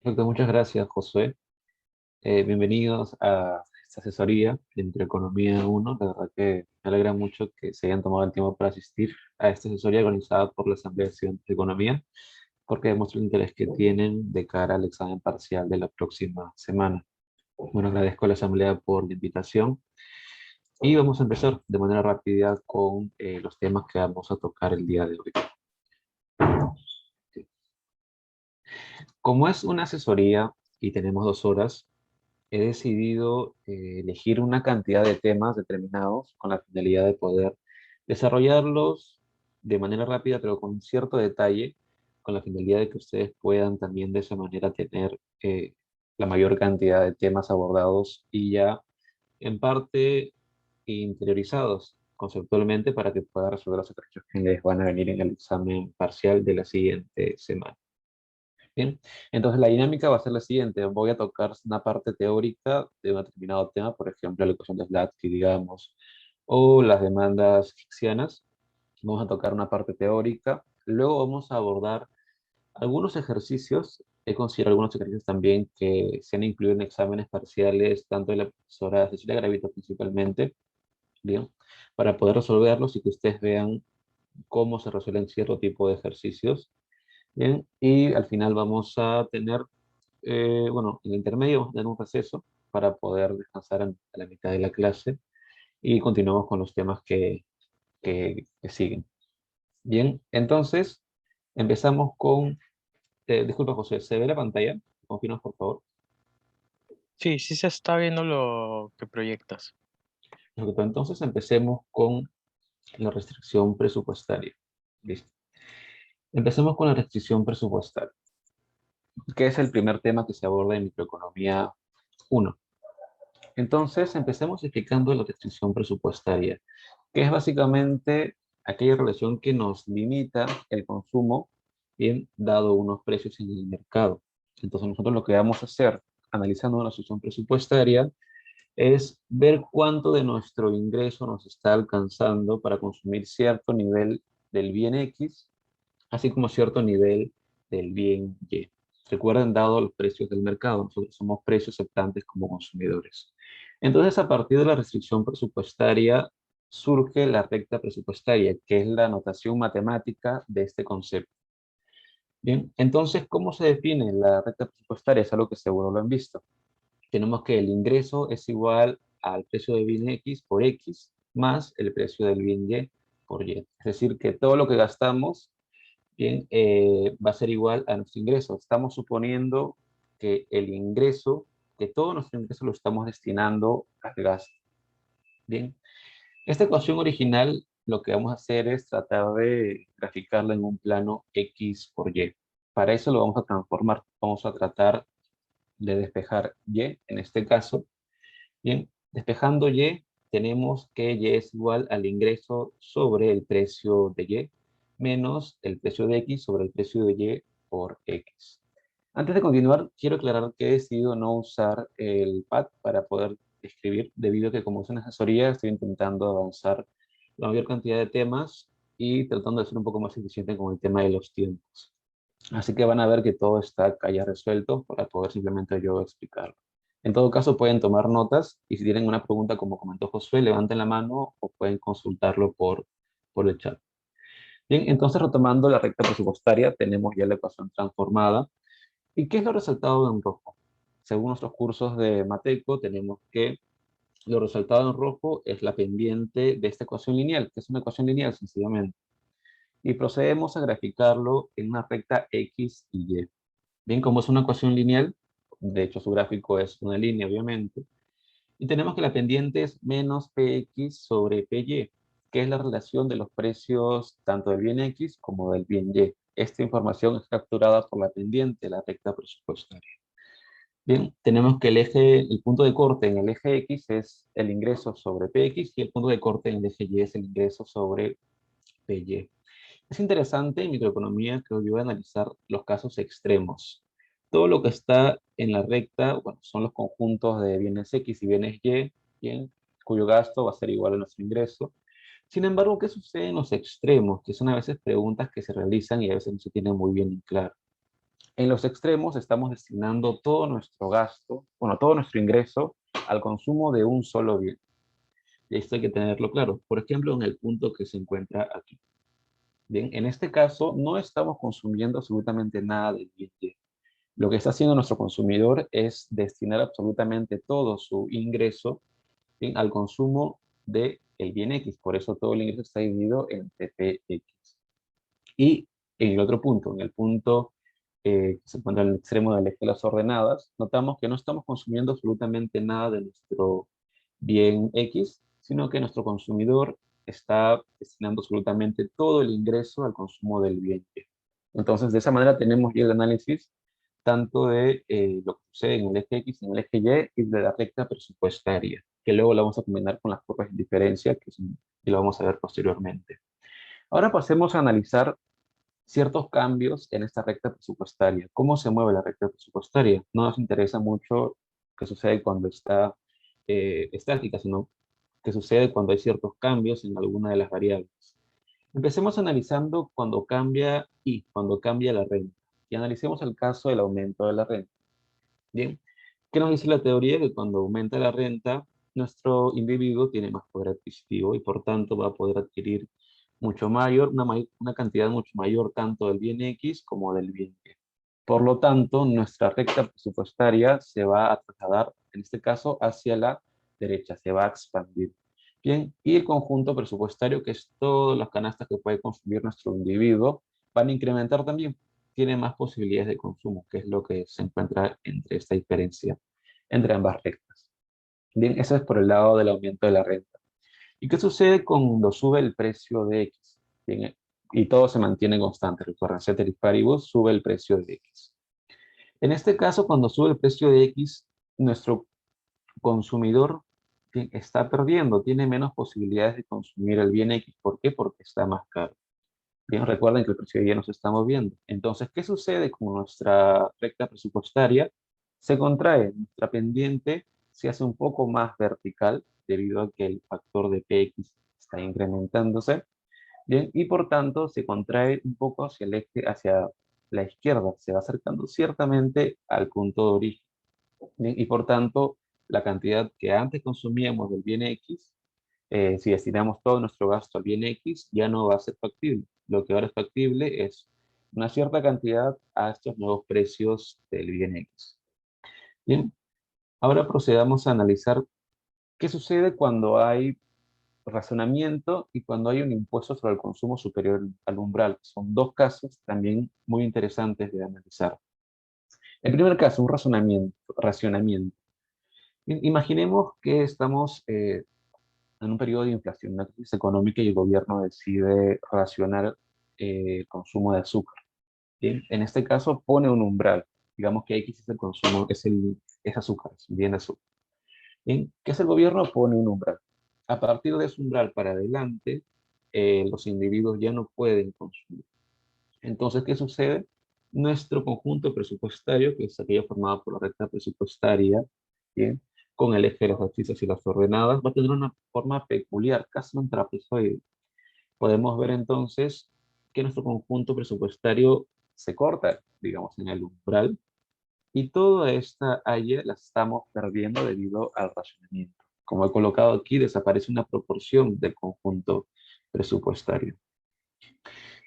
Perfecto, muchas gracias, Josué. Bienvenidos a esta asesoría entre Economía 1. La verdad que me alegra mucho que se hayan tomado el tiempo para asistir a esta asesoría organizada por la Asamblea de Estudiantes de Economía, porque demuestra el interés que tienen de cara al examen parcial de la próxima semana. Bueno, agradezco a la Asamblea por la invitación y vamos a empezar de manera rápida con los temas que vamos a tocar el día de hoy. Como es una asesoría y tenemos 2 horas, he decidido elegir una cantidad de temas determinados con la finalidad de poder desarrollarlos de manera rápida, pero con cierto detalle, con la finalidad de que ustedes puedan también de esa manera tener la mayor cantidad de temas abordados y ya en parte interiorizados conceptualmente para que puedan resolver los ejercicios que les van a venir en el examen parcial de la siguiente semana. Bien, entonces la dinámica va a ser la siguiente. Voy a tocar una parte teórica de un determinado tema, por ejemplo, la ecuación de Zlatsky, digamos, o las demandas hicksianas. Vamos a tocar una parte teórica. Luego vamos a abordar algunos ejercicios. He considerado algunos ejercicios también que se han incluido en exámenes parciales, tanto de la profesora Cecilia Gravito principalmente, bien, para poder resolverlos y que ustedes vean cómo se resuelven cierto tipo de ejercicios. Bien, y al final vamos a tener bueno, en el intermedio vamos a tener un receso para poder descansar a la mitad de la clase y continuamos con los temas que siguen. Bien, entonces empezamos con, disculpa José, ¿se ve la pantalla? Confirmas, por favor. Sí, sí se está viendo lo que proyectas. Perfecto, entonces empecemos con la restricción presupuestaria. Listo. Empecemos con la restricción presupuestaria, que es el primer tema que se aborda en Microeconomía 1. Entonces, empecemos explicando la restricción presupuestaria, que es básicamente aquella relación que nos limita el consumo, bien, dado unos precios en el mercado. Entonces, nosotros lo que vamos a hacer, analizando la restricción presupuestaria, es ver cuánto de nuestro ingreso nos está alcanzando para consumir cierto nivel del bien X, así como cierto nivel del bien Y. Recuerden, dado los precios del mercado, nosotros somos precios aceptantes como consumidores. Entonces, a partir de la restricción presupuestaria, surge la recta presupuestaria, que es la notación matemática de este concepto. Bien, entonces, ¿cómo se define la recta presupuestaria? Es algo que seguro lo han visto. Tenemos que el ingreso es igual al precio de bien X por X más el precio del bien Y por Y. Es decir, que todo lo que gastamos, bien, va a ser igual a nuestro ingreso. Estamos suponiendo que el ingreso, que todo nuestro ingreso lo estamos destinando al gasto. Bien, esta ecuación original lo que vamos a hacer es tratar de graficarla en un plano X por Y. Para eso lo vamos a transformar. Vamos a tratar de despejar Y, en este caso. Bien, despejando Y, tenemos que Y es igual al ingreso sobre el precio de Y menos el precio de X sobre el precio de Y por X. Antes de continuar, quiero aclarar que he decidido no usar el pad para poder escribir, debido a que como es una asesoría, estoy intentando avanzar la mayor cantidad de temas y tratando de ser un poco más eficiente con el tema de los tiempos. Así que van a ver que todo está acá ya resuelto para poder simplemente yo explicarlo. En todo caso, pueden tomar notas y si tienen una pregunta, como comentó Josué, levanten la mano o pueden consultarlo por el chat. Bien, entonces retomando la recta presupuestaria, tenemos ya la ecuación transformada. ¿Y qué es lo resaltado en rojo? Según nuestros cursos de Mateco, tenemos que lo resaltado en rojo es la pendiente de esta ecuación lineal, que es una ecuación lineal sencillamente. Y procedemos a graficarlo en una recta X y Y. Bien, como es una ecuación lineal, de hecho su gráfico es una línea, obviamente, y tenemos que la pendiente es menos Px sobre Py, que es la relación de los precios tanto del bien X como del bien Y. Esta información es capturada por la pendiente, la recta presupuestaria. Bien, tenemos que el punto de corte en el eje X es el ingreso sobre Px y el punto de corte en el eje Y es el ingreso sobre Py. Es interesante en microeconomía que yo voy a analizar los casos extremos. Todo lo que está en la recta, bueno, son los conjuntos de bienes X y bienes Y, bien, cuyo gasto va a ser igual a nuestro ingreso. Sin embargo, ¿qué sucede en los extremos? Que son a veces preguntas que se realizan y a veces no se tienen muy bien en claro. En los extremos estamos destinando todo nuestro gasto, bueno, todo nuestro ingreso al consumo de un solo bien. Y esto hay que tenerlo claro. Por ejemplo, en el punto que se encuentra aquí. Bien, en este caso no estamos consumiendo absolutamente nada del bien Y. Lo que está haciendo nuestro consumidor es destinar absolutamente todo su ingreso, bien, al consumo del bien X. Por eso todo el ingreso está dividido entre PX. Y en el otro punto, en el punto que se encuentra en el extremo del eje de las ordenadas, notamos que no estamos consumiendo absolutamente nada de nuestro bien X, sino que nuestro consumidor está destinando absolutamente todo el ingreso al consumo del bien Y. Entonces, de esa manera tenemos ya el análisis tanto de lo que sucede en el eje X, en el eje Y de la recta presupuestaria, que luego la vamos a combinar con las curvas de diferencia, que lo vamos a ver posteriormente. Ahora pasemos a analizar ciertos cambios en esta recta presupuestaria. ¿Cómo se mueve la recta presupuestaria? No nos interesa mucho qué sucede cuando está estática, sino qué sucede cuando hay ciertos cambios en alguna de las variables. Empecemos analizando cuando cambia Y, cuando cambia la renta. Y analicemos el caso del aumento de la renta. Bien, ¿qué nos dice la teoría? Que cuando aumenta la renta, nuestro individuo tiene más poder adquisitivo y por tanto va a poder adquirir mucho mayor, una cantidad mucho mayor tanto del bien X como del bien Y. Por lo tanto, nuestra recta presupuestaria se va a trasladar, en este caso, hacia la derecha, se va a expandir. Bien, y el conjunto presupuestario, que es todas las canastas que puede consumir nuestro individuo, van a incrementar también, tiene más posibilidades de consumo, que es lo que se encuentra entre esta diferencia entre ambas rectas. Bien, eso es por el lado del aumento de la renta. ¿Y qué sucede cuando sube el precio de X? Bien, y todo se mantiene constante. Recuerden, ceteris paribus, sube el precio de X. En este caso, cuando sube el precio de X, nuestro consumidor está perdiendo, tiene menos posibilidades de consumir el bien X. ¿Por qué? Porque está más caro. Bien, recuerden que el precio ya nos está moviendo. Entonces, ¿qué sucede con nuestra recta presupuestaria? Se contrae, nuestra pendiente se hace un poco más vertical debido a que el factor de PX está incrementándose. Bien, y por tanto se contrae un poco hacia el eje, hacia la izquierda, se va acercando ciertamente al punto de origen. Bien, y por tanto, la cantidad que antes consumíamos del bien X, si destinamos todo nuestro gasto al bien X, ya no va a ser factible. Lo que ahora es factible es una cierta cantidad a estos nuevos precios del bien X. Bien, ahora procedamos a analizar qué sucede cuando hay razonamiento y cuando hay un impuesto sobre el consumo superior al umbral. Son dos casos también muy interesantes de analizar. El primer caso, un racionamiento. Imaginemos que estamos en un periodo de inflación, una crisis económica y el gobierno decide racionar el consumo de azúcar. ¿Bien? En este caso pone un umbral. Digamos que X es el consumo, es azúcar, es un bien de azúcar. ¿Bien? ¿Qué hace el gobierno? Pone un umbral. A partir de ese umbral para adelante, los individuos ya no pueden consumir. Entonces, ¿qué sucede? Nuestro conjunto presupuestario, que es aquello formado por la recta presupuestaria, ¿bien? Con el eje de las abscisas y las ordenadas, va a tener una forma peculiar, casi un trapezoide. Podemos ver entonces que nuestro conjunto presupuestario se corta, digamos, en el umbral, y toda esta área la estamos perdiendo debido al racionamiento. Como he colocado aquí, desaparece una proporción del conjunto presupuestario.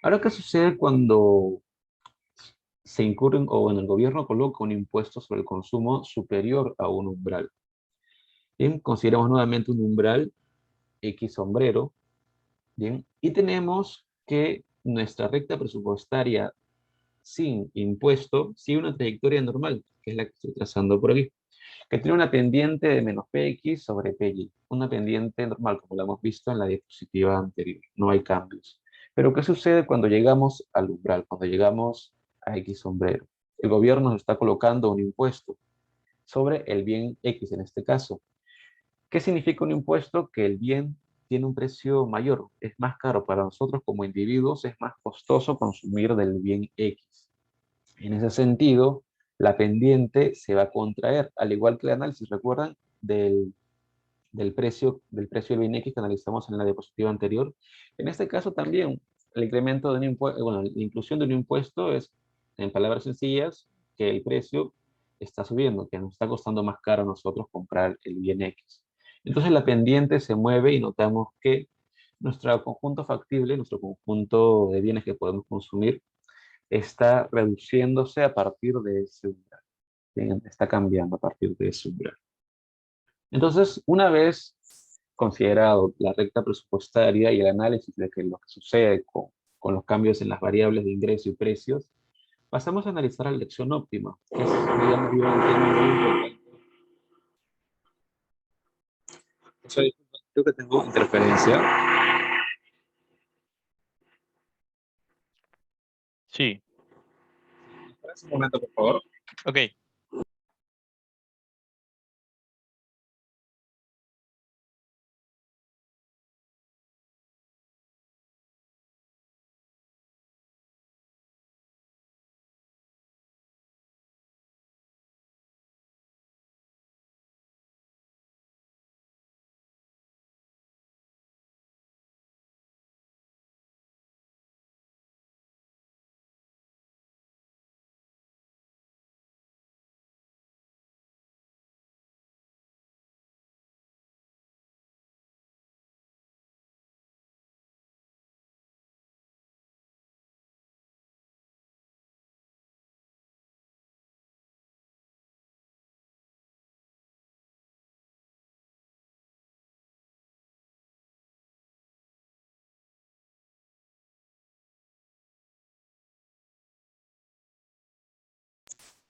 Ahora, ¿qué sucede cuando se incurren o en el gobierno coloca un impuesto sobre el consumo superior a un umbral? Bien, consideramos nuevamente un umbral X sombrero, bien, y tenemos que nuestra recta presupuestaria sin impuesto sigue una trayectoria normal, que es la que estoy trazando por aquí, que tiene una pendiente de menos Px sobre Py, una pendiente normal, como la hemos visto en la diapositiva anterior, no hay cambios. Pero ¿qué sucede cuando llegamos al umbral, cuando llegamos a X sombrero? El gobierno nos está colocando un impuesto sobre el bien X en este caso. ¿Qué significa un impuesto? Que el bien tiene un precio mayor, es más caro para nosotros como individuos, es más costoso consumir del bien X. En ese sentido, la pendiente se va a contraer, al igual que el análisis, recuerdan, del precio del bien X que analizamos en la diapositiva anterior. En este caso también, el incremento de un impuesto, bueno, la inclusión de un impuesto es en palabras sencillas, que el precio está subiendo, que nos está costando más caro a nosotros comprar el bien X. Entonces la pendiente se mueve y notamos que nuestro conjunto factible, nuestro conjunto de bienes que podemos consumir, está reduciéndose a partir de ese umbral. Bien, está cambiando a partir de ese umbral. Entonces, una vez considerado la recta presupuestaria y el análisis de lo que sucede con los cambios en las variables de ingreso y precios, pasamos a analizar la elección óptima, que es, digamos, un tema muy importante. O sea, creo que tengo interferencia. Sí, Espera un momento, por favor. ok.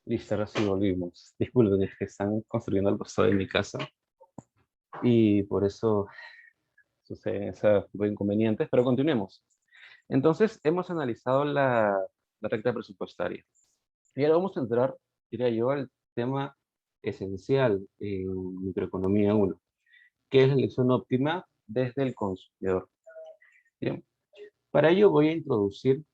Listo, ahora sí volvimos. Disculpen, es que están construyendo al costado de mi casa y por eso suceden esos inconvenientes, pero continuemos. Entonces, hemos analizado la recta presupuestaria. Y ahora vamos a entrar, diría yo, al tema esencial en microeconomía 1, que es la elección óptima desde el consumidor. Bien, para ello voy a introducir,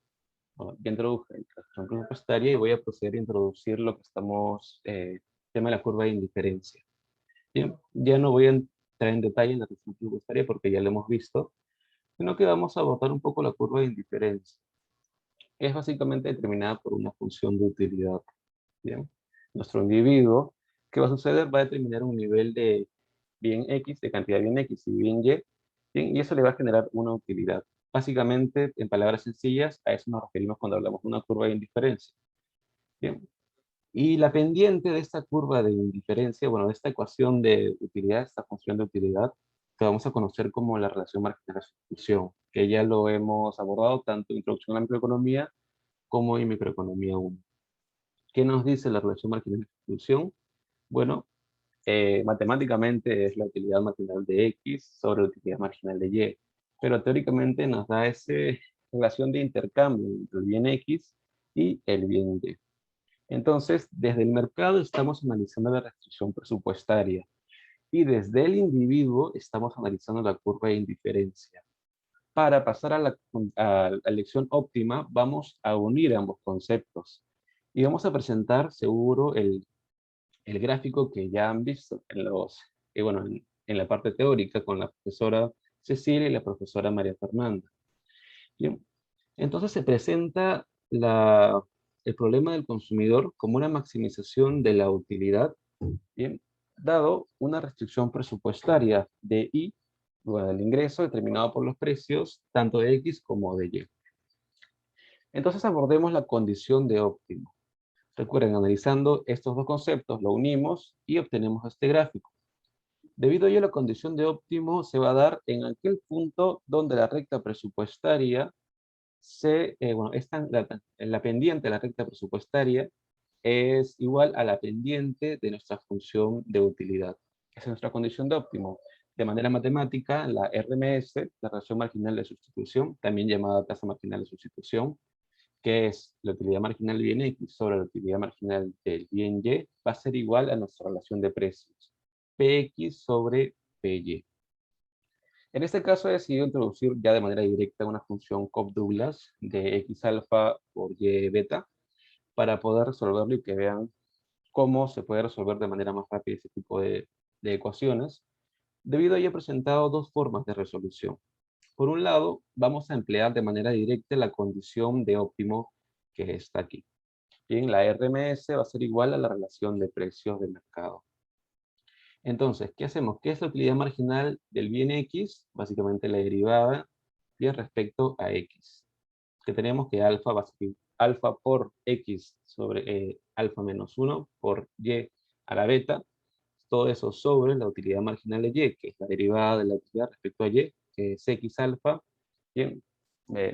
bueno, ya introduje la elección presupuestaria y voy a proceder a introducir lo que estamos, tema de la curva de indiferencia. Bien, ya no voy a entrar en detalle en la elección presupuestaria porque ya lo hemos visto, sino que vamos a abordar un poco la curva de indiferencia. Es básicamente determinada por una función de utilidad. Bien, nuestro individuo, ¿qué va a suceder? Va a determinar un nivel de bien X, de cantidad de bien X y bien Y, bien, y eso le va a generar una utilidad. Básicamente, en palabras sencillas, a eso nos referimos cuando hablamos de una curva de indiferencia. Bien, y la pendiente de esta curva de indiferencia, bueno, de esta ecuación de utilidad, esta función de utilidad, que vamos a conocer como la relación marginal de sustitución, que ya lo hemos abordado tanto en Introducción a la Microeconomía como en Microeconomía 1. ¿Qué nos dice la relación marginal de sustitución? Bueno, matemáticamente es la utilidad marginal de X sobre la utilidad marginal de Y, pero teóricamente nos da esa relación de intercambio entre el bien X y el bien Y. Entonces, desde el mercado estamos analizando la restricción presupuestaria y desde el individuo estamos analizando la curva de indiferencia. Para pasar a la elección óptima, vamos a unir ambos conceptos y vamos a presentar seguro el gráfico que ya han visto bueno, en la parte teórica con la profesora Cecilia y la profesora María Fernanda. Bien, entonces se presenta el problema del consumidor como una maximización de la utilidad, bien, dado una restricción presupuestaria de I, bueno, del ingreso determinado por los precios, tanto de X como de Y. Entonces abordemos la condición de óptimo. Recuerden, analizando estos dos conceptos, lo unimos y obtenemos este gráfico. Debido a ello, la condición de óptimo se va a dar en aquel punto donde la recta presupuestaria bueno, la pendiente de la recta presupuestaria es igual a la pendiente de nuestra función de utilidad. Esa es nuestra condición de óptimo. De manera matemática, la RMS, la relación marginal de sustitución, también llamada tasa marginal de sustitución, que es la utilidad marginal del bien X sobre la utilidad marginal del bien Y, va a ser igual a nuestra relación de precios, PX sobre PY. En este caso he decidido introducir ya de manera directa una función Cobb-Douglas de X alfa por Y beta para poder resolverlo y que vean cómo se puede resolver de manera más rápida ese tipo de ecuaciones. Debido a ello he presentado dos formas de resolución. Por un lado, vamos a emplear de manera directa la condición de óptimo que está aquí. Bien, la RMS va a ser igual a la relación de precios de mercado. Entonces, ¿qué hacemos? ¿Qué es la utilidad marginal del bien X? Básicamente la derivada bien respecto a X. Que tenemos que alfa va a ser alfa por X sobre alfa menos 1 por Y a la beta. Todo eso sobre la utilidad marginal de Y, que es la derivada de la utilidad respecto a Y, que es X alfa, bien,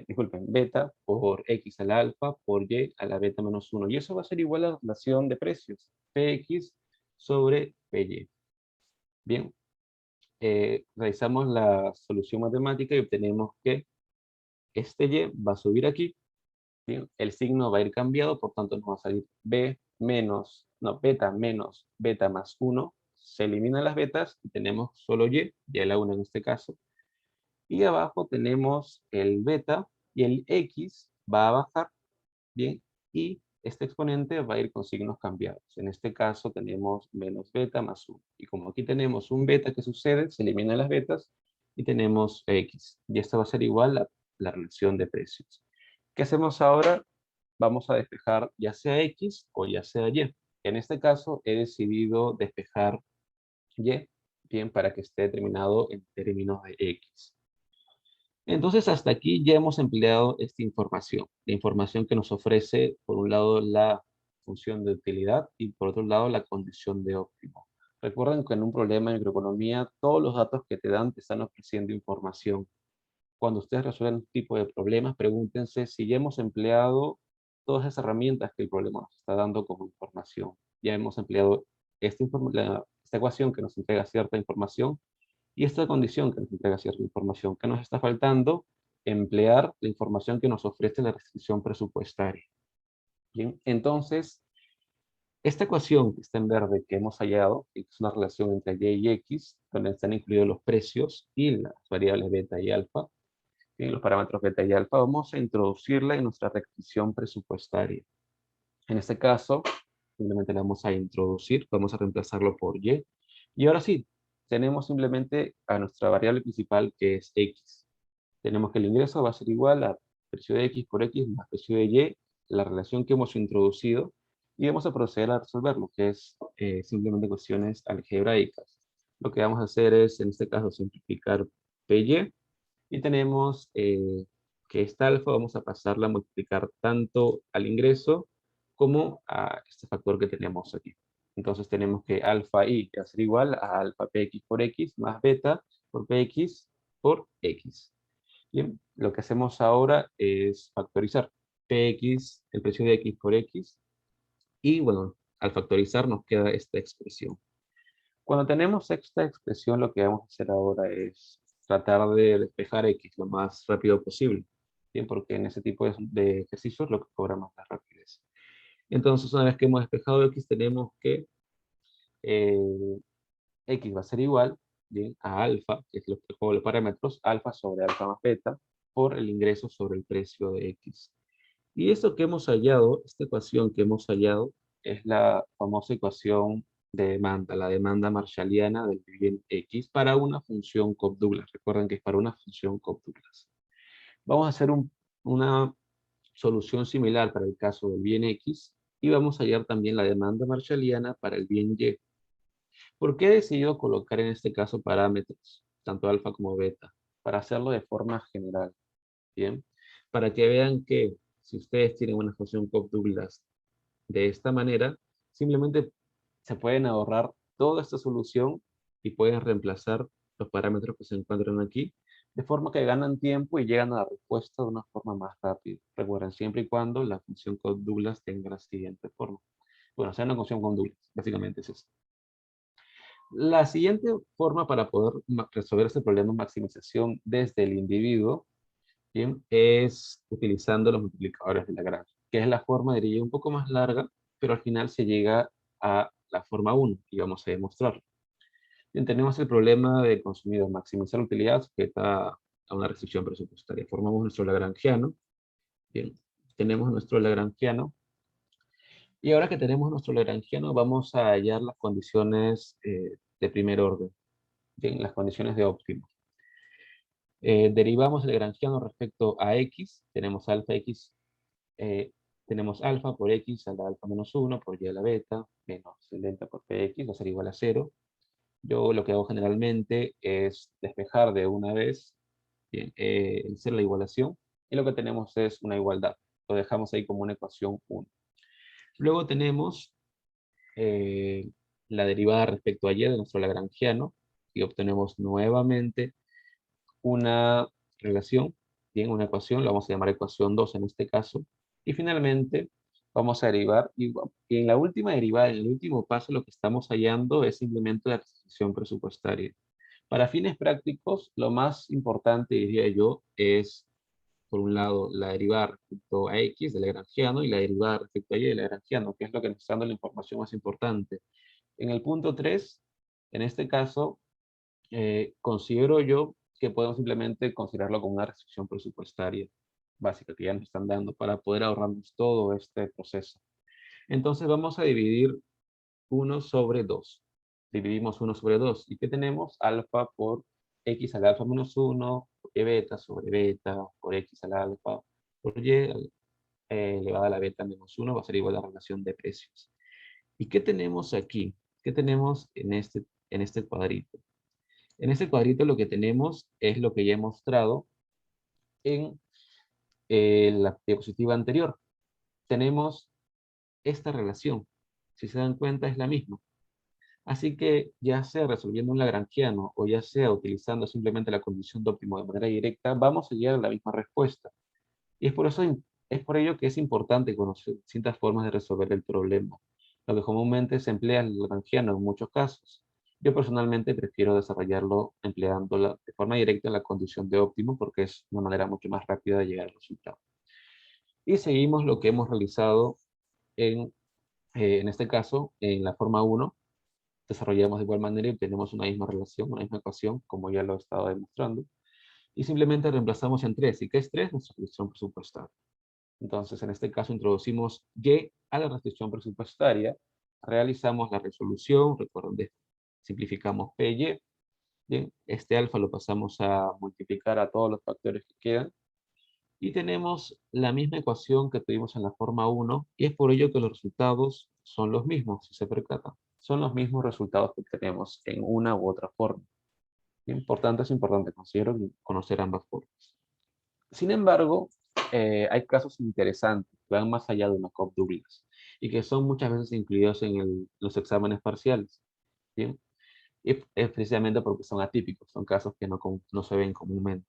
disculpen, beta por X a la alfa por Y a la beta menos 1. Y eso va a ser igual a la relación de precios, PX sobre PY. Bien, realizamos la solución matemática y obtenemos que este Y va a subir aquí. Bien, el signo va a ir cambiado, por tanto nos va a salir B menos, no, beta menos beta más 1. Se eliminan las betas y tenemos solo Y a la 1 en este caso. Y abajo tenemos el beta y el X va a bajar, bien, y este exponente va a ir con signos cambiados. En este caso tenemos menos beta más 1. Y como aquí tenemos un beta que sucede, se eliminan las betas y tenemos X. Y esto va a ser igual a la relación de precios. ¿Qué hacemos ahora? Vamos a despejar ya sea X o ya sea Y. En este caso he decidido despejar Y, bien, para que esté determinado en términos de X. Entonces, hasta aquí ya hemos empleado esta información. La información que nos ofrece, por un lado, la función de utilidad y por otro lado, la condición de óptimo. Recuerden que en un problema de microeconomía, todos los datos que te dan te están ofreciendo información. Cuando ustedes resuelven este tipo de problemas, pregúntense si ya hemos empleado todas esas herramientas que el problema nos está dando como información. Ya hemos empleado esta ecuación que nos entrega cierta información y esta condición que nos entrega cierta información. ¿Qué nos está faltando? Emplear la información que nos ofrece la restricción presupuestaria. Bien, entonces, esta ecuación que está en verde que hemos hallado, que es una relación entre Y y X, donde están incluidos los precios y las variables beta y alfa, bien, los parámetros beta y alfa, vamos a introducirla en nuestra restricción presupuestaria. En este caso, simplemente la vamos a introducir, vamos a reemplazarlo por Y. Y ahora sí, tenemos simplemente a nuestra variable principal que es X. Tenemos que el ingreso va a ser igual a precio de X por X más precio de Y, la relación que hemos introducido, y vamos a proceder a resolverlo, que es simplemente cuestiones algebraicas. Lo que vamos a hacer es, en este caso, simplificar PY, y tenemos que esta alfa vamos a pasarla a multiplicar tanto al ingreso como a este factor que tenemos aquí. Entonces tenemos que alfa i va a ser igual a alfa px por x más beta por px por x. Bien, lo que hacemos ahora es factorizar px, el precio de x por x, y bueno, al factorizar nos queda esta expresión. Cuando tenemos esta expresión, lo que vamos a hacer ahora es tratar de despejar X lo más rápido posible. Bien, porque en ese tipo de ejercicios lo que cobra más la rapidez. Entonces, una vez que hemos despejado X, tenemos que eh, X va a ser igual, bien, a alfa, que es el juego de parámetros, alfa sobre alfa más beta, por el ingreso sobre el precio de X. Y esto que hemos hallado, esta ecuación que hemos hallado, es la famosa ecuación de demanda, la demanda marshalliana del bien X para una función Cobb-Douglas. Recuerden que es para una función Cobb-Douglas. Vamos a hacer una solución similar para el caso del bien X y vamos a hallar también la demanda marshalliana para el bien Y. ¿Por qué he decidido colocar en este caso parámetros, tanto alfa como beta? Para hacerlo de forma general. Bien, para que vean que si ustedes tienen una función Cobb-Douglas de esta manera, simplemente se pueden ahorrar toda esta solución y pueden reemplazar los parámetros que se encuentran aquí, de forma que ganan tiempo y llegan a la respuesta de una forma más rápida. Recuerden, siempre y cuando la función Cobb-Douglas tenga la siguiente forma. Bueno, sea una función Cobb-Douglas, básicamente es eso. La siguiente forma para poder resolver este problema de maximización desde el individuo, bien, es utilizando los multiplicadores de Lagrange, que es la forma, diría, un poco más larga, pero al final se llega a la forma 1 y vamos a demostrarlo. Bien, tenemos el problema de consumidor, maximizar la utilidad sujeta a una restricción presupuestaria. Formamos nuestro lagrangiano, bien, tenemos nuestro lagrangiano, y ahora que tenemos nuestro lagrangiano vamos a hallar las condiciones de primer orden, bien, las condiciones de óptimo. Derivamos el lagrangiano respecto a x, tenemos alfa x Tenemos alfa por x a la alfa menos 1 por y a la beta menos el delta por px va a ser igual a 0. Yo lo que hago generalmente es despejar de una vez, bien, hacer la igualación, y lo que tenemos es una igualdad. Lo dejamos ahí como una ecuación 1. Luego tenemos eh, la derivada respecto a y de nuestro lagrangiano, y obtenemos nuevamente una relación, bien, una ecuación, la vamos a llamar ecuación 2 en este caso, y finalmente vamos a derivar, y en la última derivada, en el último paso, lo que estamos hallando es simplemente la restricción presupuestaria. Para fines prácticos, lo más importante, diría yo, es, por un lado, la derivada respecto a x del lagrangiano y la derivada respecto a y del lagrangiano, que es lo que nos está dando la información más importante. En el punto 3, en este caso, considero yo que podemos simplemente considerarlo como una restricción presupuestaria básica que ya nos están dando para poder ahorrarnos todo este proceso. Entonces vamos a dividir 1 sobre 2. Dividimos 1 sobre 2. ¿Y qué tenemos? Alfa por x al alfa menos 1, por y beta sobre beta, por x al alfa, por y elevada a la beta menos 1 va a ser igual a la relación de precios. ¿Y qué tenemos aquí? ¿Qué tenemos en este cuadrito? En este cuadrito lo que tenemos es lo que ya he mostrado en la diapositiva anterior. Tenemos esta relación. Si se dan cuenta, es la misma. Así que ya sea resolviendo un lagrangiano o ya sea utilizando simplemente la condición de óptimo de manera directa, vamos a llegar a la misma respuesta. Y es por ello que es importante conocer distintas formas de resolver el problema, lo que comúnmente se emplea el lagrangiano en muchos casos. Yo personalmente prefiero desarrollarlo empleándola de forma directa en la condición de óptimo porque es una manera mucho más rápida de llegar al resultado. Y seguimos lo que hemos realizado en este caso, en la forma 1, desarrollamos de igual manera y obtenemos una misma relación, una misma ecuación, como ya lo he estado demostrando, y simplemente reemplazamos en 3. ¿Y qué es 3? Nuestra restricción presupuestaria. Entonces, en este caso, introducimos y a la restricción presupuestaria, realizamos la resolución, recuerden, simplificamos p y, bien, este alfa lo pasamos a multiplicar a todos los factores que quedan, y tenemos la misma ecuación que tuvimos en la forma 1, y es por ello que los resultados son los mismos, si se percatan. Son los mismos resultados que tenemos en una u otra forma. Importante, es importante, considero conocer ambas formas. Sin embargo, hay casos interesantes que van más allá de una Cobb-Douglas y que son muchas veces incluidos en los exámenes parciales. ¿Bien? Y es precisamente porque son atípicos, son casos que no se ven comúnmente.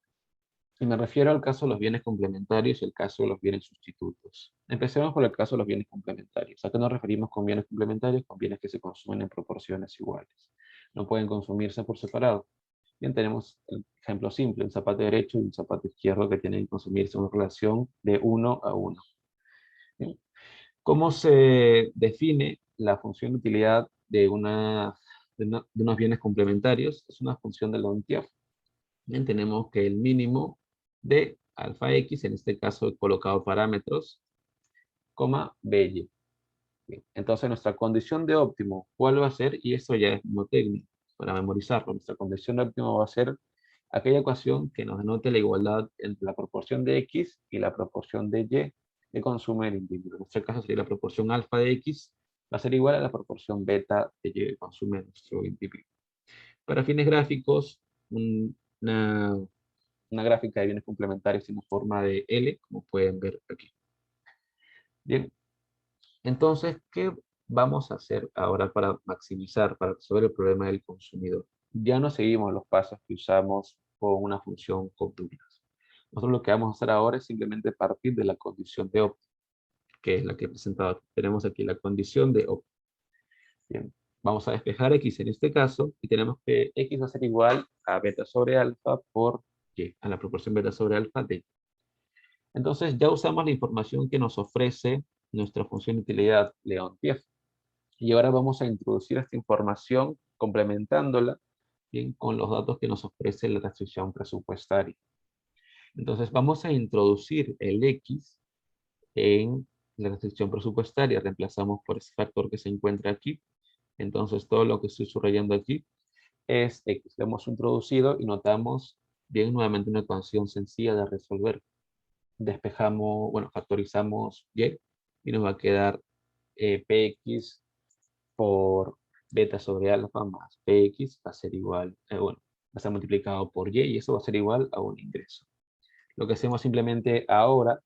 Y me refiero al caso de los bienes complementarios y el caso de los bienes sustitutos. Empecemos por el caso de los bienes complementarios. ¿A qué nos referimos con bienes complementarios? Con bienes que se consumen en proporciones iguales. No pueden consumirse por separado. Bien, tenemos el ejemplo simple, un zapato derecho y un zapato izquierdo que tienen que consumirse en una relación de 1 a 1. Bien. ¿Cómo se define la función de utilidad de unos bienes complementarios? Es una función de Leontief. Bien, tenemos que el mínimo de alfa x, en este caso he colocado parámetros, coma by. Bien, entonces nuestra condición de óptimo, ¿cuál va a ser? Y esto ya es técnico para memorizarlo. Nuestra condición de óptimo va a ser aquella ecuación que nos denote la igualdad entre la proporción de x y la proporción de y que consume el individuo. En este caso sería la proporción alfa de x, va a ser igual a la proporción beta de y que consume nuestro individuo. Para fines gráficos, una, una gráfica de bienes complementarios en forma de L, como pueden ver aquí. Bien, entonces, ¿qué vamos a hacer ahora para maximizar, para resolver el problema del consumidor? Ya no seguimos los pasos que usamos con una función Cobb-Douglas. Nosotros lo que vamos a hacer ahora es simplemente partir de la condición de óptimo, que es la que he presentado. Tenemos aquí la condición de óptimo. Bien, vamos a despejar x en este caso, y tenemos que x va a ser igual a beta sobre alfa por y, a la proporción beta sobre alfa de y. Entonces ya usamos la información que nos ofrece nuestra función de utilidad Leontief. Y ahora vamos a introducir esta información complementándola, bien, con los datos que nos ofrece la restricción presupuestaria. Entonces vamos a introducir el x en la restricción presupuestaria. Reemplazamos por ese factor que se encuentra aquí. Entonces todo lo que estoy subrayando aquí es x. Lo hemos introducido y notamos bien nuevamente una ecuación sencilla de resolver. Despejamos, bueno, factorizamos y y nos va a quedar px por beta sobre alfa más px va a ser igual, bueno, va a ser multiplicado por y eso va a ser igual a un ingreso. Lo que hacemos simplemente ahora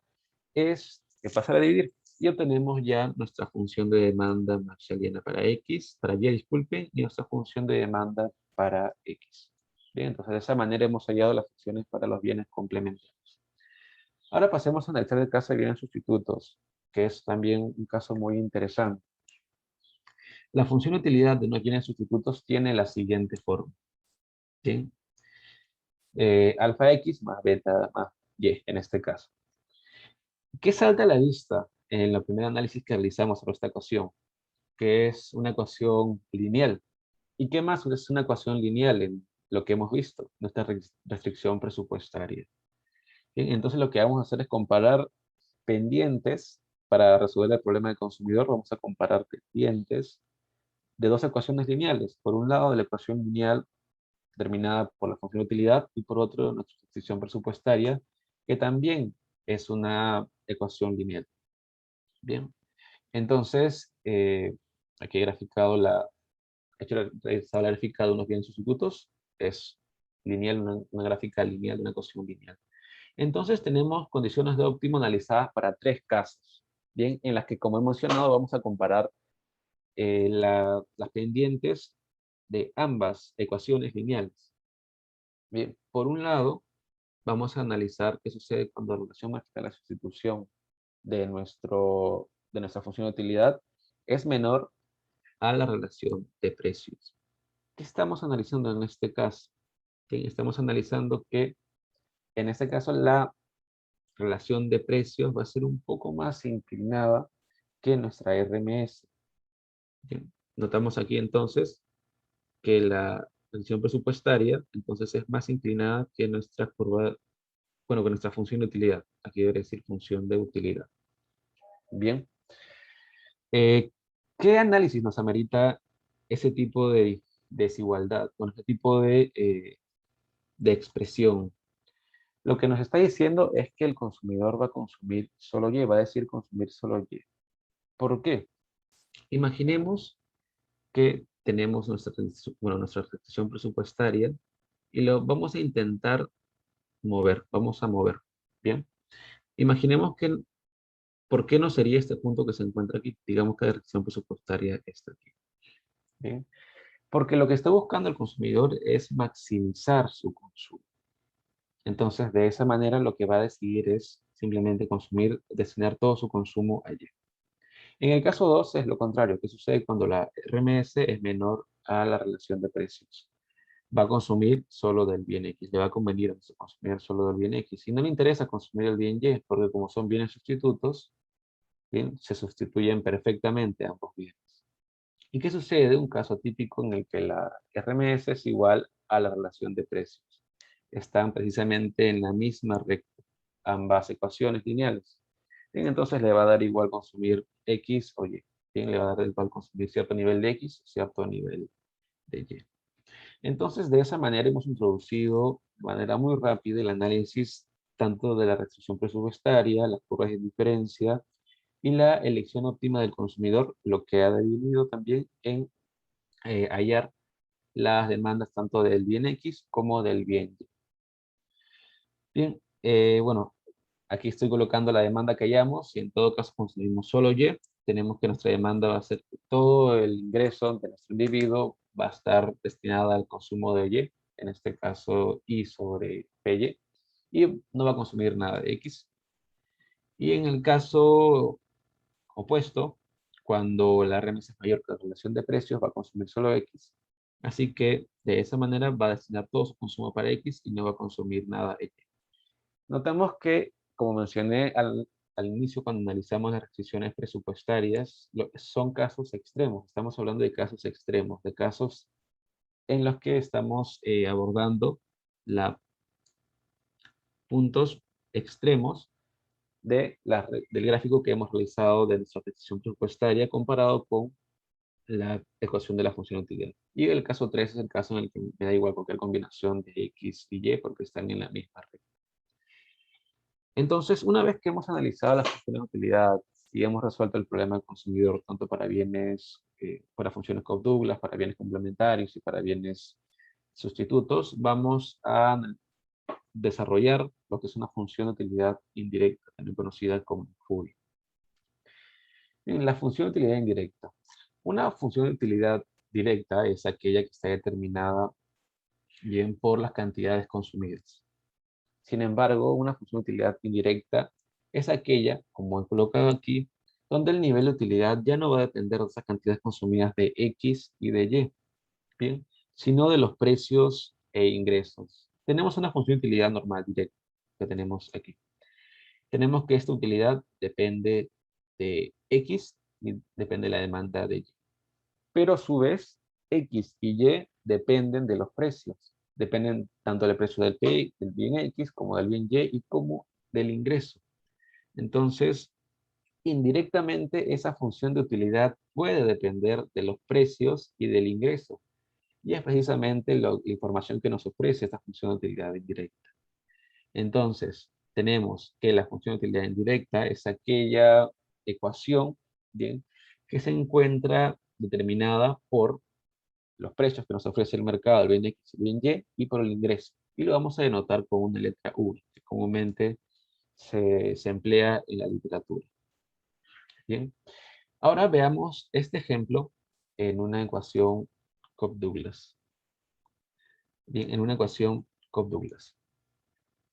es pasar a dividir y obtenemos ya nuestra función de demanda maxwelliana para x, para y, disculpen, y nuestra función de demanda para x. Bien, entonces de esa manera hemos hallado las funciones para los bienes complementarios. Ahora pasemos a analizar el caso de bienes sustitutos, que es también un caso muy interesante. La función de utilidad de unos bienes sustitutos tiene la siguiente forma. ¿Bien? Alfa x más beta más y en este caso. ¿Qué salta a la vista en el primer análisis que realizamos sobre esta ecuación? Que es una ecuación lineal. ¿Y qué más es una ecuación lineal en lo que hemos visto? Nuestra restricción presupuestaria. Bien, entonces lo que vamos a hacer es comparar pendientes. Para resolver el problema del consumidor vamos a comparar pendientes de dos ecuaciones lineales. Por un lado, de la ecuación lineal determinada por la función de utilidad y por otro, nuestra restricción presupuestaria, que también es una ecuación lineal. Bien, entonces, aquí he graficado está graficado unos bienes sustitutos, es lineal, una gráfica lineal de una ecuación lineal. Entonces tenemos condiciones de óptimo analizadas para tres casos, bien, en las que, como he mencionado, vamos a comparar las pendientes de ambas ecuaciones lineales. Bien, por un lado, vamos a analizar qué sucede cuando la relación mágica de la sustitución de nuestra función de utilidad es menor a la relación de precios. ¿Qué estamos analizando en este caso? Bien, estamos analizando que en este caso la relación de precios va a ser un poco más inclinada que nuestra RMS. Bien, notamos aquí entonces que la función presupuestaria entonces es más inclinada que nuestra curva, bueno, que nuestra función de utilidad. Aquí debe decir función de utilidad. Bien. Eh, ¿Qué análisis nos amerita ese tipo de desigualdad, con este tipo de expresión? Lo que nos está diciendo es que el consumidor va a consumir solo Y, va a decir consumir solo Y. ¿Por qué? Imaginemos que tenemos nuestra restricción presupuestaria y lo vamos a intentar mover, vamos a mover. Bien. Imaginemos que, ¿por qué no sería este punto que se encuentra aquí? Digamos que la restricción presupuestaria está aquí. Bien. Porque lo que está buscando el consumidor es maximizar su consumo. Entonces, de esa manera, lo que va a decidir es simplemente consumir, destinar todo su consumo allí. En el caso 2 es lo contrario, que sucede cuando la RMS es menor a la relación de precios. Va a consumir solo del bien X, le va a convenir consumir solo del bien X. Y no le interesa consumir el bien Y, porque como son bienes sustitutos, bien, se sustituyen perfectamente ambos bienes. ¿Y qué sucede? Un caso típico en el que la RMS es igual a la relación de precios. Están precisamente en la misma recta, ambas ecuaciones lineales. Bien, entonces le va a dar igual consumir X o Y. Bien, le va a dar igual consumir cierto nivel de X, cierto nivel de Y. Entonces, de esa manera hemos introducido de manera muy rápida el análisis tanto de la restricción presupuestaria, las curvas de diferencia, y la elección óptima del consumidor, lo que ha devenido también en hallar las demandas tanto del bien X como del bien Y. Bien, bueno, aquí estoy colocando la demanda que hallamos. Si en todo caso consumimos solo Y, tenemos que nuestra demanda va a ser que todo el ingreso de nuestro individuo va a estar destinado al consumo de Y, en este caso Y sobre PY, y no va a consumir nada de X. Y en el caso opuesto, cuando la remesa es mayor que la relación de precios, va a consumir solo X. Así que de esa manera va a destinar todo su consumo para X y no va a consumir nada Y. Notamos que, como mencioné al inicio cuando analizamos las restricciones presupuestarias, son casos extremos. Estamos hablando de casos extremos, de casos en los que estamos abordando puntos extremos del gráfico que hemos realizado de nuestra restricción presupuestaria comparado con la ecuación de la función de utilidad. Y el caso 3 es el caso en el que me da igual cualquier combinación de X y Y porque están en la misma regla. Entonces, una vez que hemos analizado las funciones de utilidad, y hemos resuelto el problema del consumidor tanto para bienes, para funciones Cobb-Douglas, para bienes complementarios y para bienes sustitutos, vamos a desarrollar lo que es una función de utilidad indirecta, también conocida como FUI. En la función de utilidad indirecta. Una función de utilidad directa es aquella que está determinada bien por las cantidades consumidas. Sin embargo, una función de utilidad indirecta es aquella, como he colocado aquí, donde el nivel de utilidad ya no va a depender de esas cantidades consumidas de X y de Y, ¿bien? Sino de los precios e ingresos. Tenemos una función de utilidad normal directa que tenemos aquí. Tenemos que esta utilidad depende de X y depende de la demanda de Y. Pero a su vez, X y Y dependen de los precios. Dependen tanto del precio del bien X como del bien Y y como del ingreso. Entonces, indirectamente, esa función de utilidad puede depender de los precios y del ingreso. Y es precisamente la información que nos ofrece esta función de utilidad indirecta. Entonces, tenemos que la función de utilidad indirecta es aquella ecuación, ¿bien?, que se encuentra determinada por los precios que nos ofrece el mercado, el bien X y el bien Y, y por el ingreso. Y lo vamos a denotar con una letra U, que comúnmente se emplea en la literatura. Bien, ahora veamos este ejemplo en una ecuación Cobb-Douglas. Bien, en una ecuación Cobb-Douglas.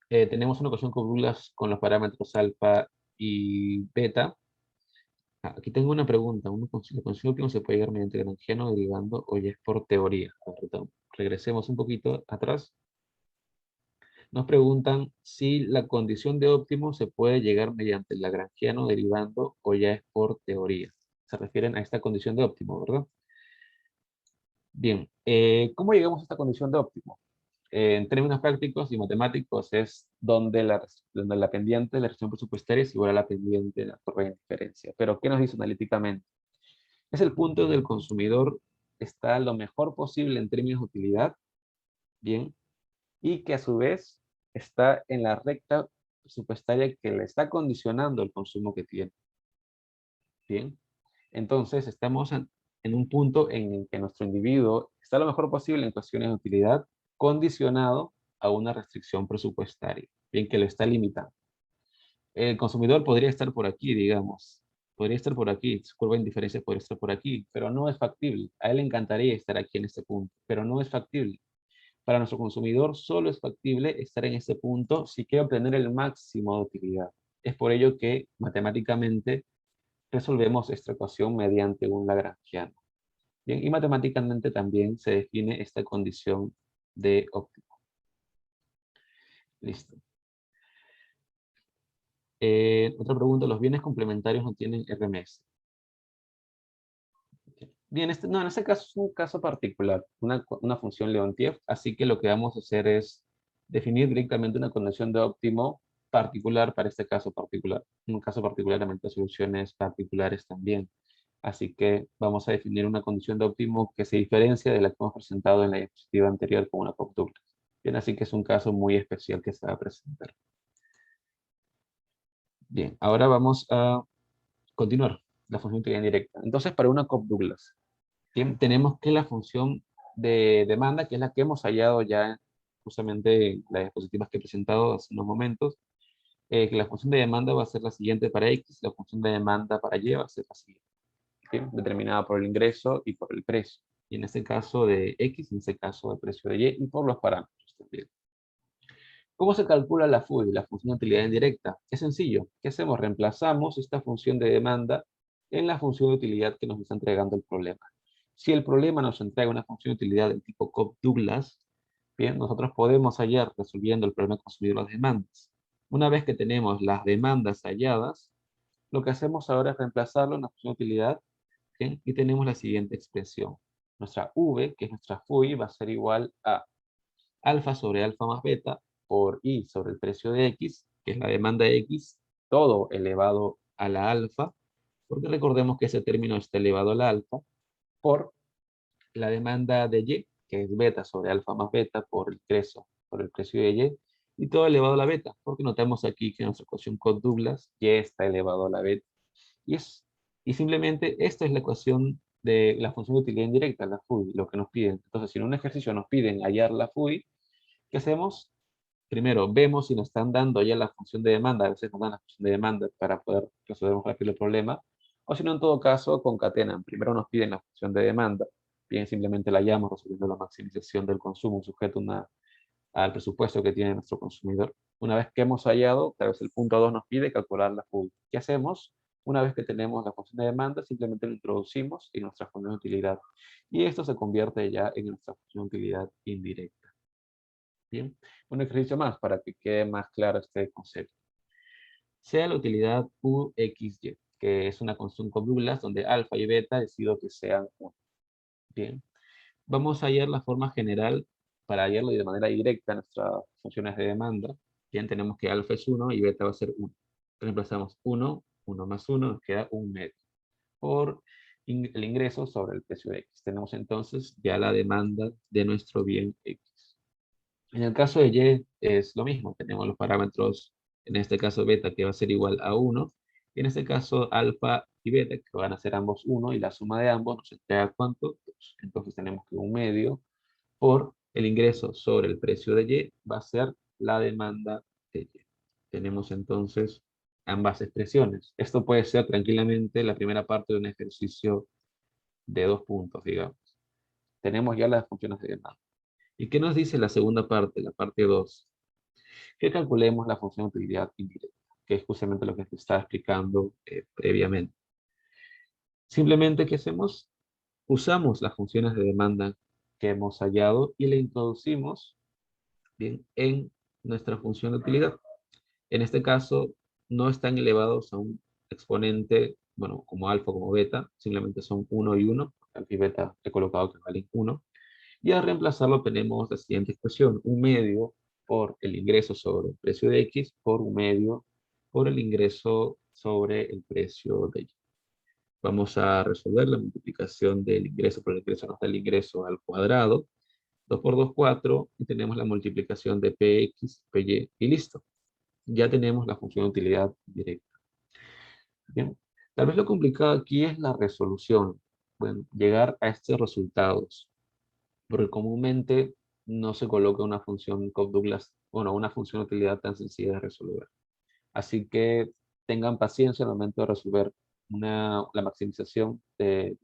Tenemos una ecuación Cobb-Douglas con los parámetros alfa y beta. Aquí tengo una pregunta. ¿La función óptima se puede llegar mediante granjiano derivando o ya es por teoría? A ver, regresemos un poquito atrás. Nos preguntan si la condición de óptimo se puede llegar mediante el lagrangiano derivando o ya es por teoría. Se refieren a esta condición de óptimo, ¿verdad? Bien, ¿cómo llegamos a esta condición de óptimo? En términos prácticos y matemáticos es donde la pendiente de la restricción presupuestaria es igual a la pendiente de la curva de indiferencia. Pero, ¿qué nos dice analíticamente? Es el punto donde el consumidor está lo mejor posible en términos de utilidad, bien, y que a su vez está en la recta presupuestaria que le está condicionando el consumo que tiene. Bien, entonces estamos en un punto en el que nuestro individuo está lo mejor posible en cuestiones de utilidad, condicionado a una restricción presupuestaria, bien que lo está limitando. El consumidor podría estar por aquí, digamos, podría estar por aquí, su curva de indiferencia podría estar por aquí, pero no es factible. A él le encantaría estar aquí en este punto, pero no es factible. Para nuestro consumidor solo es factible estar en este punto si quiere obtener el máximo de utilidad. Es por ello que matemáticamente resolvemos esta ecuación mediante un lagrangiano. Bien, y matemáticamente también se define esta condición de óptimo. Listo. Otra pregunta, ¿los bienes complementarios no tienen RMS? Bien, en este caso es un caso particular, una función Leontief, así que lo que vamos a hacer es definir directamente una condición de óptimo particular para este caso particular. En un caso particular también hay soluciones particulares también. Así que vamos a definir una condición de óptimo que se diferencia de la que hemos presentado en la diapositiva anterior con una Cobb-Douglas. Bien, así que es un caso muy especial que se va a presentar. Bien, ahora vamos a continuar la función de utilidad indirecta. Entonces, para una Cobb-Douglas, tenemos que la función de demanda, que es la que hemos hallado ya justamente en las diapositivas que he presentado hace unos momentos, que la función de demanda va a ser la siguiente para X, la función de demanda para Y va a ser la siguiente, ¿bien?, determinada por el ingreso y por el precio. Y en este caso de X, en este caso el precio de Y, y por los parámetros también. ¿Cómo se calcula la FUI, la función de utilidad indirecta? Es sencillo. ¿Qué hacemos? Reemplazamos esta función de demanda en la función de utilidad que nos está entregando el problema. Si el problema nos entrega una función de utilidad del tipo Cobb-Douglas, bien, nosotros podemos hallar resolviendo el problema consumidor las demandas. Una vez que tenemos las demandas halladas, lo que hacemos ahora es reemplazarlo en la función de utilidad, ¿bien?, y tenemos la siguiente expresión. Nuestra V, que es nuestra FUI, va a ser igual a alfa sobre alfa más beta por I sobre el precio de X, que es la demanda de X, todo elevado a la alfa, porque recordemos que ese término está elevado a la alfa, por la demanda de Y, que es beta sobre alfa más beta por el precio de Y, y todo elevado a la beta, porque notamos aquí que en nuestra ecuación Cobb-Douglas Y está elevado a la beta. Y simplemente esta es la ecuación de la función de utilidad indirecta, la FUI, lo que nos piden. Entonces, si en un ejercicio nos piden hallar la FUI, ¿qué hacemos? Primero, vemos si nos están dando ya la función de demanda, a veces nos dan la función de demanda para poder resolver más rápido el problema, o si no, en todo caso, concatenan. Primero nos piden la función de demanda, bien, simplemente la hallamos resolviendo la maximización del consumo sujeto al presupuesto que tiene nuestro consumidor. Una vez que hemos hallado, tal vez el punto 2 nos pide calcular la FUI. ¿Qué hacemos? Una vez que tenemos la función de demanda, simplemente lo introducimos en nuestra función de utilidad. Y esto se convierte ya en nuestra función de utilidad indirecta. Bien, un ejercicio más para que quede más claro este concepto. Sea la utilidad UXY, que es una constante con Douglas donde alfa y beta decido que sean 1. Bien, vamos a hallar la forma general para hallarlo de manera directa en nuestras funciones de demanda. Bien, tenemos que alfa es 1 y beta va a ser 1. Reemplazamos 1, 1 más 1, nos queda 1 medio. Por el ingreso sobre el precio de X. Tenemos entonces ya la demanda de nuestro bien X. En el caso de Y es lo mismo, tenemos los parámetros, en este caso beta, que va a ser igual a 1, y en este caso alfa y beta, que van a ser ambos 1, y la suma de ambos nos entrega ¿cuánto? 2. Entonces tenemos que 1 medio por el ingreso sobre el precio de Y va a ser la demanda de Y. Tenemos entonces ambas expresiones. Esto puede ser tranquilamente la primera parte de un ejercicio de 2 puntos, digamos. Tenemos ya las funciones de demanda. ¿Y qué nos dice la segunda parte, la parte 2? Que calculemos la función de utilidad indirecta, que es justamente lo que te estaba explicando previamente. Simplemente, ¿qué hacemos? Usamos las funciones de demanda que hemos hallado y le introducimos, bien, en nuestra función de utilidad. En este caso, no están elevados a un exponente, bueno, como alfa o como beta, simplemente son 1 y 1, alfa y beta he colocado que valen 1. Y al reemplazarlo tenemos la siguiente expresión, 1 medio por el ingreso sobre el precio de X por 1 medio por el ingreso sobre el precio de Y. Vamos a resolver la multiplicación del ingreso por el ingreso nos da el ingreso al cuadrado. 2 por 2, 4, y tenemos la multiplicación de PX, PY, y listo. Ya tenemos la función de utilidad directa. Bien. Tal vez lo complicado aquí es la resolución. Bueno, llegar a estos resultados. Porque comúnmente no se coloca una función Cobb-Douglas, bueno, una función de utilidad tan sencilla de resolver. Así que tengan paciencia al momento de resolver la maximización de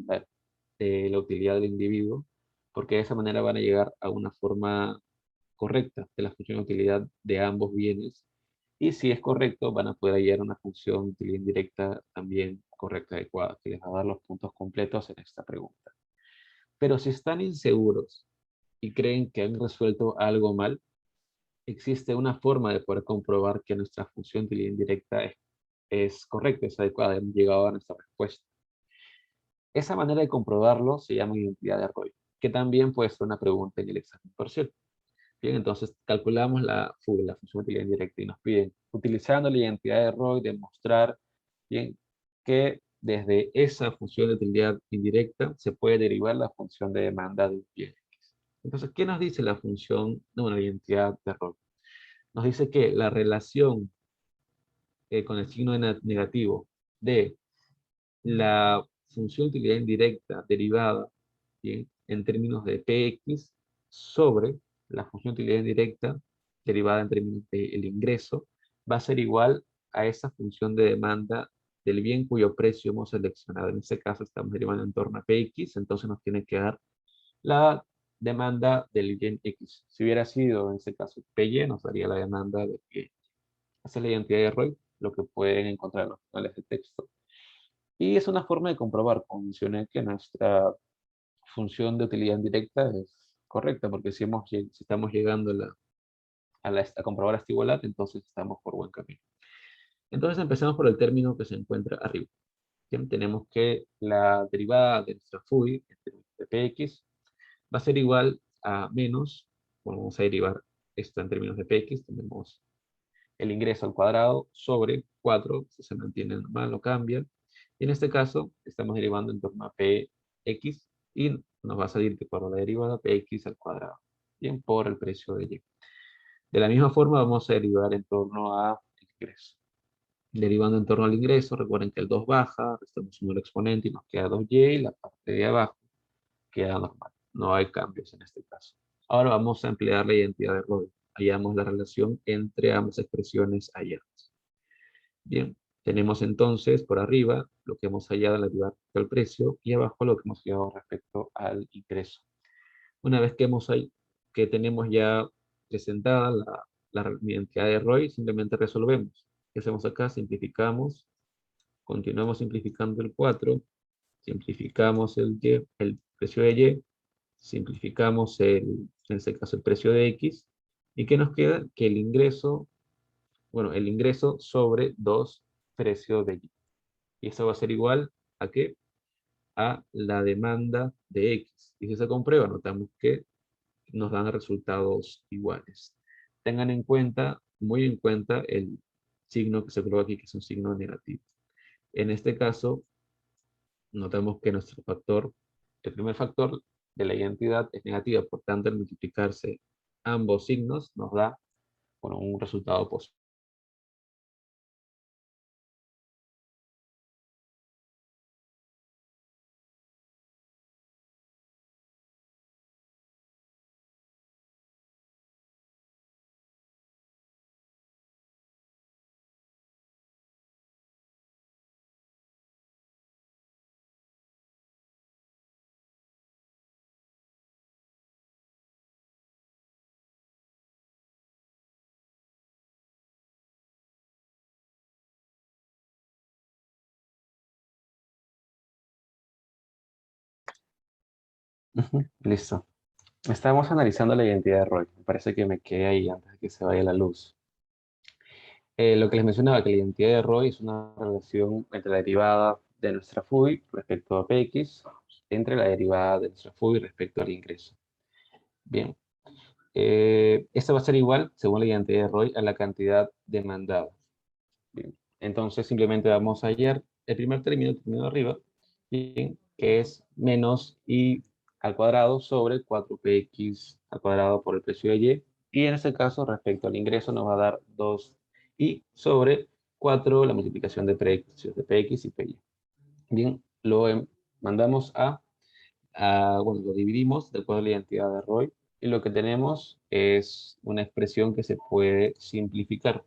la utilidad del individuo, porque de esa manera van a llegar a una forma correcta de la función de utilidad de ambos bienes. Y si es correcto, van a poder hallar una función de utilidad indirecta también correcta, adecuada, que les va a dar los puntos completos en esta pregunta. Pero si están inseguros y creen que han resuelto algo mal, existe una forma de poder comprobar que nuestra función de utilidad indirecta es correcta, es adecuada, hemos llegado a nuestra respuesta. Esa manera de comprobarlo se llama identidad de Roy, que también puede ser una pregunta en el examen parcial. Bien, entonces calculamos la función de utilidad indirecta y nos piden, utilizando la identidad de Roy, demostrar bien, que desde esa función de utilidad indirecta se puede derivar la función de demanda de un bien. Entonces, ¿qué nos dice la función, no, la identidad de Roy? Nos dice que la relación con el signo negativo de la función de utilidad indirecta derivada, ¿bien?, en términos de Px sobre la función de utilidad indirecta derivada en términos del ingreso va a ser igual a esa función de demanda del bien cuyo precio hemos seleccionado. En este caso estamos derivando en torno a Px, entonces nos tiene que dar la demanda del bien X. Si hubiera sido en este caso PY, nos daría la demanda del bien. Esa es la identidad de Roy, lo que pueden encontrar en los finales de texto. Y es una forma de comprobar, como mencioné, que nuestra función de utilidad indirecta es correcta, porque si estamos llegando a comprobar esta igualdad, entonces estamos por buen camino. Entonces empecemos por el término que se encuentra arriba. Bien, tenemos que la derivada de nuestra FUI, de Px, va a ser igual a menos, bueno, vamos a derivar esto en términos de Px, tenemos el ingreso al cuadrado sobre 4, si se mantiene normal, lo cambia. Y en este caso, estamos derivando en torno a Px y nos va a salir que por la derivada Px al cuadrado, bien, por el precio de Y. De la misma forma, vamos a derivar en torno a ingreso. Derivando en torno al ingreso, recuerden que el 2 baja, restamos 1 al exponente y nos queda 2y, y la parte de abajo queda normal. No hay cambios en este caso. Ahora vamos a emplear la identidad de Roy. Hallamos la relación entre ambas expresiones halladas. Bien, tenemos entonces por arriba lo que hemos hallado en la derivada respecto al precio y abajo lo que hemos hallado respecto al ingreso. Una vez que tenemos ya presentada la identidad de Roy, simplemente resolvemos. ¿Qué hacemos acá? Simplificamos, continuamos simplificando el 4, simplificamos el precio de Y, simplificamos en este caso el precio de X, ¿y qué nos queda? Que el ingreso, bueno, el ingreso sobre 2 precios de Y. Y eso va a ser igual ¿a qué? A la demanda de X. Y si se comprueba, notamos que nos dan resultados iguales. Tengan en cuenta, muy en cuenta, el signo que se coloca aquí, que es un signo negativo. En este caso, notamos que nuestro factor, el primer factor de la identidad es negativa, por tanto, al multiplicarse ambos signos nos da, bueno, un resultado positivo. Listo. Estamos analizando la identidad de Roy. Me parece que me quedé ahí antes de que se vaya la luz. Lo que les mencionaba, que la identidad de Roy es una relación entre la derivada de nuestra FUI respecto a PX, entre la derivada de nuestra FUI respecto al ingreso. Bien. Esta va a ser igual, según la identidad de Roy, a la cantidad demandada. Bien. Entonces, simplemente vamos a hallar el primer término, el término de arriba, bien, que es menos y al cuadrado sobre 4px al cuadrado por el precio de y. Y en este caso, respecto al ingreso, nos va a dar 2y sobre 4 la multiplicación de precios de px y py. Bien, mandamos bueno, lo dividimos de acuerdo a la identidad de Roy y lo que tenemos es una expresión que se puede simplificar.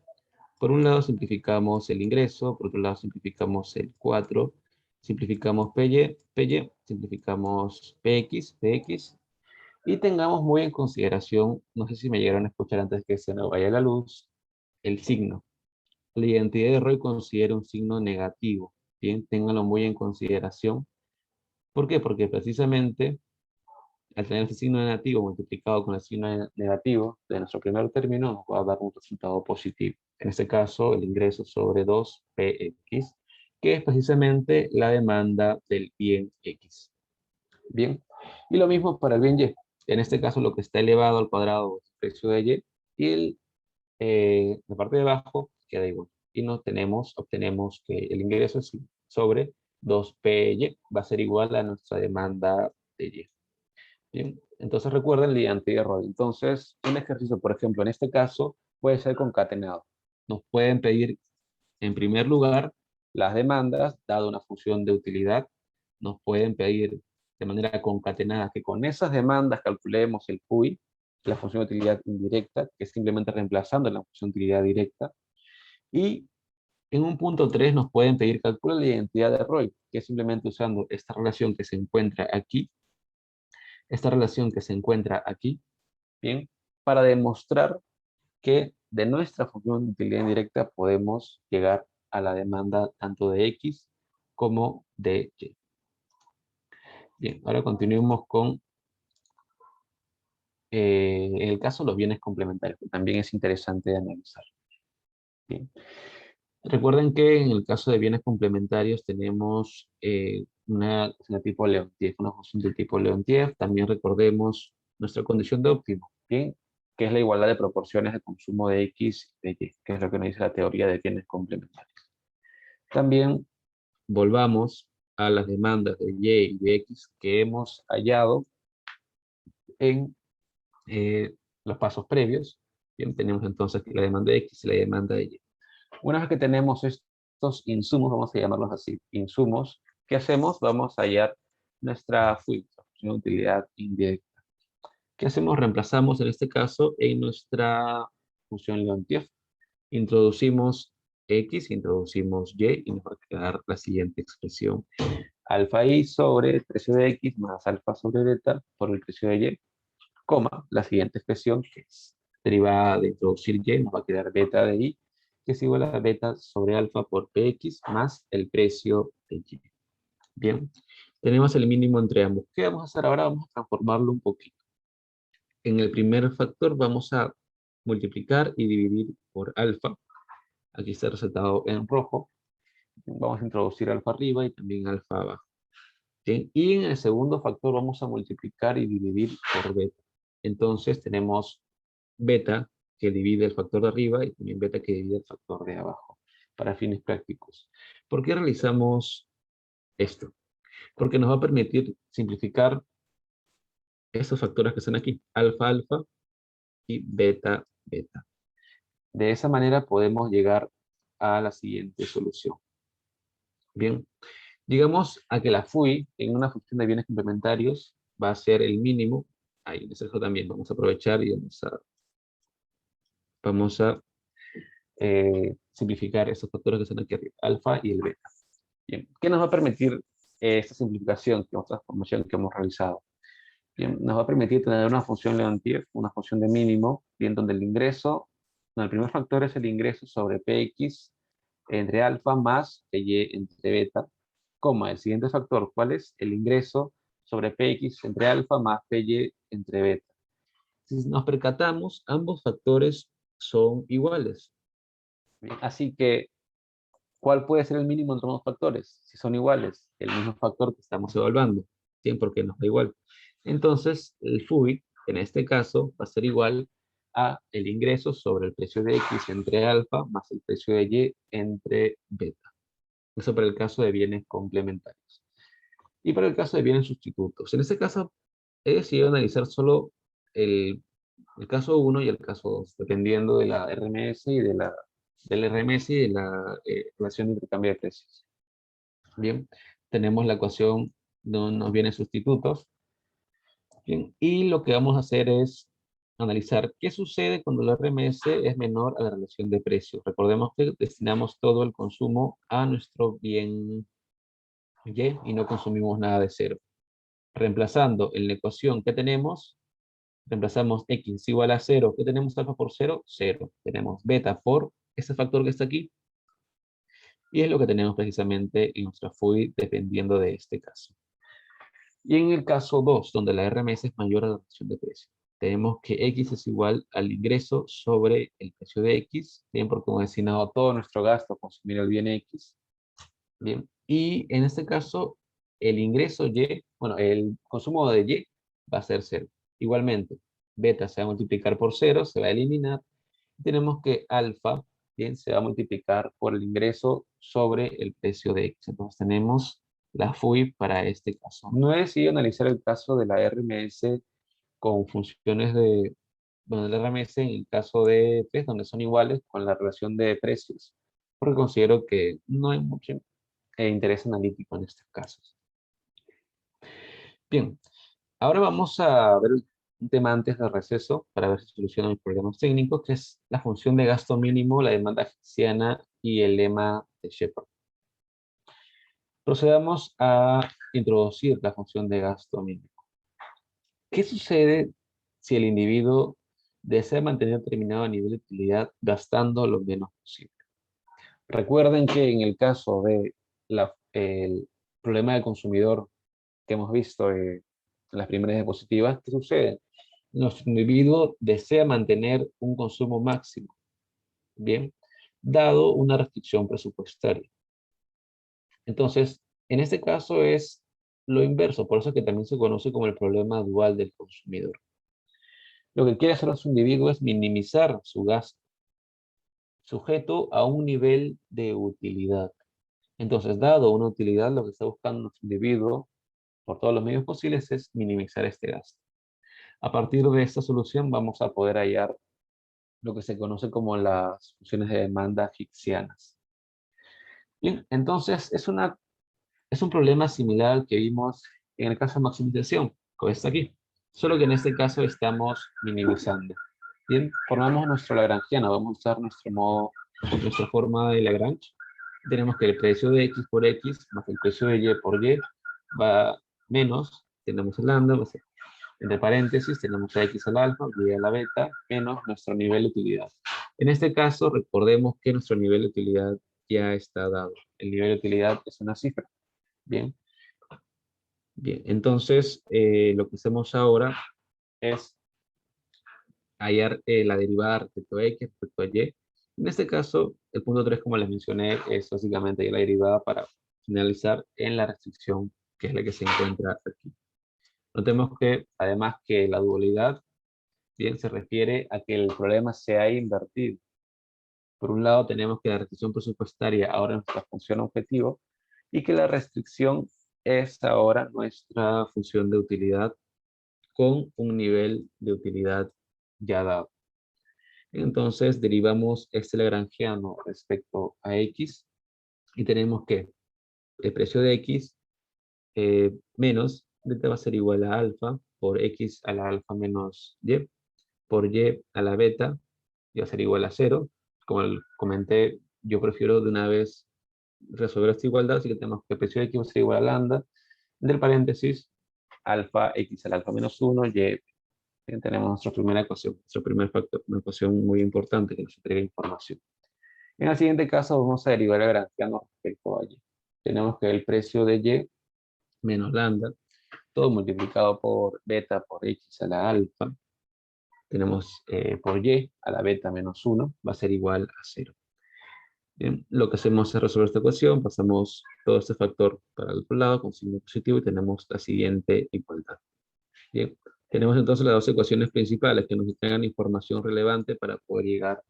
Por un lado simplificamos el ingreso, por otro lado simplificamos el 4, simplificamos PY, simplificamos PX, y tengamos muy en consideración, no sé si me llegaron a escuchar antes que se nos vaya la luz, el signo. La identidad de Roy considera un signo negativo, bien, ténganlo muy en consideración. ¿Por qué? Porque precisamente al tener este signo negativo multiplicado con el signo negativo de nuestro primer término, nos va a dar un resultado positivo. En este caso, el ingreso sobre 2px, que es precisamente la demanda del bien x. Bien, y lo mismo para el bien y. En este caso, lo que está elevado al cuadrado es el precio de y, y la parte de abajo queda igual. Y obtenemos que el ingreso sobre 2py va a ser igual a nuestra demanda de y. Bien, entonces recuerden la identidad de Roy. Entonces, un ejercicio, por ejemplo, en este caso, puede ser concatenado. Nos pueden pedir, en primer lugar, las demandas, dado una función de utilidad. Nos pueden pedir de manera concatenada que con esas demandas calculemos el PUI, la función de utilidad indirecta, que es simplemente reemplazando la función de utilidad directa. Y en un punto 3 nos pueden pedir calcular la identidad de Roy, que es simplemente usando esta relación que se encuentra aquí, bien, para demostrar que de nuestra función de utilidad indirecta podemos llegar a la demanda tanto de X como de Y. Bien, ahora continuemos con en el caso de los bienes complementarios, que también es interesante de analizar. Bien. Recuerden que en el caso de bienes complementarios tenemos una tipo Leontief, una función del tipo Leontief. También recordemos nuestra condición de óptimo, ¿bien? Que es la igualdad de proporciones de consumo de X y de Y, que es lo que nos dice la teoría de bienes complementarios. También volvamos a las demandas de Y y de X que hemos hallado en los pasos previos. Bien, tenemos entonces la demanda de X y la demanda de Y. Una vez que tenemos esto estos insumos, vamos a llamarlos así, insumos, ¿qué hacemos? Vamos a hallar nuestra FUI, función de utilidad indirecta. ¿Qué hacemos? Reemplazamos en este caso en nuestra función Leontief. Introducimos X, introducimos Y y nos va a quedar la siguiente expresión. Alfa I sobre el precio de X más alfa sobre beta por el precio de Y, coma, la siguiente expresión que es derivada de introducir Y, nos va a quedar beta de I, que es igual a beta sobre alfa por PX más el precio de Y. Bien, tenemos el mínimo entre ambos. ¿Qué vamos a hacer ahora? Vamos a transformarlo un poquito. En el primer factor vamos a multiplicar y dividir por alfa. Aquí está resaltado en rojo. Vamos a introducir alfa arriba y también alfa abajo. ¿Bien? Y en el segundo factor vamos a multiplicar y dividir por beta. Entonces tenemos beta que divide el factor de arriba y también beta que divide el factor de abajo, para fines prácticos. ¿Por qué realizamos esto? Porque nos va a permitir simplificar estos factores que están aquí, alfa, alfa y beta, beta. De esa manera podemos llegar a la siguiente solución. Bien, digamos a que la FUI en una función de bienes complementarios va a ser el mínimo. Ahí en eso también vamos a aprovechar y vamos a simplificar estos factores que están aquí arriba, alfa y el beta. Bien, ¿qué nos va a permitir esta simplificación, que otra transformación que hemos realizado? Bien, nos va a permitir tener una función Leontief, una función de mínimo, bien, donde el ingreso, no, el primer factor es el ingreso sobre Px entre alfa más Py entre beta, coma, el siguiente factor, ¿cuál es? El ingreso sobre Px entre alfa más Py entre beta. Si nos percatamos, ambos factores son iguales. Bien, así que, ¿cuál puede ser el mínimo entre ambos factores? Si son iguales, el mismo factor que estamos evaluando, ¿sí? Porque nos da igual. Entonces, el FUI, en este caso, va a ser igual a el ingreso sobre el precio de X entre alfa más el precio de Y entre beta. Eso para el caso de bienes complementarios. Y para el caso de bienes sustitutos. En este caso, he decidido analizar solo el caso 1 y el caso 2, dependiendo de la RMS y del RMS y de la relación de intercambio de precios. Bien, tenemos la ecuación donde nos vienen sustitutos. Bien, y lo que vamos a hacer es analizar qué sucede cuando el RMS es menor a la relación de precios. Recordemos que destinamos todo el consumo a nuestro bien Y no consumimos nada de cero. Reemplazando en la ecuación que tenemos, reemplazamos X igual a 0. ¿Qué tenemos alfa por 0? 0. Tenemos beta por este factor que está aquí. Y es lo que tenemos precisamente en nuestra FUI dependiendo de este caso. Y en el caso 2, donde la RMS es mayor a la relación de precio, tenemos que X es igual al ingreso sobre el precio de X, bien, porque hemos destinado todo nuestro gasto a consumir el bien X. Bien, y en este caso, el ingreso Y, bueno, el consumo de Y va a ser 0. Igualmente, beta se va a multiplicar por 0, se va a eliminar. Tenemos que alfa, bien, se va a multiplicar por el ingreso sobre el precio de X. Entonces tenemos la FUI para este caso. No he decidido analizar el caso de la RMS con funciones de, bueno, la RMS en el caso de PES, donde son iguales con la relación de precios, porque considero que no hay mucho interés analítico en estos casos. Bien, ahora vamos a ver un tema antes del receso para ver si solucionan mis problemas técnicos, que es la función de gasto mínimo, la demanda hessiana y el lema de Shepard. Procedamos a introducir la función de gasto mínimo. ¿Qué sucede si el individuo desea mantener determinado nivel de utilidad gastando lo menos posible? Recuerden que en el caso de el problema del consumidor que hemos visto en las primeras diapositivas, ¿qué sucede? Nuestro individuo desea mantener un consumo máximo, bien, dado una restricción presupuestaria. Entonces, en este caso es lo inverso, por eso que también se conoce como el problema dual del consumidor. Lo que quiere hacer nuestro individuo es minimizar su gasto, sujeto a un nivel de utilidad. Entonces, dado una utilidad, lo que está buscando nuestro individuo, por todos los medios posibles, es minimizar este gasto. A partir de esta solución vamos a poder hallar lo que se conoce como las funciones de demanda hicksianas. Bien, entonces es un problema similar al que vimos en el caso de maximización, con este aquí. Solo que en este caso estamos minimizando. Bien, formamos nuestro lagrangiano. Vamos a usar nuestra forma de Lagrange. Tenemos que el precio de x por x más el precio de y por y va menos, tenemos el lambda, va a ser, entre paréntesis, tenemos a x al alfa, y a la beta, menos nuestro nivel de utilidad. En este caso, recordemos que nuestro nivel de utilidad ya está dado. El nivel de utilidad es una cifra. Bien, bien. Entonces, lo que hacemos ahora es hallar la derivada respecto a x, respecto a y. En este caso, el punto 3, como les mencioné, es básicamente hallar la derivada para finalizar en la restricción, que es la que se encuentra aquí. Notemos que, además que la dualidad, bien, se refiere a que el problema se ha invertido. Por un lado, tenemos que la restricción presupuestaria ahora es nuestra función objetivo y que la restricción es ahora nuestra función de utilidad con un nivel de utilidad ya dado. Entonces derivamos este lagrangiano respecto a x y tenemos que el precio de x menos delta va a ser igual a alfa por x a la alfa menos y por y a la beta y va a ser igual a 0. Como comenté, yo prefiero de una vez resolver esta igualdad, así que tenemos que el precio de x va a ser igual a lambda del paréntesis alfa x al alfa menos 1 y tenemos nuestra primera ecuación, nuestro primer factor, una ecuación muy importante que nos entrega información. En el siguiente caso vamos a derivar el granjiano respecto a y. Tenemos que el precio de y menos lambda, todo multiplicado por beta por x a la alfa, tenemos por y a la beta menos 1, va a ser igual a 0. Bien, lo que hacemos es resolver esta ecuación, pasamos todo este factor para el otro lado con signo positivo y tenemos la siguiente igualdad. Bien, tenemos entonces las dos ecuaciones principales que nos entregan información relevante para poder llegar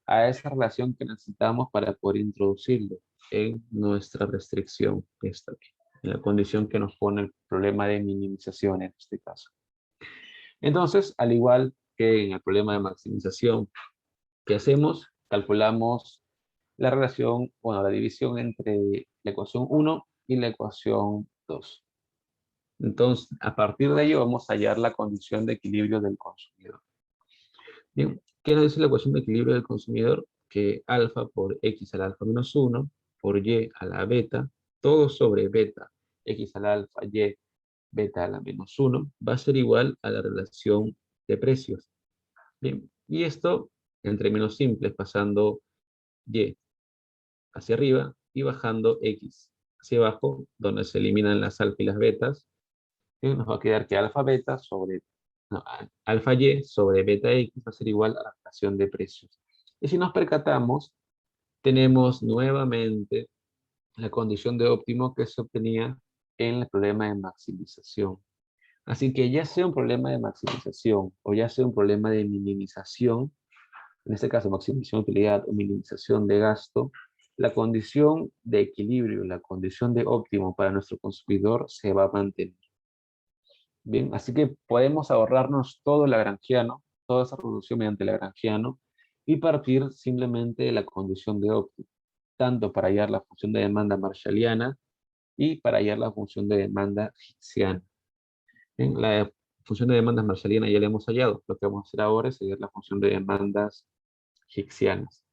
a esa relación que necesitamos para poder introducirlo en nuestra restricción, esta aquí, en la condición que nos pone el problema de minimización en este caso. Entonces, al igual que en el problema de maximización, ¿qué hacemos? Calculamos la relación, bueno, la división entre la ecuación 1 y la ecuación 2. Entonces, a partir de ello vamos a hallar la condición de equilibrio del consumidor. Bien, ¿qué nos dice la ecuación de equilibrio del consumidor? Que alfa por x al alfa menos 1 por y a la beta, todo sobre beta, x al alfa, y, beta a la menos 1, va a ser igual a la relación de precios. Bien, y esto en términos simples, pasando y hacia arriba y bajando x hacia abajo, donde se eliminan las alfa y las betas, y nos va a quedar que alfa beta sobre, no, alfa y sobre beta x va a ser igual a la relación de precios. Y si nos percatamos, tenemos nuevamente la condición de óptimo que se obtenía en el problema de maximización. Así que ya sea un problema de maximización o ya sea un problema de minimización, en este caso maximización de utilidad o minimización de gasto, la condición de equilibrio, la condición de óptimo para nuestro consumidor se va a mantener. Bien, así que podemos ahorrarnos todo el lagrangiano, toda esa reducción mediante el lagrangiano y partir simplemente de la condición de óptimo, tanto para hallar la función de demanda marshalliana y para hallar la función de demanda hicksiana. Bien, la función de demandas marshalliana ya la hemos hallado. Lo que vamos a hacer ahora es hallar la función de demandas hicksianas.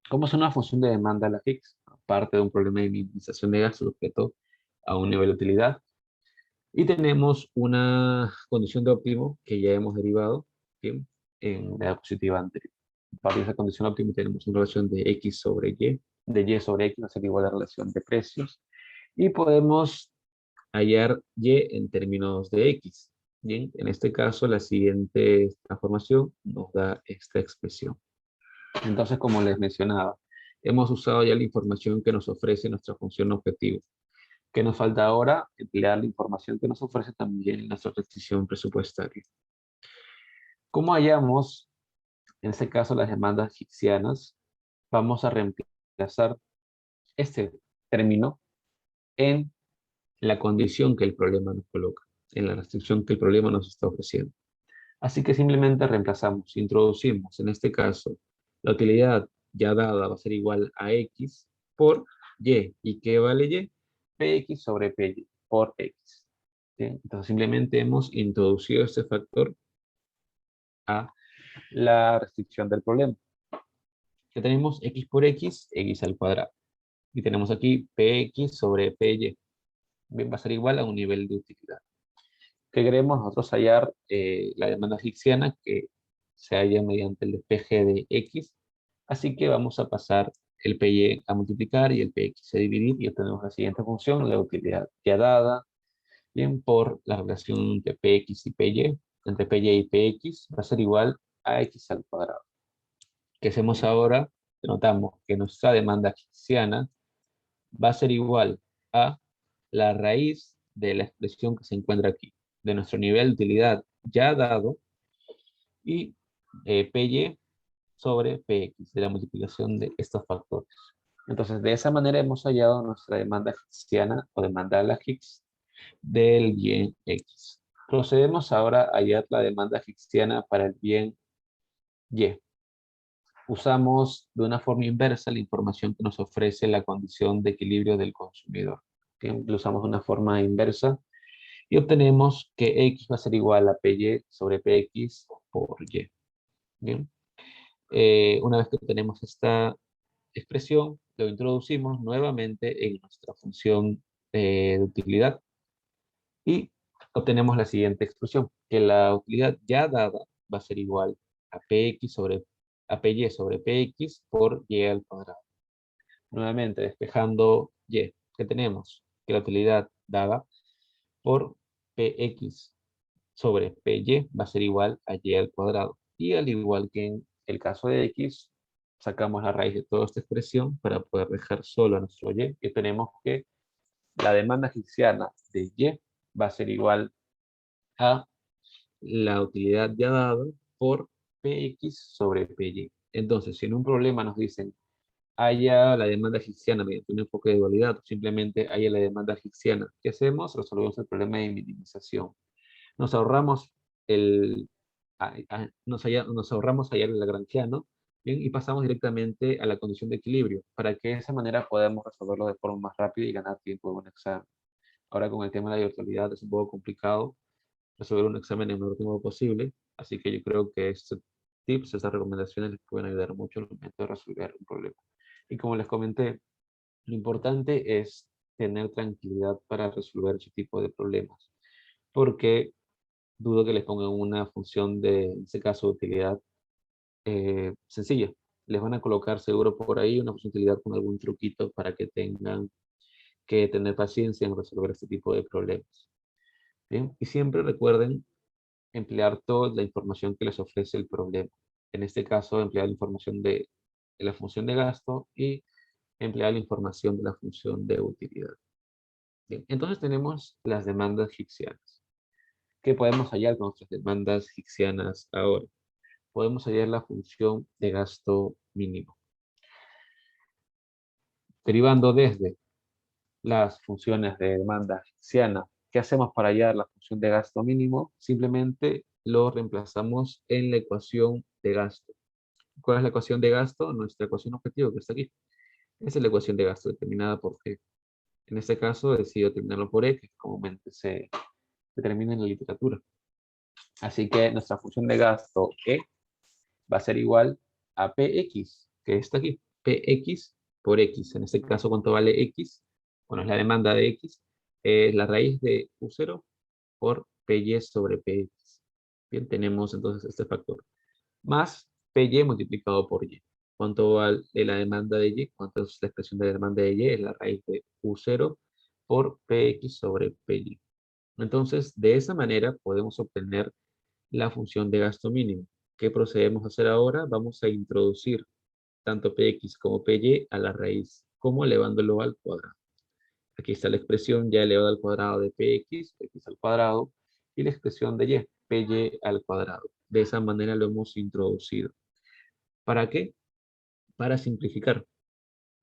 ¿Cómo es una función de demanda la Hicks? Parte de un problema de minimización de gastos sujeto a un nivel de utilidad. Y tenemos una condición de óptimo que ya hemos derivado, ¿bien?, en la diapositiva anterior. Para esa condición óptima tenemos una relación de x sobre y, de y sobre x va a ser igual a la relación de precios. Y podemos hallar y en términos de x. Bien, en este caso la siguiente transformación nos da esta expresión. Entonces, como les mencionaba, hemos usado ya la información que nos ofrece nuestra función objetivo. ¿Qué nos falta ahora? Emplear la información que nos ofrece también nuestra restricción presupuestaria. ¿Cómo hallamos, en este caso, las demandas hicksianas? Vamos a reemplazar este término en la condición que el problema nos coloca, en la restricción que el problema nos está ofreciendo. Así que simplemente reemplazamos, introducimos, en este caso, la utilidad ya dada va a ser igual a x por y. ¿Y qué vale y? Px sobre py por x. ¿Bien? Entonces simplemente hemos introducido este factor a la restricción del problema. Que tenemos x por x, x al cuadrado. Y tenemos aquí px sobre py. Bien, va a ser igual a un nivel de utilidad. Que queremos nosotros hallar la demanda higsiana que se halla mediante el despeje de x. Así que vamos a pasar el py a multiplicar y el px a dividir y obtenemos la siguiente función, la utilidad ya dada, bien, por la relación entre px y py, entre py y px, va a ser igual a x al cuadrado. ¿Qué hacemos ahora? Notamos que nuestra demanda higsiana va a ser igual a la raíz de la expresión que se encuentra aquí, de nuestro nivel de utilidad ya dado, y py sobre px, de la multiplicación de estos factores. Entonces, de esa manera hemos hallado nuestra demanda higsiana o demanda de la Higgs del bien x. Procedemos ahora a hallar la demanda higsiana para el bien y. Usamos de una forma inversa la información que nos ofrece la condición de equilibrio del consumidor. Bien, lo usamos de una forma inversa y obtenemos que x va a ser igual a py sobre px por y. Bien. Una vez que obtenemos esta expresión, lo introducimos nuevamente en nuestra función de utilidad y obtenemos la siguiente expresión, que la utilidad ya dada va a ser igual a px sobre a py sobre px por y al cuadrado. Nuevamente, despejando y, ¿qué tenemos? Que la utilidad dada por px sobre py va a ser igual a y al cuadrado. Y al igual que en el caso de x, sacamos la raíz de toda esta expresión para poder dejar solo a nuestro y. Y tenemos que la demanda higsiana de y va a ser igual a la utilidad ya dada por px sobre py. Entonces, si en un problema nos dicen haya la demanda higsiana mediante un enfoque de dualidad, o simplemente haya la demanda higsiana, ¿qué hacemos? Resolvemos el problema de minimización. Nos ahorramos nos ahorramos hallar el lagrangiano, ¿bien? Y pasamos directamente a la condición de equilibrio, para que de esa manera podamos resolverlo de forma más rápida y ganar tiempo en un examen. Ahora con el tema de la virtualidad es un poco complicado resolver un examen en el menor tiempo posible, así que yo creo que estos tips, estas recomendaciones les pueden ayudar mucho al momento de resolver un problema. Y como les comenté, lo importante es tener tranquilidad para resolver ese tipo de problemas, porque dudo que les pongan una función de, en este caso, de utilidad sencilla. Les van a colocar seguro por ahí una función de utilidad con algún truquito para que tengan que tener paciencia en resolver este tipo de problemas. ¿Bien? Y siempre recuerden emplear toda la información que les ofrece el problema. En este caso, emplear la información de la función de gasto y emplear la información de la función de utilidad. Bien, entonces tenemos las demandas higsianas. ¿Qué podemos hallar con nuestras demandas higsianas ahora? Podemos hallar la función de gasto mínimo. Derivando desde las funciones de demanda higsiana, ¿qué hacemos para hallar la función de gasto mínimo? Simplemente lo reemplazamos en la ecuación de gasto. ¿Cuál es la ecuación de gasto? Nuestra ecuación objetivo que está aquí. Esa es la ecuación de gasto determinada por G. En este caso decido determinarlo por E, que comúnmente se determina en la literatura. Así que nuestra función de gasto E va a ser igual a Px, que está aquí. Px por X. En este caso, ¿cuánto vale X? Bueno, es la demanda de X. Es la raíz de U0 por Py sobre Px. Bien, tenemos entonces este factor. Más Py multiplicado por Y. ¿Cuánto vale la demanda de Y? ¿Cuánto es la expresión de la demanda de Y? Es la raíz de U0 por Px sobre Py. Entonces, de esa manera podemos obtener la función de gasto mínimo. ¿Qué procedemos a hacer ahora? Vamos a introducir tanto Px como Py a la raíz, como elevándolo al cuadrado. Aquí está la expresión ya elevada al cuadrado de Px, Px al cuadrado, y la expresión de Y, Py al cuadrado. De esa manera lo hemos introducido. ¿Para qué? Para simplificar.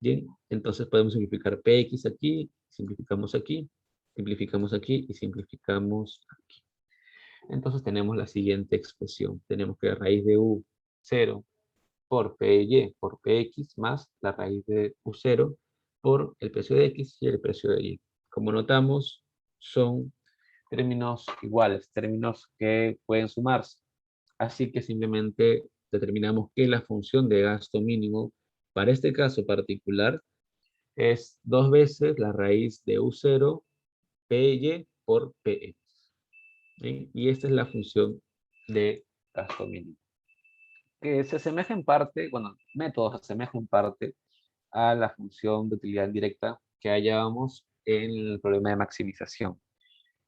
Bien, entonces podemos simplificar Px aquí, simplificamos aquí, simplificamos aquí y simplificamos aquí. Entonces tenemos la siguiente expresión. Tenemos que la raíz de U0 por Py por Px más la raíz de U0 por el precio de X y el precio de Y. Como notamos, son términos iguales, términos que pueden sumarse. Así que simplemente determinamos que la función de gasto mínimo para este caso particular es 2 veces la raíz de U0 PY por PX. ¿Sí? Y esta es la función de gasto mínimo, que se asemeja en parte, bueno, método se asemeja en parte a la función de utilidad indirecta que hallábamos en el problema de maximización.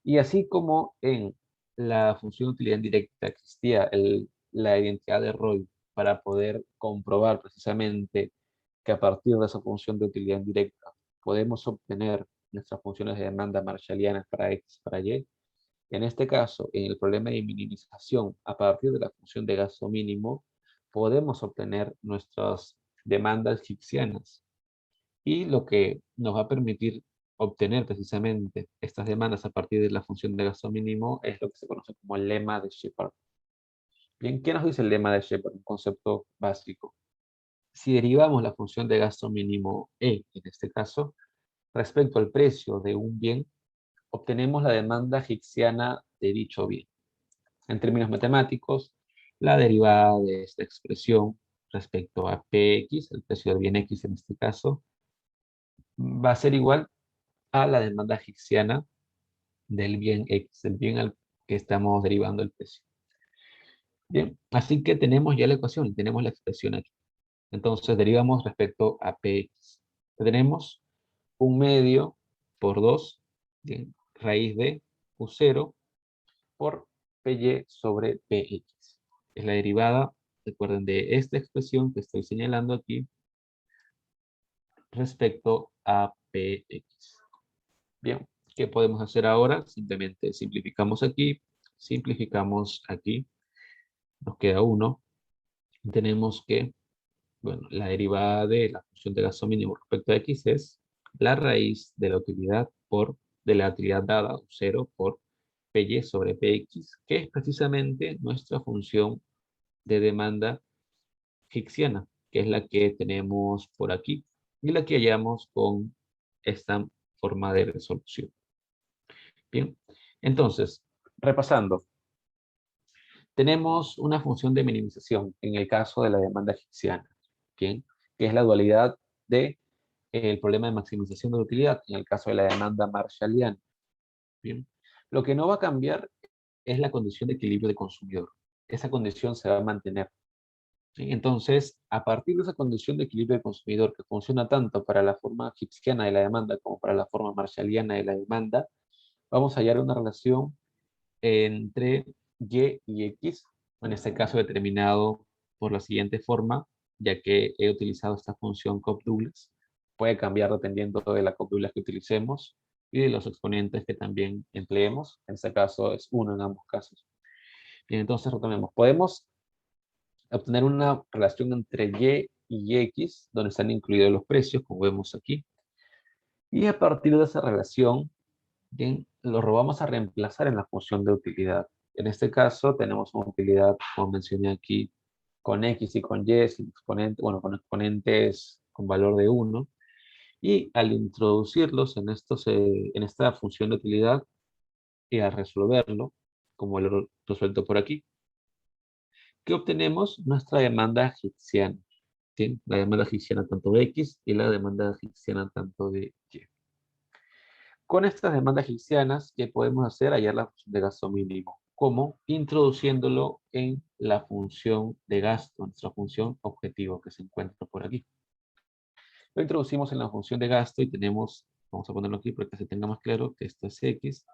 Y así como en la función de utilidad indirecta existía la identidad de ROI para poder comprobar precisamente que a partir de esa función de utilidad indirecta podemos obtener nuestras funciones de demanda marshallianas para X, para Y. En este caso, en el problema de minimización, a partir de la función de gasto mínimo, podemos obtener nuestras demandas Hicksianas. Y lo que nos va a permitir obtener precisamente estas demandas a partir de la función de gasto mínimo es lo que se conoce como el lema de Shepard. Bien, ¿qué nos dice el lema de Shepard? Un concepto básico. Si derivamos la función de gasto mínimo E, en este caso, respecto al precio de un bien, obtenemos la demanda Hicksiana de dicho bien. En términos matemáticos, la derivada de esta expresión respecto a Px, el precio del bien X en este caso, va a ser igual a la demanda Hicksiana del bien X, del bien al que estamos derivando el precio. Bien, así que tenemos ya la ecuación, tenemos la expresión aquí. Entonces derivamos respecto a Px. Tenemos un medio por 2, bien, raíz de U0 por Py sobre Px. Es la derivada, recuerden, de esta expresión que estoy señalando aquí respecto a Px. Bien, ¿qué podemos hacer ahora? Simplemente simplificamos aquí, nos queda 1. Tenemos que, bueno, la derivada de la función de gasto mínimo respecto a X es la raíz de la utilidad de la utilidad dada, 0 por Py sobre Px, que es precisamente nuestra función de demanda Hicksiana, que es la que tenemos por aquí y la que hallamos con esta forma de resolución. Bien, entonces, repasando, tenemos una función de minimización en el caso de la demanda Hicksiana, bien, que es la dualidad de el problema de maximización de la utilidad en el caso de la demanda marshalliana. Bien, lo que no va a cambiar es la condición de equilibrio de consumidor. Esa condición se va a mantener. ¿Sí? Entonces, a partir de esa condición de equilibrio de consumidor que funciona tanto para la forma Hicksiana de la demanda como para la forma marshalliana de la demanda, vamos a hallar una relación entre Y y X, en este caso determinado por la siguiente forma, ya que he utilizado esta función Cobb-Douglas. Puede cambiar dependiendo de la Cobb-Douglas que utilicemos y de los exponentes que también empleemos. En este caso es 1 en ambos casos. Bien, entonces retomemos. Podemos obtener una relación entre Y X, donde están incluidos los precios, como vemos aquí. Y a partir de esa relación, bien, lo vamos a reemplazar en la función de utilidad. En este caso tenemos una utilidad, como mencioné aquí, con X y con Y, sin exponente, bueno, con exponentes con valor de 1. Y al introducirlos en esta función de utilidad y al resolverlo, como lo he resuelto por aquí, ¿qué obtenemos? Nuestra demanda Hicksiana. ¿Sí? La demanda Hicksiana tanto de X y la demanda Hicksiana tanto de Y. Con estas demandas Hicksianas, ¿qué podemos hacer? Hallar la función de gasto mínimo. ¿Cómo? Introduciéndolo en la función de gasto, nuestra función objetivo que se encuentra por aquí. Lo introducimos en la función de gasto y tenemos, vamos a ponerlo aquí para que se tenga más claro que esto es X.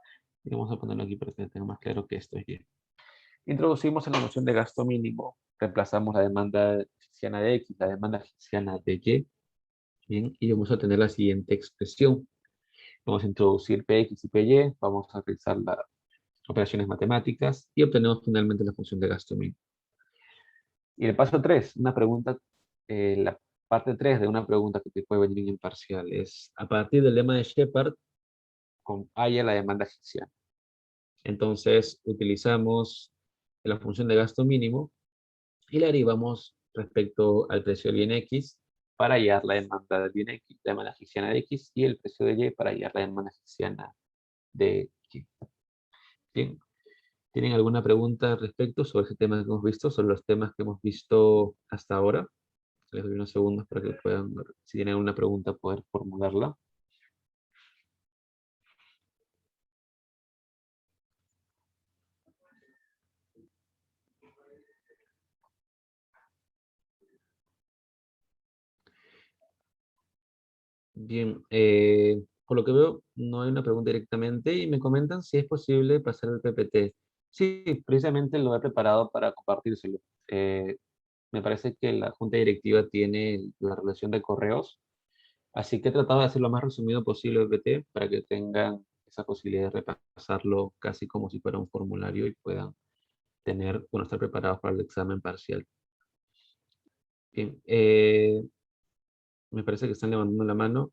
Y vamos a ponerlo aquí para que se tenga más claro que esto es Y. Introducimos en la función de gasto mínimo, reemplazamos la demanda Hicksiana de X, la demanda Hicksiana de Y. Bien, y vamos a tener la siguiente expresión. Vamos a introducir Px y Py, vamos a realizar las operaciones matemáticas y obtenemos finalmente la función de gasto mínimo. Y el paso 3, una pregunta, la parte 3 de una pregunta que te puede venir en el parcial es, a partir del lema de Shepard, haya la demanda Hicksiana. Entonces, utilizamos la función de gasto mínimo y la derivamos respecto al precio del bien X para hallar la demanda de bien X, la demanda egipciana de X, y el precio de Y para hallar la demanda egipciana de Y. Bien. ¿Tienen alguna pregunta al respecto sobre ese tema que hemos visto, sobre los temas que hemos visto hasta ahora? Les doy unos segundos para que puedan, si tienen alguna pregunta, poder formularla. Bien, por lo que veo, no hay una pregunta directamente y me comentan si es posible pasar el PPT. Sí, precisamente lo he preparado para compartírselo. Me parece que la junta directiva tiene la relación de correos, así que he tratado de hacer lo más resumido posible el PPT para que tengan esa posibilidad de repasarlo casi como si fuera un formulario y puedan tener, bueno, estar preparados para el examen parcial. Bien, me parece que están levantando la mano.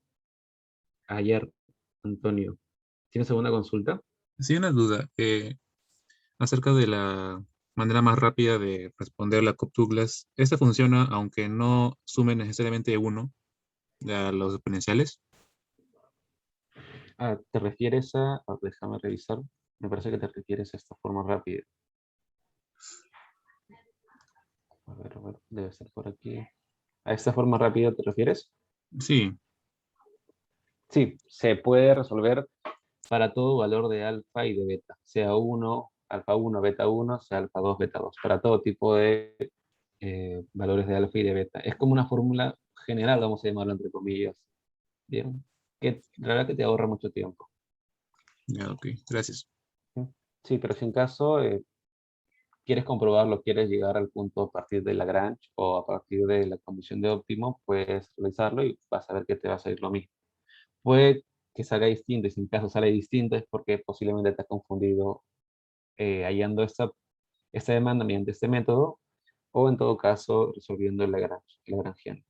Ayer, Antonio. ¿Tienes alguna consulta? Sí, una duda acerca de la manera más rápida de responder la Cobb-Douglas. ¿Esta funciona aunque no sume necesariamente uno a los exponenciales? Ah, ¿te refieres déjame revisar, me parece que te refieres a esta forma rápida. A ver, debe estar por aquí. ¿A esta forma rápida te refieres? Sí, Sí, se puede resolver para todo valor de alfa y de beta, sea 1, alfa 1, beta 1, sea alfa 2, beta 2, para todo tipo de valores de alfa y de beta. Es como una fórmula general, vamos a llamarlo entre comillas. Bien, que la verdad que te ahorra mucho tiempo. ya, ok, gracias. Sí, pero si en caso quieres comprobarlo, quieres llegar al punto a partir de Lagrange o a partir de la condición de óptimo, puedes realizarlo y vas a ver que te va a salir lo mismo. Puede que salga distinto, y si en caso sale distinto es porque posiblemente te has confundido hallando esta demanda mediante este método, o en todo caso resolviendo el Lagrangiano.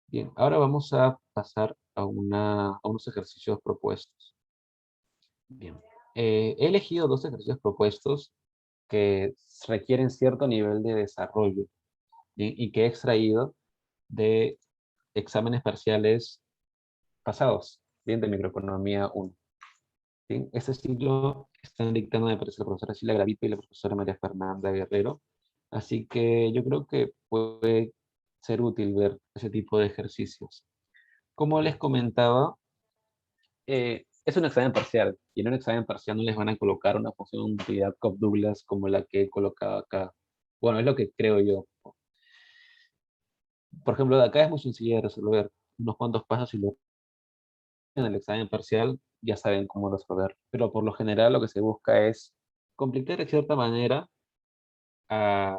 Bien, ahora vamos a pasar a unos ejercicios propuestos. Bien, he elegido dos ejercicios propuestos que requieren cierto nivel de desarrollo, ¿bien? Y que he extraído de exámenes parciales pasados, bien, de microeconomía 1. Bien, este ciclo están dictando, me parece, la profesora Silvia Gravito y la profesora María Fernanda Guerrero, así que yo creo que puede ser útil ver ese tipo de ejercicios. Como les comentaba, es un examen parcial, y en un examen parcial no les van a colocar una función de utilidad Cobb-Douglas como la que he colocado acá. Bueno, es lo que creo yo. Por ejemplo, de acá es muy sencillo de resolver. Unos cuantos pasos y lo en el examen parcial ya saben cómo resolver. Pero por lo general lo que se busca es complicar de cierta manera ah,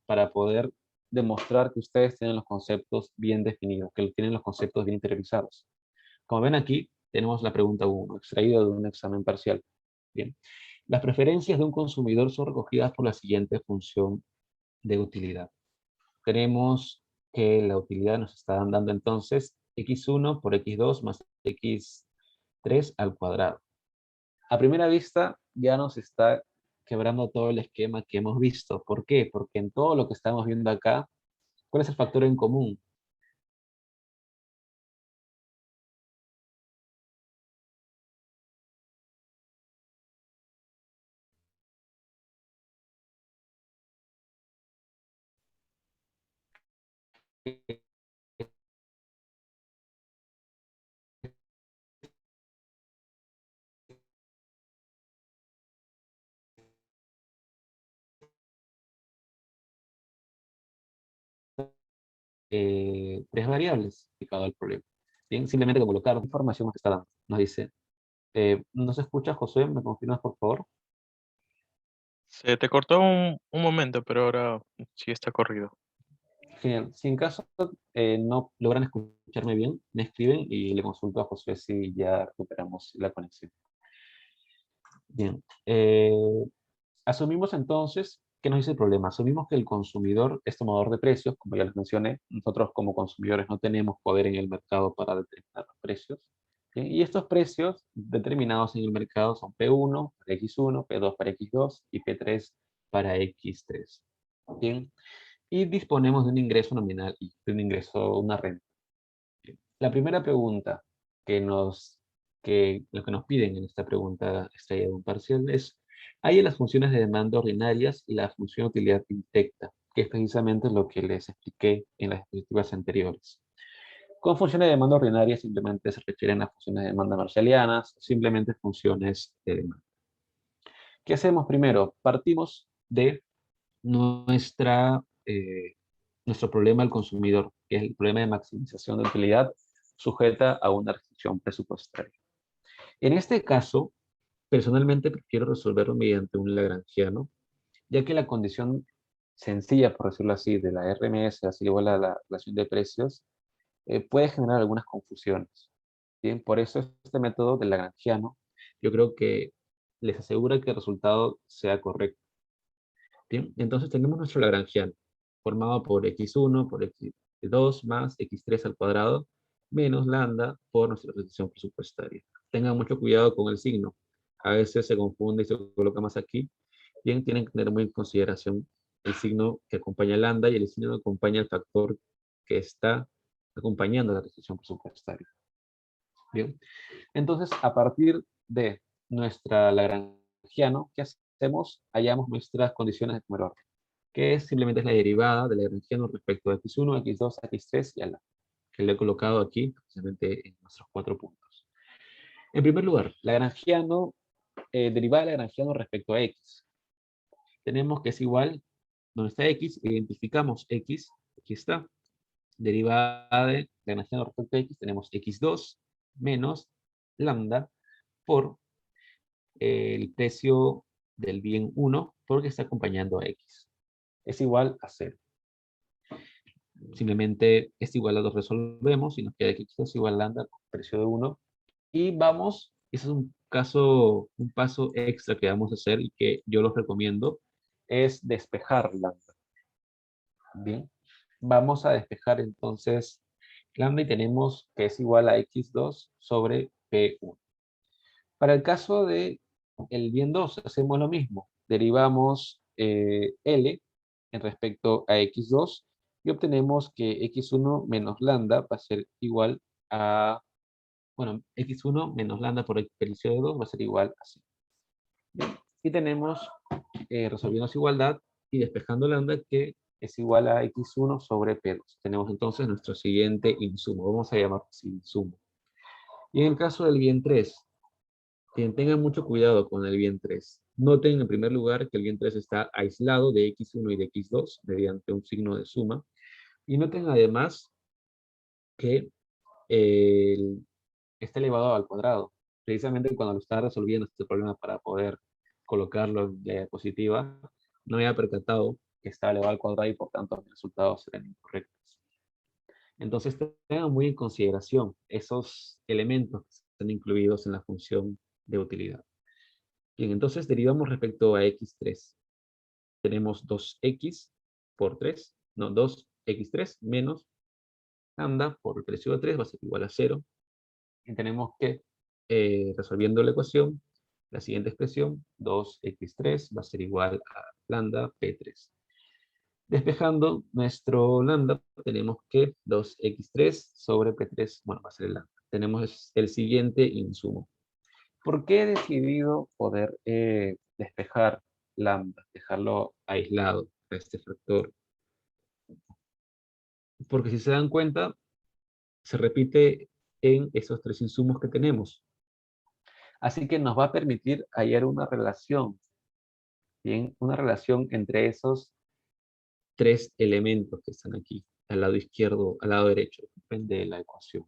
para poder demostrar que ustedes tienen los conceptos bien definidos, que tienen los conceptos bien interiorizados. Como ven aquí, tenemos la pregunta 1, extraída de un examen parcial. Bien. Las preferencias de un consumidor son recogidas por la siguiente función de utilidad. Tenemos que la utilidad nos está dando entonces x1 por x2 más x3 al cuadrado. A primera vista ya nos está quebrando todo el esquema que hemos visto. ¿Por qué? Porque en todo lo que estamos viendo acá, ¿cuál es el factor en común? Tres variables aplicado al problema. Bien, simplemente colocar la información que está dando. Nos dice, ¿no se escucha, José? ¿Me confirmas, por favor? Se te cortó un momento, pero ahora sí está corrido. Genial. Si en caso no logran escucharme bien, me escriben y le consulto a José si ya recuperamos la conexión. Bien. Asumimos entonces, ¿qué nos dice el problema? Asumimos que el consumidor es tomador de precios, como ya les mencioné. Nosotros como consumidores no tenemos poder en el mercado para determinar los precios. Bien, y estos precios determinados en el mercado son P1 para X1, P2 para X2 y P3 para X3. Bien. y disponemos de un ingreso nominal y de un ingreso, una renta. La primera pregunta lo que nos piden en esta pregunta estrella de un parcial es, hay las funciones de demanda ordinarias y la función de utilidad indirecta, que es precisamente lo que les expliqué en las diapositivas anteriores. Con funciones de demanda ordinaria simplemente se refieren a funciones de demanda marshallianas, simplemente funciones de demanda. ¿Qué hacemos primero? Partimos de nuestro problema al consumidor, que es el problema de maximización de utilidad sujeta a una restricción presupuestaria. En este caso, personalmente prefiero resolverlo mediante un lagrangiano, ya que la condición sencilla, por decirlo así, de la RMS, así igual a la relación de precios, puede generar algunas confusiones. Bien, por eso este método del lagrangiano, yo creo que les asegura que el resultado sea correcto. Bien, entonces tenemos nuestro lagrangiano, formado por x1 por x2 más x3 al cuadrado, menos lambda por nuestra restricción presupuestaria. Tengan mucho cuidado con el signo. A veces se confunde y se coloca más aquí. Bien, tienen que tener muy en consideración el signo que acompaña lambda y el signo que acompaña el factor que está acompañando la restricción presupuestaria. Bien, entonces a partir de nuestra lagrangiano, ¿qué hacemos? Hallamos nuestras condiciones de primer orden, que simplemente es la derivada del lagrangiano respecto a x1, x2, x3 y a la que le he colocado aquí, precisamente en nuestros 4 puntos. En primer lugar, lagrangiano, derivada del lagrangiano respecto a x. Tenemos que es igual, donde está x, identificamos x, aquí está. Derivada de lagrangiano respecto a x, tenemos x2 menos lambda por el precio del bien 1 porque está acompañando a x. Es igual a 0. Simplemente este igual a 2 resolvemos y nos queda que x es igual a lambda con precio de 1. Y vamos, ese es un paso extra que vamos a hacer y que yo los recomiendo, es despejar lambda. Bien, vamos a despejar entonces lambda y tenemos que es igual a x2 sobre p1. Para el caso de el bien 2 hacemos lo mismo. Derivamos L en respecto a x2 y obtenemos que x1 menos lambda va a ser igual a, bueno, x1 menos lambda por el precio de 2 va a ser igual a 0. Y tenemos, resolviendo esa igualdad y despejando lambda, que es igual a x1 sobre p2. Tenemos entonces nuestro siguiente insumo. Vamos a llamarlo así, insumo. Y en el caso del bien 3, tengan mucho cuidado con el bien 3. Noten en primer lugar que el bien 3 está aislado de x1 y de x2 mediante un signo de suma. Y noten además que está elevado al cuadrado. Precisamente cuando lo estaba resolviendo este problema para poder colocarlo en diapositiva, no había percatado que estaba elevado al cuadrado y por tanto los resultados eran incorrectos. Entonces tengan muy en consideración esos elementos que están incluidos en la función de utilidad. Bien, entonces derivamos respecto a x3. Tenemos 2x por 3, no, 2x3 menos lambda por el precio de 3 va a ser igual a 0. Y tenemos que, resolviendo la ecuación, la siguiente expresión, 2x3 va a ser igual a lambda p3. Despejando nuestro lambda, tenemos que 2x3 sobre p3, bueno, va a ser el lambda. Tenemos el siguiente insumo. ¿Por qué he decidido poder despejar lambda, dejarlo aislado a este factor? Porque si se dan cuenta, se repite en esos 3 insumos que tenemos. Así que nos va a permitir hallar una relación, ¿bien? Una relación entre esos 3 elementos que están aquí, al lado izquierdo, al lado derecho, depende de la ecuación.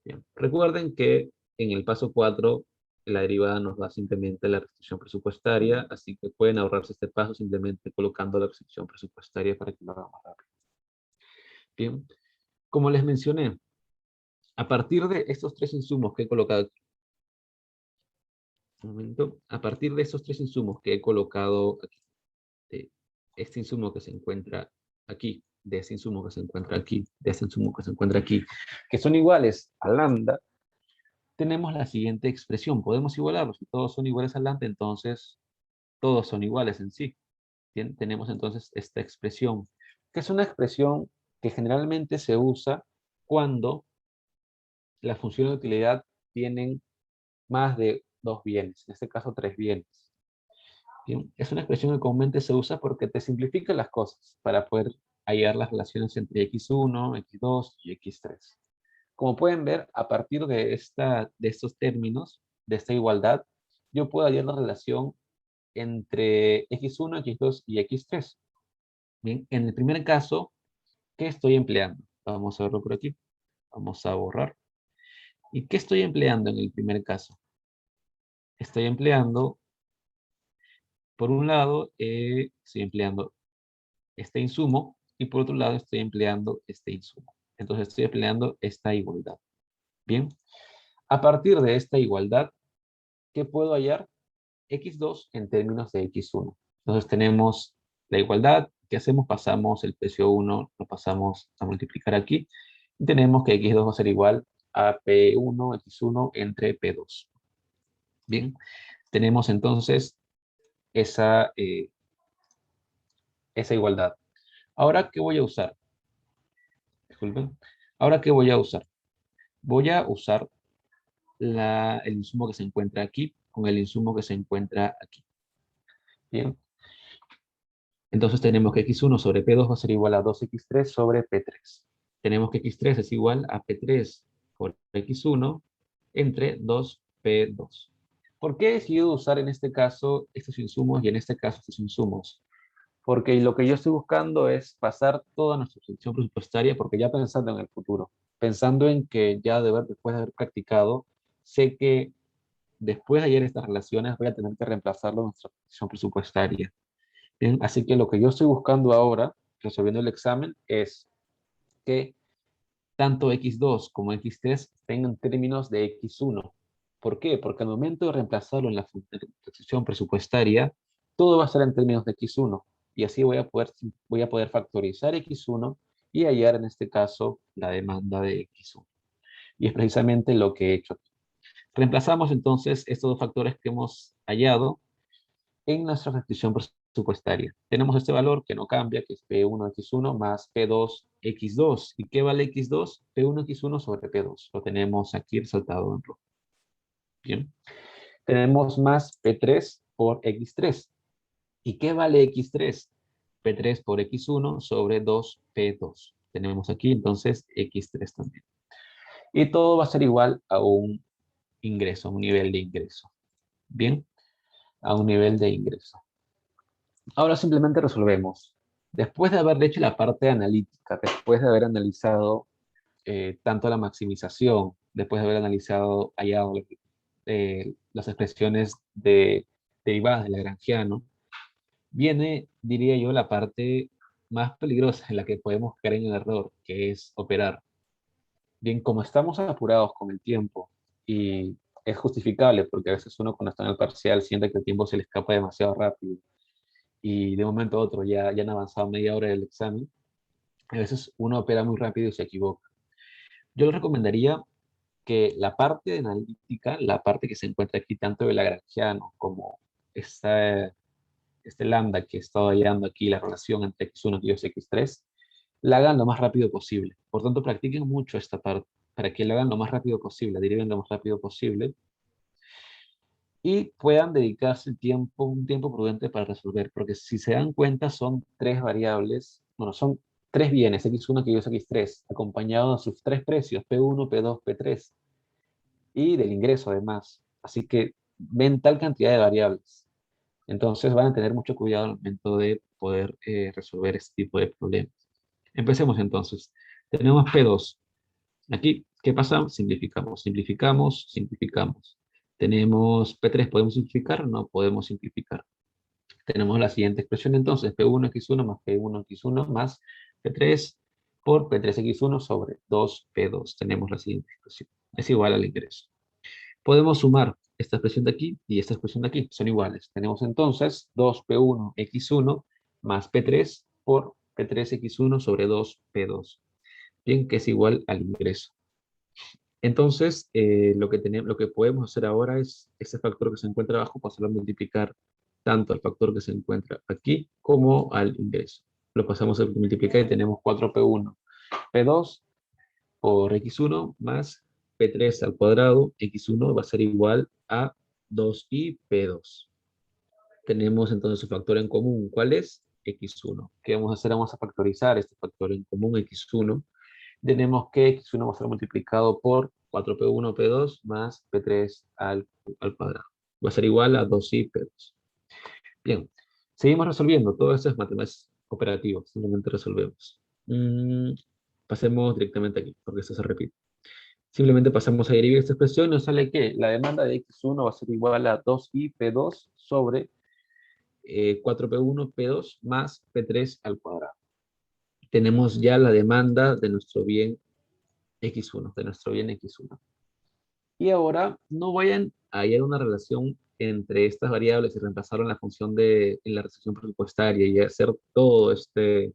Bien. Recuerden que en el paso 4, la derivada nos da simplemente la restricción presupuestaria, así que pueden ahorrarse este paso simplemente colocando la restricción presupuestaria para que lo hagan más rápido. Bien, como les mencioné, a partir de estos 3 insumos que he colocado aquí, un momento, a partir de estos 3 insumos que he colocado aquí, de este insumo que se encuentra aquí, de este insumo que se encuentra aquí, de este insumo que se encuentra aquí, que son iguales a lambda, tenemos la siguiente expresión. Podemos igualarlos. Si todos son iguales a lambda, entonces todos son iguales en sí. Bien, tenemos entonces esta expresión. que es una expresión que generalmente se usa cuando las funciones de utilidad tienen más de dos bienes, en este caso tres bienes. Bien, es una expresión que comúnmente se usa porque te simplifica las cosas para poder hallar las relaciones entre x1, x2 y x3. Como pueden ver, a partir de estos términos, de esta igualdad, yo puedo hallar la relación entre x1, x2 y x3. Bien, en el primer caso, ¿qué estoy empleando? Vamos a verlo por aquí. Vamos a borrar. ¿Y qué estoy empleando en el primer caso? Estoy empleando, por un lado, estoy empleando este insumo y por otro lado estoy empleando este insumo. Entonces estoy empleando esta igualdad. Bien, a partir de esta igualdad, ¿qué puedo hallar? X2 en términos de X1. Entonces tenemos la igualdad. ¿Qué hacemos? Pasamos el precio 1, lo pasamos a multiplicar aquí. Y tenemos que X2 va a ser igual a P1, X1 entre P2. Bien, tenemos entonces esa igualdad. Ahora, ¿qué voy a usar? Disculpen. Ahora, ¿qué voy a usar? Voy a usar el insumo que se encuentra aquí con el insumo que se encuentra aquí. Bien. Entonces tenemos que x1 sobre p2 va a ser igual a 2x3 sobre p3. Tenemos que x3 es igual a p3 por x1 entre 2p2. ¿Por qué he decidido usar en este caso estos insumos y en este caso estos insumos? Porque lo que yo estoy buscando es pasar toda nuestra función presupuestaria, porque ya pensando en el futuro, pensando en que ya después de haber practicado, sé que después de hallar estas relaciones voy a tener que reemplazarlo en nuestra función presupuestaria. Bien, así que lo que yo estoy buscando ahora, resolviendo el examen, es que tanto x2 como x3 tengan términos de x1. ¿Por qué? Porque al momento de reemplazarlo en la función presupuestaria, todo va a ser en términos de x1. Y así voy a poder factorizar x1 y hallar en este caso la demanda de x1. Y es precisamente lo que he hecho aquí. Reemplazamos entonces estos dos factores que hemos hallado en nuestra restricción presupuestaria. Tenemos este valor que no cambia, que es P1X1 más P2X2. ¿Y qué vale X2? P1X1 sobre P2. Lo tenemos aquí resaltado en rojo. Bien. Tenemos más P3 por X3. ¿Y qué vale X3? P3 por X1 sobre 2P2. Tenemos aquí entonces X3 también. Y todo va a ser igual a un ingreso, a un nivel de ingreso. Bien, a un nivel de ingreso. Ahora simplemente resolvemos. Después de haber hecho la parte analítica, después de haber analizado tanto la maximización, después de haber analizado hallado las expresiones derivadas del lagrangiano, viene, diría yo, la parte más peligrosa en la que podemos caer en el error, que es operar. Bien, como estamos apurados con el tiempo y es justificable porque a veces uno cuando está en el parcial siente que el tiempo se le escapa demasiado rápido y de un momento a otro ya han avanzado media hora del examen, a veces uno opera muy rápido y se equivoca. Yo le recomendaría que la parte de analítica, la parte que se encuentra aquí, tanto de lagrangiano como este lambda que he estado hallando aquí, la relación entre x1 y x3, la hagan lo más rápido posible. Por tanto, practiquen mucho esta parte para que la hagan lo más rápido posible, deriven lo más rápido posible y puedan dedicarse un tiempo prudente para resolver, porque si se dan cuenta son tres variables, bueno, son tres bienes, x1, x2, x3, acompañados de sus tres precios, P1, P2, P3, y del ingreso además. Así que ven tal cantidad de variables. Entonces van a tener mucho cuidado al momento de poder resolver este tipo de problemas. Empecemos entonces. Tenemos P2. Aquí, ¿qué pasa? Simplificamos, simplificamos, simplificamos. Tenemos P3, ¿podemos simplificar? No podemos simplificar. Tenemos la siguiente expresión entonces, P1x1 más P1x1 más P3 por P3x1 sobre 2P2. Tenemos la siguiente expresión. Es igual al ingreso. Podemos sumar esta expresión de aquí y esta expresión de aquí. Son iguales. Tenemos entonces 2P1x1 más P3 por P3x1 sobre 2P2. Bien, que es igual al ingreso. Entonces, lo que podemos hacer ahora es ese factor que se encuentra abajo, pasarlo a multiplicar tanto al factor que se encuentra aquí como al ingreso. lo pasamos a multiplicar y tenemos 4P1, P2 por X1 más P3 al cuadrado, X1 va a ser igual a 2i P2. Tenemos entonces su factor en común. ¿Cuál es? X1. ¿Qué vamos a hacer? Vamos a factorizar este factor en común, X1. Tenemos que X1 va a ser multiplicado por 4P1, P2 más P3 al cuadrado. Va a ser igual a 2i P2. Bien, seguimos resolviendo. Todo esto es matemáticas operativas. Simplemente resolvemos. Pasemos directamente aquí, porque esto se repite. Simplemente pasamos a derivar esta expresión y nos sale que la demanda de X1 va a ser igual a 2i P2 sobre 4P1 P2 más P3 al cuadrado. Tenemos ya la demanda de nuestro bien X1, de nuestro bien X1. Y ahora no vayan a hallar una relación entre estas variables y reemplazarlo en la función en la restricción presupuestaria y hacer todo este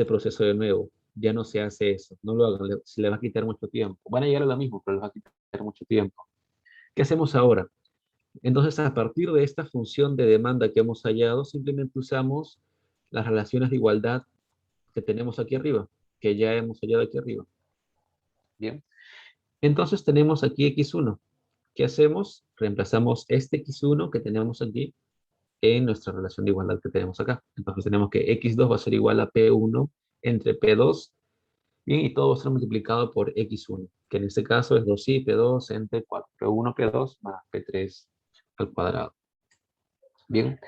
proceso de nuevo. Ya no se hace eso, no lo hagan, se les va a quitar mucho tiempo. Van a llegar a lo mismo, pero les va a quitar mucho tiempo. ¿Qué hacemos ahora? Entonces, a partir de esta función de demanda que hemos hallado, simplemente usamos las relaciones de igualdad que tenemos aquí arriba, que ya hemos hallado aquí arriba. Bien. Entonces tenemos aquí X1. ¿Qué hacemos? Reemplazamos este X1 que tenemos aquí en nuestra relación de igualdad que tenemos acá. Entonces tenemos que X2 va a ser igual a P1 entre P2. Bien, y todo va a ser multiplicado por X1, que en este caso es 2i P2 entre 4P1 P2 más P3 al cuadrado. Bien,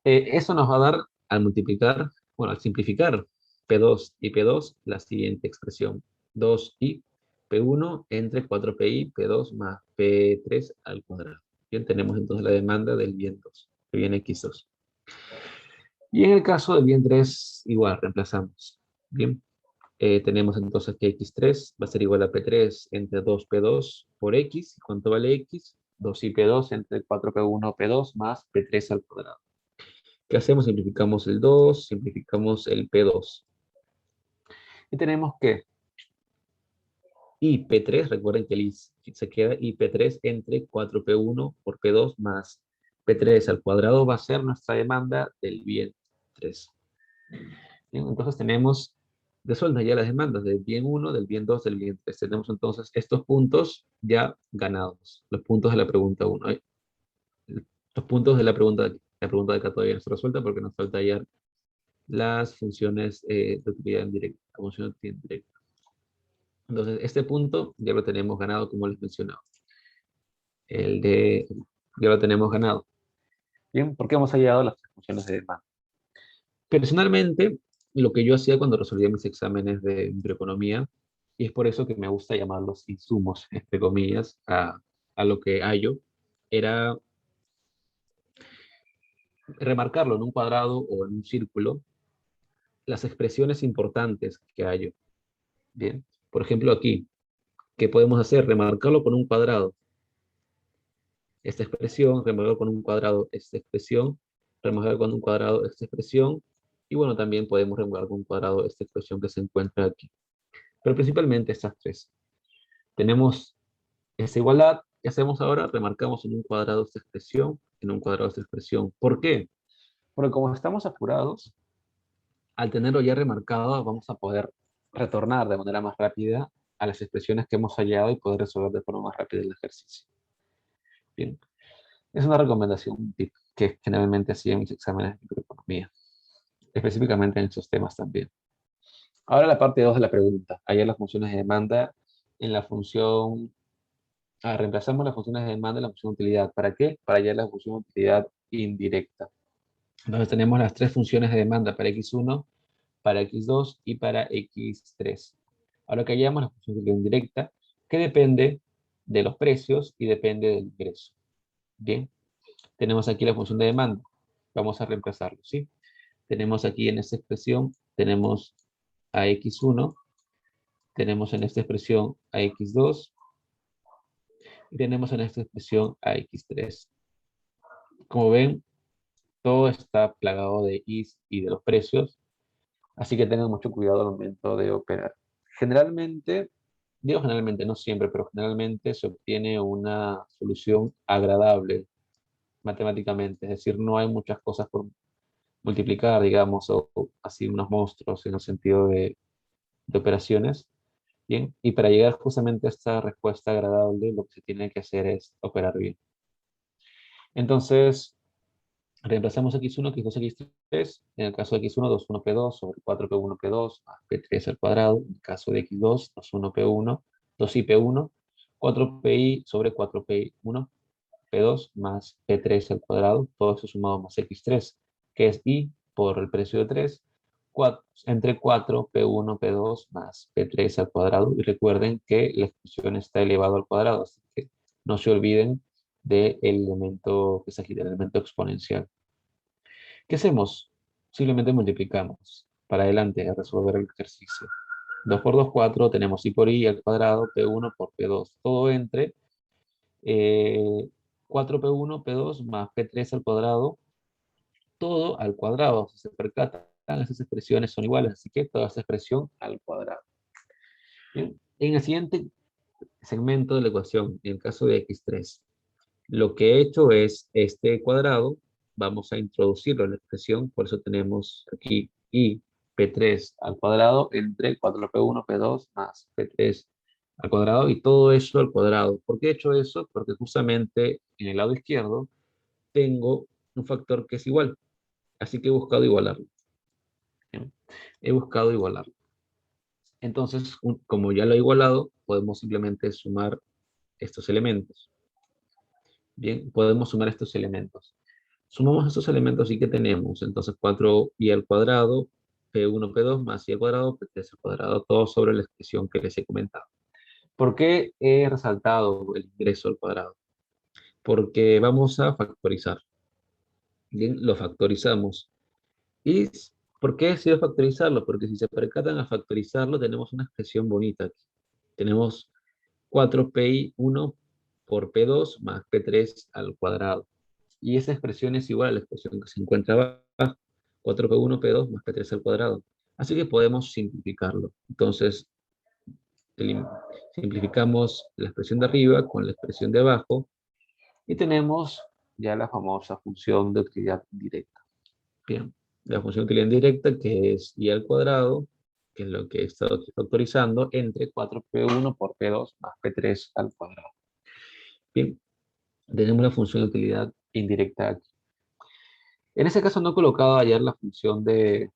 eso nos va a dar al multiplicar, bueno, al simplificar P2 y P2, la siguiente expresión. 2i P1 entre 4pi P2 más P3 al cuadrado. Bien, tenemos entonces la demanda del bien 2, que viene X2. Y en el caso del bien 3, igual, reemplazamos. Bien, tenemos entonces que X3 va a ser igual a P3 entre 2P2 por X. ¿Cuánto vale X? 2i P2 entre 4P1 P2 más P3 al cuadrado. ¿Qué hacemos? Simplificamos el 2, simplificamos el P2. Y tenemos que IP3, recuerden que el I se queda IP3 entre 4P1 por P2 más P3 al cuadrado va a ser nuestra demanda del bien 3. Bien, entonces tenemos resueltas ya las demandas del bien 1, del bien 2, del bien 3. Tenemos entonces estos puntos ya ganados, los puntos de la pregunta 1. Los puntos de la pregunta de acá todavía no está resuelta porque nos falta hallar las funciones de utilidad indirecta, la función de utilidad indirecta. Entonces, este punto ya lo tenemos ganado, como les mencionaba. Ya lo tenemos ganado. Bien, ¿por qué hemos hallado las funciones de demanda? Personalmente, lo que yo hacía cuando resolvía mis exámenes de microeconomía, y es por eso que me gusta llamarlos insumos, entre comillas, a lo que hallo, era remarcarlo en un cuadrado o en un círculo, las expresiones importantes que hallo. Bien, por ejemplo aquí, ¿qué podemos hacer? Remarcarlo con un cuadrado. Esta expresión, remarcar con un cuadrado esta expresión, remarcar con un cuadrado esta expresión, y bueno, también podemos remarcar con un cuadrado esta expresión que se encuentra aquí. Pero principalmente estas tres. Tenemos esta igualdad. ¿Qué hacemos ahora? Remarcamos en un cuadrado esta expresión, en un cuadrado esta expresión. ¿Por qué? Porque como estamos apurados, al tenerlo ya remarcado, vamos a poder retornar de manera más rápida a las expresiones que hemos hallado y poder resolver de forma más rápida el ejercicio. Bien. Es una recomendación, un tip, que generalmente hacía en mis exámenes de microeconomía, específicamente en estos temas también. Ahora la parte 2 de la pregunta. Hallar las funciones de demanda en la función. Reemplazamos las funciones de demanda en la función de utilidad. ¿Para qué? Para hallar la función de utilidad indirecta. Entonces tenemos las tres funciones de demanda para X1, para X2 y para X3. Ahora que hallamos la función de utilidad indirecta, que depende de los precios y depende del ingreso. Bien, tenemos aquí la función de demanda. Vamos a reemplazarlo, ¿sí? Tenemos aquí en esta expresión, tenemos a X1, tenemos en esta expresión a X2, y tenemos en esta expresión a X3. Como ven, todo está plagado de is y de los precios, así que tengan mucho cuidado al momento de operar. Generalmente, digo generalmente, no siempre, pero generalmente se obtiene una solución agradable matemáticamente, es decir, no hay muchas cosas multiplicar, digamos, o así unos monstruos en el sentido de operaciones. Bien, y para llegar justamente a esta respuesta agradable, lo que se tiene que hacer es operar bien. Entonces, reemplazamos x1, x2, x3. En el caso de x1, 21p2 sobre 4p1p2 más p3 al cuadrado. En el caso de x2, 21p1, 2ip1, 4pi sobre 4pi1, p2 más p3 al cuadrado. Todo eso sumado más x3, que es i por el precio de 3, entre 4p1, p2 más p3 al cuadrado. Y recuerden que la expresión está elevado al cuadrado, así que no se olviden del elemento que es aquí, del elemento exponencial. ¿Qué hacemos? Simplemente multiplicamos. Para adelante, a resolver el ejercicio. 2 por 2, 4. Tenemos i por i al cuadrado, p1 por p2. Todo entre 4p1, p2 más p3 al cuadrado. Todo al cuadrado. Si se percatan, esas expresiones son iguales. Así que toda esa expresión al cuadrado. Bien. En el siguiente segmento de la ecuación, en el caso de x3, lo que he hecho es este cuadrado, vamos a introducirlo en la expresión, por eso tenemos aquí i p3 al cuadrado entre 4p1, p2 más p3 al cuadrado y todo eso al cuadrado. ¿Por qué he hecho eso? Porque justamente en el lado izquierdo tengo un factor que es igual, así que he buscado igualarlo. Bien. He buscado igualarlo. Entonces, como ya lo he igualado, podemos simplemente sumar estos elementos. Bien, podemos sumar estos elementos. Sumamos estos elementos y ¿qué tenemos? Entonces 4i al cuadrado, p1, p2 más i al cuadrado, p3 al cuadrado, todo sobre la expresión que les he comentado. ¿Por qué he resaltado el ingreso al cuadrado? Porque vamos a factorizar. Bien, lo factorizamos. ¿Y por qué he decidido factorizarlo? Porque si se percatan a factorizarlo, tenemos una expresión bonita aquí. Tenemos 4pi1 por p2 más p3 al cuadrado. Y esa expresión es igual a la expresión que se encuentra abajo, 4p1, p2 más p3 al cuadrado. Así que podemos simplificarlo. Entonces, simplificamos la expresión de arriba con la expresión de abajo y tenemos ya la famosa función de utilidad directa. Bien, la función de utilidad indirecta que es i al cuadrado, que es lo que he estado factorizando, entre 4p1 por p2 más p3 al cuadrado. Bien, tenemos la función de utilidad indirecta aquí. En ese caso no he colocado ayer la función de,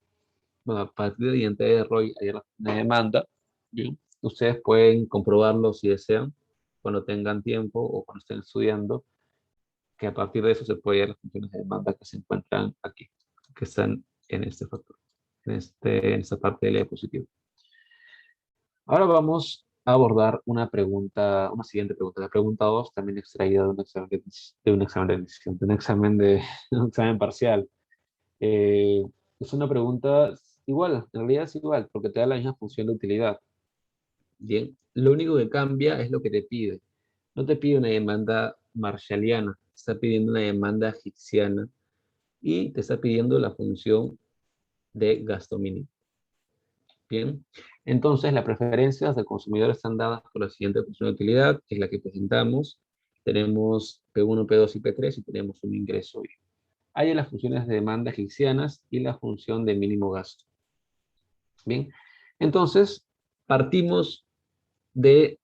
bueno, a partir de identidad de ROI, ayer la función de demanda. Bien, ustedes pueden comprobarlo si desean, cuando tengan tiempo o cuando estén estudiando, que a partir de eso se puede hallar las funciones de demanda que se encuentran aquí, que están en este factor, en esta parte de la diapositiva. Ahora vamos a abordar una pregunta, una siguiente pregunta. La pregunta 2, también extraída de un examen de un examen de admisión, de un examen de un examen parcial. Eh, es una pregunta igual, en realidad es igual, porque te da la misma función de utilidad. Bien, lo único que cambia es lo que te pide. No te pide una demanda marshalliana, te está pidiendo una demanda hicksiana y te está pidiendo la función de gasto mínimo. Bien, entonces las preferencias del consumidor están dadas por la siguiente función de utilidad, que es la que presentamos. Tenemos P1, P2 y P3 y tenemos un ingreso Y. Hay las funciones de demanda hicksianas y la función de mínimo gasto. Bien, entonces partimos de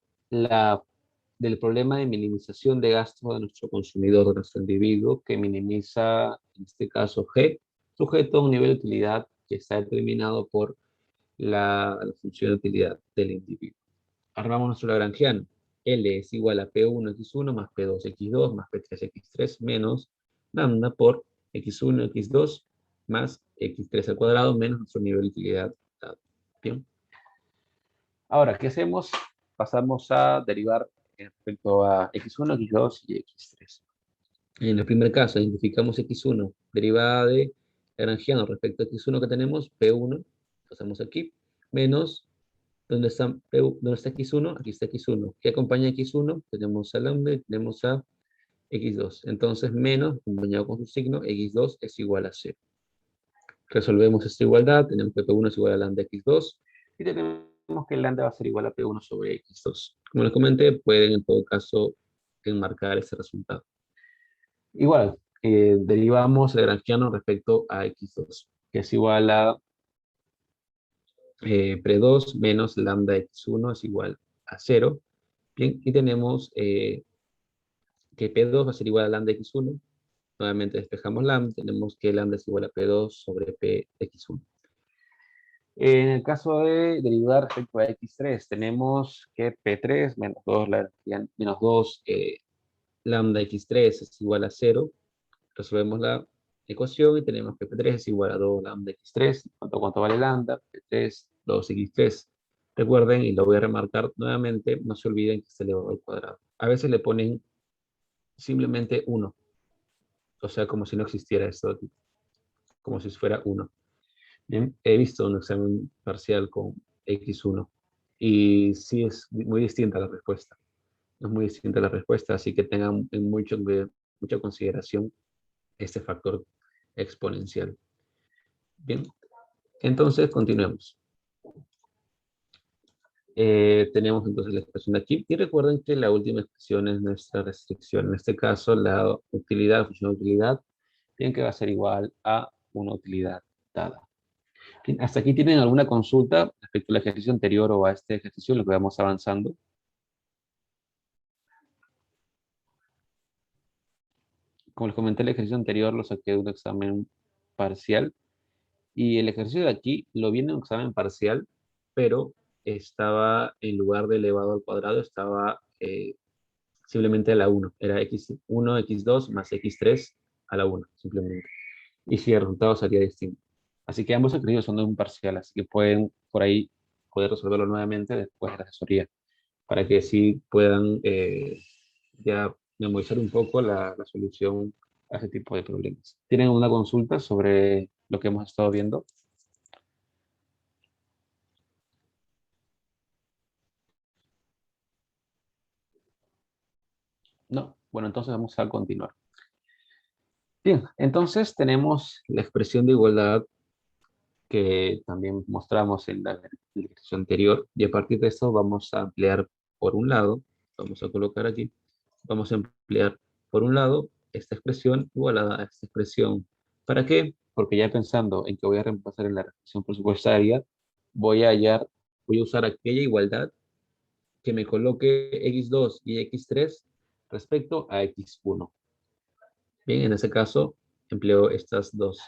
del problema de minimización de gastos de nuestro consumidor, de nuestro individuo, que minimiza, en este caso, G, sujeto a un nivel de utilidad que está determinado por la función de utilidad del individuo. Armamos nuestro lagrangiano. L es igual a P1x1 más P2x2 más P3x3 menos lambda por x1, x2 más x3 al cuadrado menos nuestro nivel de utilidad dado. Bien. Ahora, ¿qué hacemos? Pasamos a derivar respecto a x1, x2 y x3. En el primer caso, identificamos x1, derivada de lagrangiano respecto a x1 que tenemos, P1, pasamos aquí, menos, ¿dónde está x1? Aquí está x1. ¿Qué acompaña a x1? Tenemos a lambda y tenemos a x2. Entonces, menos, acompañado con su signo, x2 es igual a 0. Resolvemos esta igualdad, tenemos que P1 es igual a lambda x2, y tenemos que lambda va a ser igual a P1 sobre x2. Como les comenté, pueden en todo caso enmarcar ese resultado. Igual, derivamos el lagrangiano respecto a x2, que es igual a pre2 menos lambda x1 es igual a 0. Bien, y tenemos que P2 va a ser igual a lambda x1. Nuevamente despejamos lambda, tenemos que lambda es igual a P2 sobre Px1. En el caso de derivar respecto a x3, tenemos que P3 menos 2 lambda x3 es igual a 0. Resolvemos la ecuación y tenemos que P3 es igual a 2 lambda x3. ¿Cuánto vale lambda? P3, 2x3. Recuerden, y lo voy a remarcar nuevamente, no se olviden que está elevado al cuadrado. A veces le ponen simplemente 1. O sea, como si no existiera esto, como si fuera 1. Bien, he visto un examen parcial con x1 y sí es muy distinta la respuesta. Es muy distinta la respuesta, así que tengan en mucha consideración este factor exponencial. Bien, entonces continuemos. Tenemos entonces la expresión de aquí. Y recuerden que la última expresión es nuestra restricción. En este caso, la utilidad, función de utilidad, bien que va a ser igual a una utilidad dada. Bien, ¿hasta aquí tienen alguna consulta respecto al ejercicio anterior o a este ejercicio, lo que vamos avanzando? Como les comenté, el ejercicio anterior lo saqué de un examen parcial. Y el ejercicio de aquí lo vi en un examen parcial, pero estaba, en lugar de elevado al cuadrado, estaba simplemente a la 1. Era x1, x2 más x3 a la 1, simplemente. Y si el resultado sería distinto. Así que ambos ejercicios son de un parcial, así que pueden por ahí poder resolverlo nuevamente después de la asesoría, para que sí puedan ya memorizar un poco la solución a ese tipo de problemas. ¿Tienen una consulta sobre lo que hemos estado viendo? No. Bueno, entonces vamos a continuar. Bien, entonces tenemos la expresión de igualdad que también mostramos en la ejercicio anterior, y a partir de eso vamos a ampliar por un lado, vamos a colocar aquí, vamos a ampliar por un lado esta expresión igualada a esta expresión. ¿Para qué? Porque ya pensando en que voy a reemplazar en la restricción presupuestaria, voy a usar aquella igualdad que me coloque x2 y x3 respecto a x1. Bien, en ese caso empleo estas dos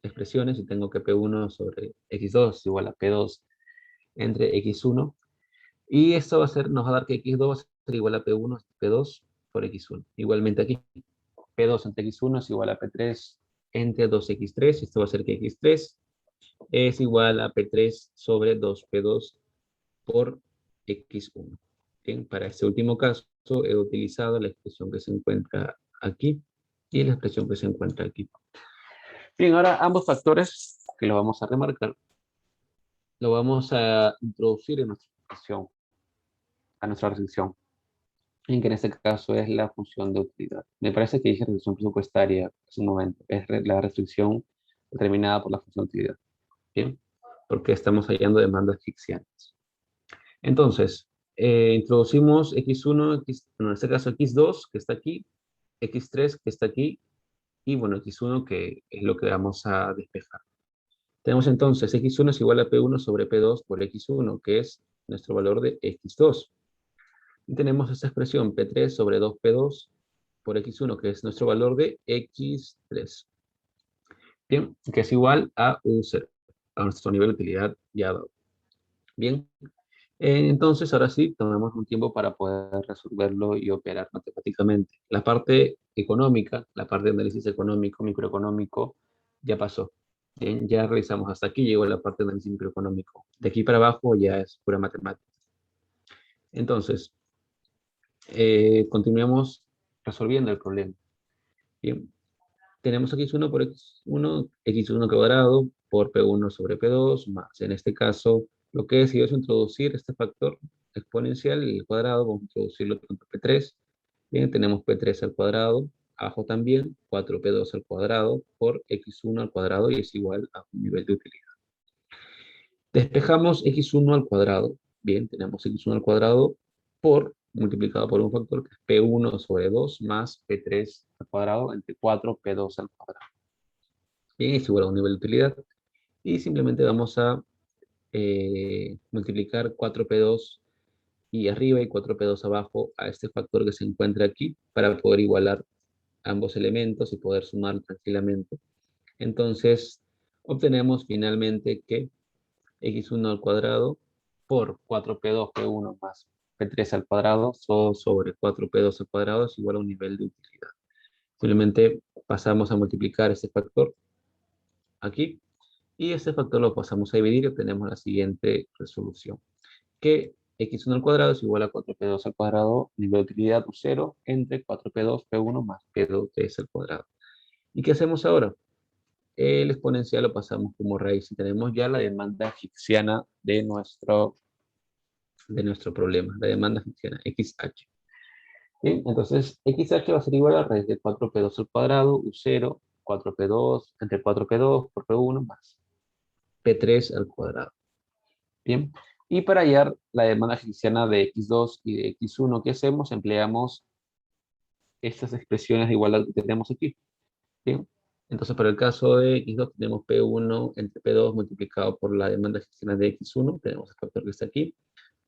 expresiones y tengo que P1 sobre X2 es igual a P2 entre X1. Y esto nos va a dar que X2 va a ser igual a P1 P2 por X1. Igualmente aquí, P2 entre X1 es igual a P3 entre 2X3. Esto va a ser que X3 es igual a P3 sobre 2P2 por X1. Bien, para este último caso he utilizado la expresión que se encuentra aquí y la expresión que se encuentra aquí. Bien, ahora ambos factores que lo vamos a remarcar, lo vamos a introducir en nuestra expresión, a nuestra restricción, en que en este caso es la función de utilidad. Me parece que dije restricción presupuestaria hace un momento, es la restricción determinada por la función de utilidad. Bien, porque estamos hallando demandas ficciales. Entonces, introducimos x1, en este caso x2, que está aquí, x3, que está aquí, y bueno, x1, que es lo que vamos a despejar. Tenemos entonces x1 es igual a P1 sobre P2 por x1, que es nuestro valor de x2. Y tenemos esta expresión P3 sobre 2P2 por x1, que es nuestro valor de x3. Bien, que es igual a U0, a nuestro nivel de utilidad ya dado. Bien, entonces ahora sí, tomemos un tiempo para poder resolverlo y operar matemáticamente. La parte económica, la parte de análisis económico, microeconómico, ya pasó. Bien, ya realizamos hasta aquí, llegó la parte de análisis microeconómico. De aquí para abajo ya es pura matemática. Entonces, continuemos resolviendo el problema. Bien, tenemos x1 por x1, x1 cuadrado por p1 sobre p2, más en este caso, lo que decidió es introducir este factor exponencial, el cuadrado, vamos a introducirlo con p3. Bien, tenemos p3 al cuadrado, abajo también, 4p2 al cuadrado por x1 al cuadrado y es igual a un nivel de utilidad. Despejamos x1 al cuadrado. Bien, tenemos x1 al cuadrado por multiplicado por un factor que es P1 sobre 2 más P3 al cuadrado entre 4P2 al cuadrado. Bien, es igual a un nivel de utilidad. Y simplemente vamos a multiplicar 4P2 y arriba y 4P2 abajo a este factor que se encuentra aquí para poder igualar ambos elementos y poder sumar tranquilamente. Entonces, obtenemos finalmente que x1 al cuadrado por 4p2 p1 más p3 al cuadrado sobre 4p2 al cuadrado es igual a un nivel de utilidad. Simplemente pasamos a multiplicar este factor aquí y este factor lo pasamos a dividir y obtenemos la siguiente resolución. Que x1 al cuadrado es igual a 4p2 al cuadrado, nivel de utilidad u0 entre 4p2 p1 más p2 al cuadrado. ¿Y qué hacemos ahora? El exponencial lo pasamos como raíz y tenemos ya la demanda hicksiana de nuestro problema, la demanda hicksiana, XH. Bien, entonces XH va a ser igual a raíz de 4P2 al cuadrado, U0, 4P2, entre 4P2 por P1 más P3 al cuadrado. Bien, y para hallar la demanda hicksiana de X2 y de X1, ¿qué hacemos? Empleamos estas expresiones de igualdad que tenemos aquí. Bien, entonces para el caso de X2 tenemos P1 entre P2 multiplicado por la demanda hicksiana de X1, tenemos el factor que está aquí.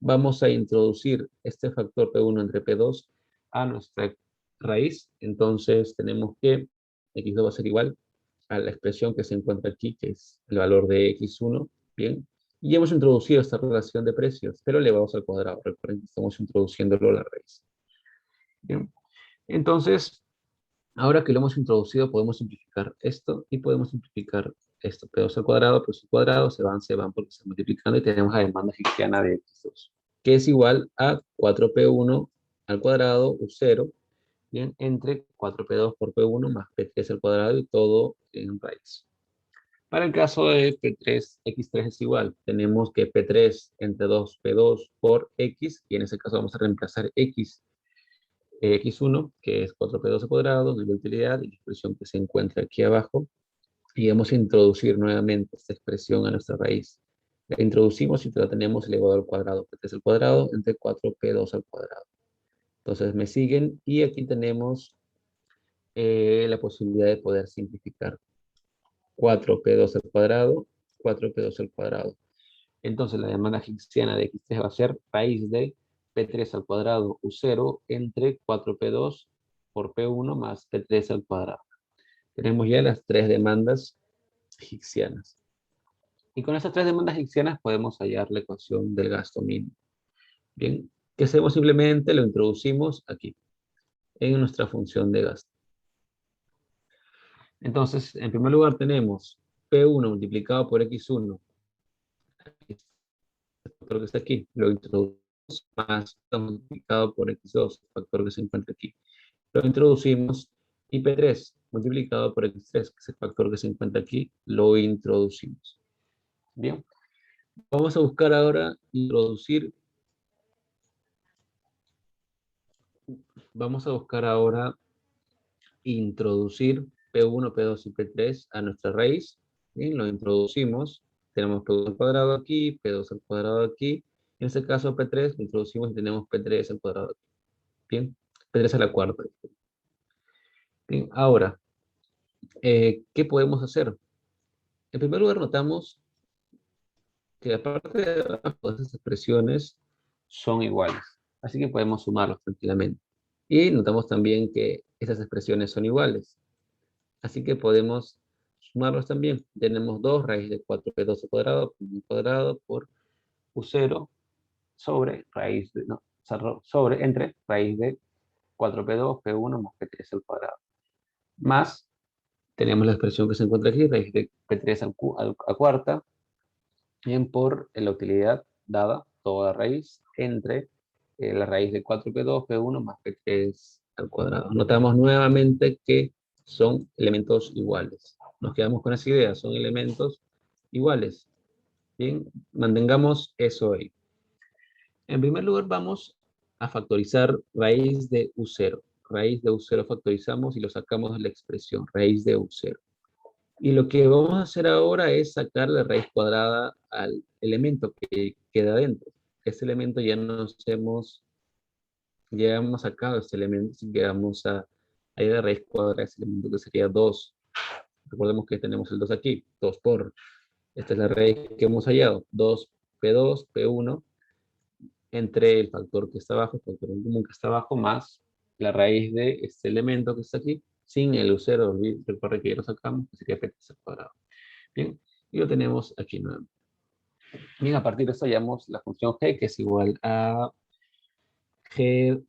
Vamos a introducir este factor P1 entre P2 a nuestra raíz. Entonces tenemos que X2 va a ser igual a la expresión que se encuentra aquí, que es el valor de X1. Bien. Y hemos introducido esta relación de precios, pero elevados al cuadrado. Recuerden que estamos introduciéndolo a la raíz. Bien. Entonces, ahora que lo hemos introducido, podemos simplificar esto y podemos simplificar esto. P2 al cuadrado, pues al cuadrado, se van porque se están multiplicando y tenemos la demanda hicksiana de X2, que es igual a 4P1 al cuadrado, U0, bien, entre 4P2 por P1 más P3 al cuadrado y todo en raíz. Para el caso de P3, X3 es igual. Tenemos que P3 entre 2P2 por X, y en ese caso vamos a reemplazar X X1, que es 4P2 al cuadrado, nivel de utilidad, y la expresión que se encuentra aquí abajo. Y vamos a introducir nuevamente esta expresión a nuestra raíz. La introducimos y la tenemos elevado al cuadrado, P3 al cuadrado entre 4P2 al cuadrado. Entonces me siguen y aquí tenemos la posibilidad de poder simplificar. 4P2 al cuadrado, 4P2 al cuadrado. Entonces la demanda hicksiana de X3 va a ser raíz de P3 al cuadrado U0 entre 4P2 por P1 más P3 al cuadrado. Tenemos ya las tres demandas hicksianas. Y con estas tres demandas hicksianas podemos hallar la ecuación del gasto mínimo. Bien, ¿qué hacemos? Simplemente lo introducimos aquí, en nuestra función de gasto. Entonces, en primer lugar tenemos P1 multiplicado por X1, el factor que está aquí, lo introducimos, más multiplicado por X2, el factor que se encuentra aquí. Lo introducimos, y P3 multiplicado por X3, que es el factor que se encuentra aquí, lo introducimos. Bien, vamos a buscar ahora introducir. Vamos a buscar ahora introducir P1, P2 y P3 a nuestra raíz. Bien, lo introducimos. Tenemos P1 al cuadrado aquí, P2 al cuadrado aquí. En este caso P3 lo introducimos y tenemos P3 al cuadrado aquí. Bien, P3 a la cuarta. Bien, ahora, ¿qué podemos hacer? En primer lugar, notamos que aparte de abajo, esas expresiones son iguales. Así que podemos sumarlos tranquilamente. Y notamos también que esas expresiones son iguales. Así que podemos sumarlos también. Tenemos 2 raíz de 4p2 al cuadrado por u0 sobre raíz de, no, sobre entre raíz de 4p2 p1 más p3 al cuadrado. Más, tenemos la expresión que se encuentra aquí, raíz de p3 a cuarta, bien por la utilidad dada, toda raíz, entre la raíz de 4p2 p1 más p3 al cuadrado. Notamos nuevamente que son elementos iguales. Nos quedamos con esa idea, son elementos iguales. Bien, mantengamos eso ahí. En primer lugar vamos a factorizar raíz de u0. Raíz de u0 factorizamos y lo sacamos de la expresión, raíz de u0. Y lo que vamos a hacer ahora es sacar la raíz cuadrada al elemento que queda dentro. Este elemento ya nos hemos ya hemos sacado este elemento, así que vamos a ir a la raíz cuadrada de ese elemento que sería 2. Recordemos que tenemos el 2 aquí, 2 por, esta es la raíz que hemos hallado, 2p2, p1, entre el factor que está abajo, el factor en común que está abajo, más la raíz de este elemento que está aquí, sin el u0, recuerda que ya lo sacamos, que sería p3 al cuadrado. Bien, y lo tenemos aquí nuevamente. Bien, a partir de eso hallamos la función g, que es igual a g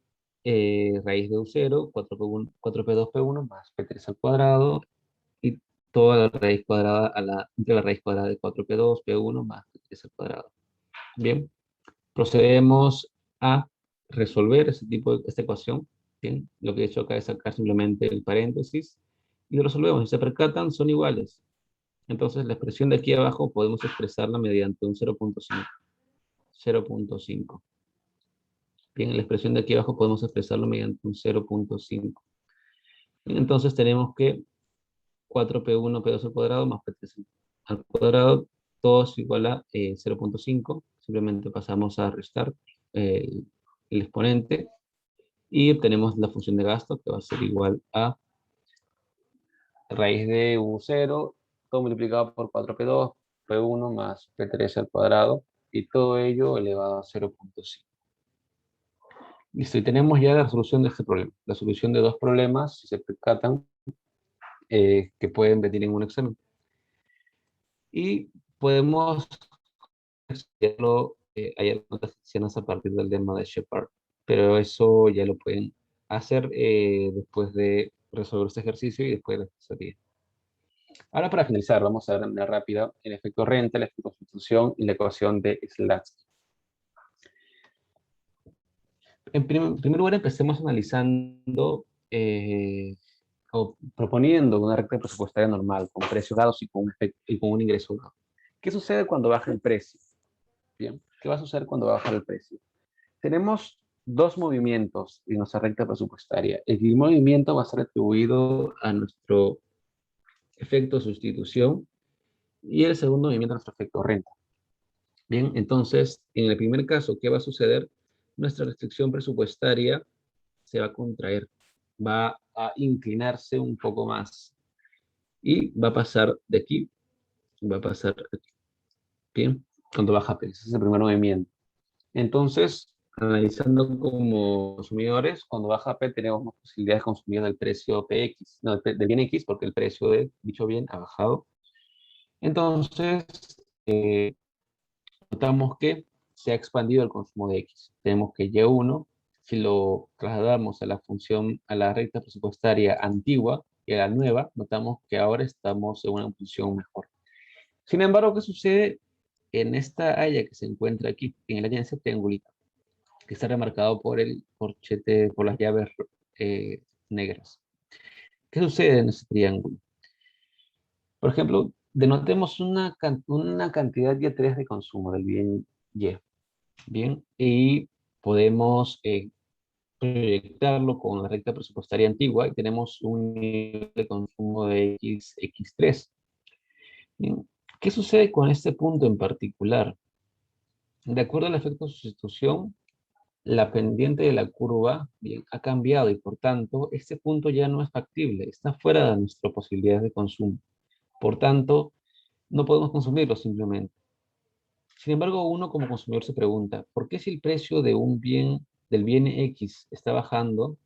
raíz de u0, 4p1, 4p2p1 más p3 al cuadrado, y toda la raíz cuadrada entre la raíz cuadrada de 4p2, p1 más p3 al cuadrado. Bien, procedemos a resolver esta ecuación. Bien, lo que he hecho acá es sacar simplemente el paréntesis y lo resolvemos. Si se percatan, son iguales. Entonces, la expresión de aquí abajo podemos expresarla mediante un 0.5. 0.5. Bien, la expresión de aquí abajo podemos expresarlo mediante un 0.5. Entonces, tenemos que 4p1, p2 al cuadrado más p3 al cuadrado, todo es igual a 0.5. Simplemente pasamos a restar el exponente y obtenemos la función de gasto, que va a ser igual a raíz de u0, todo multiplicado por 4p2, p1 más p3 al cuadrado, y todo ello elevado a 0.5. Listo, y tenemos ya la resolución de este problema. La solución de dos problemas, si se percatan, que pueden venir en un examen. Y podemos hacerlo, hay algunas secciones a partir del lema de Shepard, pero eso ya lo pueden hacer después de resolver este ejercicio y después de la asesoría. Ahora, para finalizar, vamos a ver de manera rápida el efecto renta, el efecto sustitución y la ecuación de Slatsky. En primer lugar, empecemos analizando o proponiendo una recta presupuestaria normal, con precios dados y con un ingreso dado. ¿Qué sucede cuando baja el precio? Bien, ¿qué va a suceder cuando baja el precio? Tenemos dos movimientos en nuestra recta presupuestaria. El primer movimiento va a ser atribuido a nuestro efecto sustitución y el segundo movimiento a nuestro efecto renta. Bien, entonces, en el primer caso, ¿qué va a suceder? Nuestra restricción presupuestaria se va a contraer, va a inclinarse un poco más y va a pasar de aquí, va a pasar aquí. Bien, cuando baja P, ese es el primer movimiento. Entonces, analizando como consumidores, cuando baja P tenemos más posibilidades de consumir del precio PX, no, del bien X, porque el precio de dicho bien ha bajado. Entonces, notamos que se ha expandido el consumo de X. Tenemos que Y1, si lo trasladamos a la función, a la recta presupuestaria antigua y a la nueva, notamos que ahora estamos en una posición mejor. Sin embargo, ¿qué sucede en esta haya que se encuentra aquí, en el área de ese triangulito, que está remarcado por el corchete, por las llaves negras? ¿Qué sucede en ese triángulo? Por ejemplo, denotemos una cantidad Y3 de consumo del bien Y. Bien, y podemos proyectarlo con la recta presupuestaria antigua y tenemos un nivel de consumo de X3. Bien, ¿qué sucede con este punto en particular? De acuerdo al efecto de sustitución, la pendiente de la curva bien, ha cambiado y por tanto este punto ya no es factible, está fuera de nuestras posibilidades de consumo. Por tanto, no podemos consumirlo simplemente. Sin embargo, uno como consumidor se pregunta, ¿por qué si el precio de un bien, del bien X está bajando,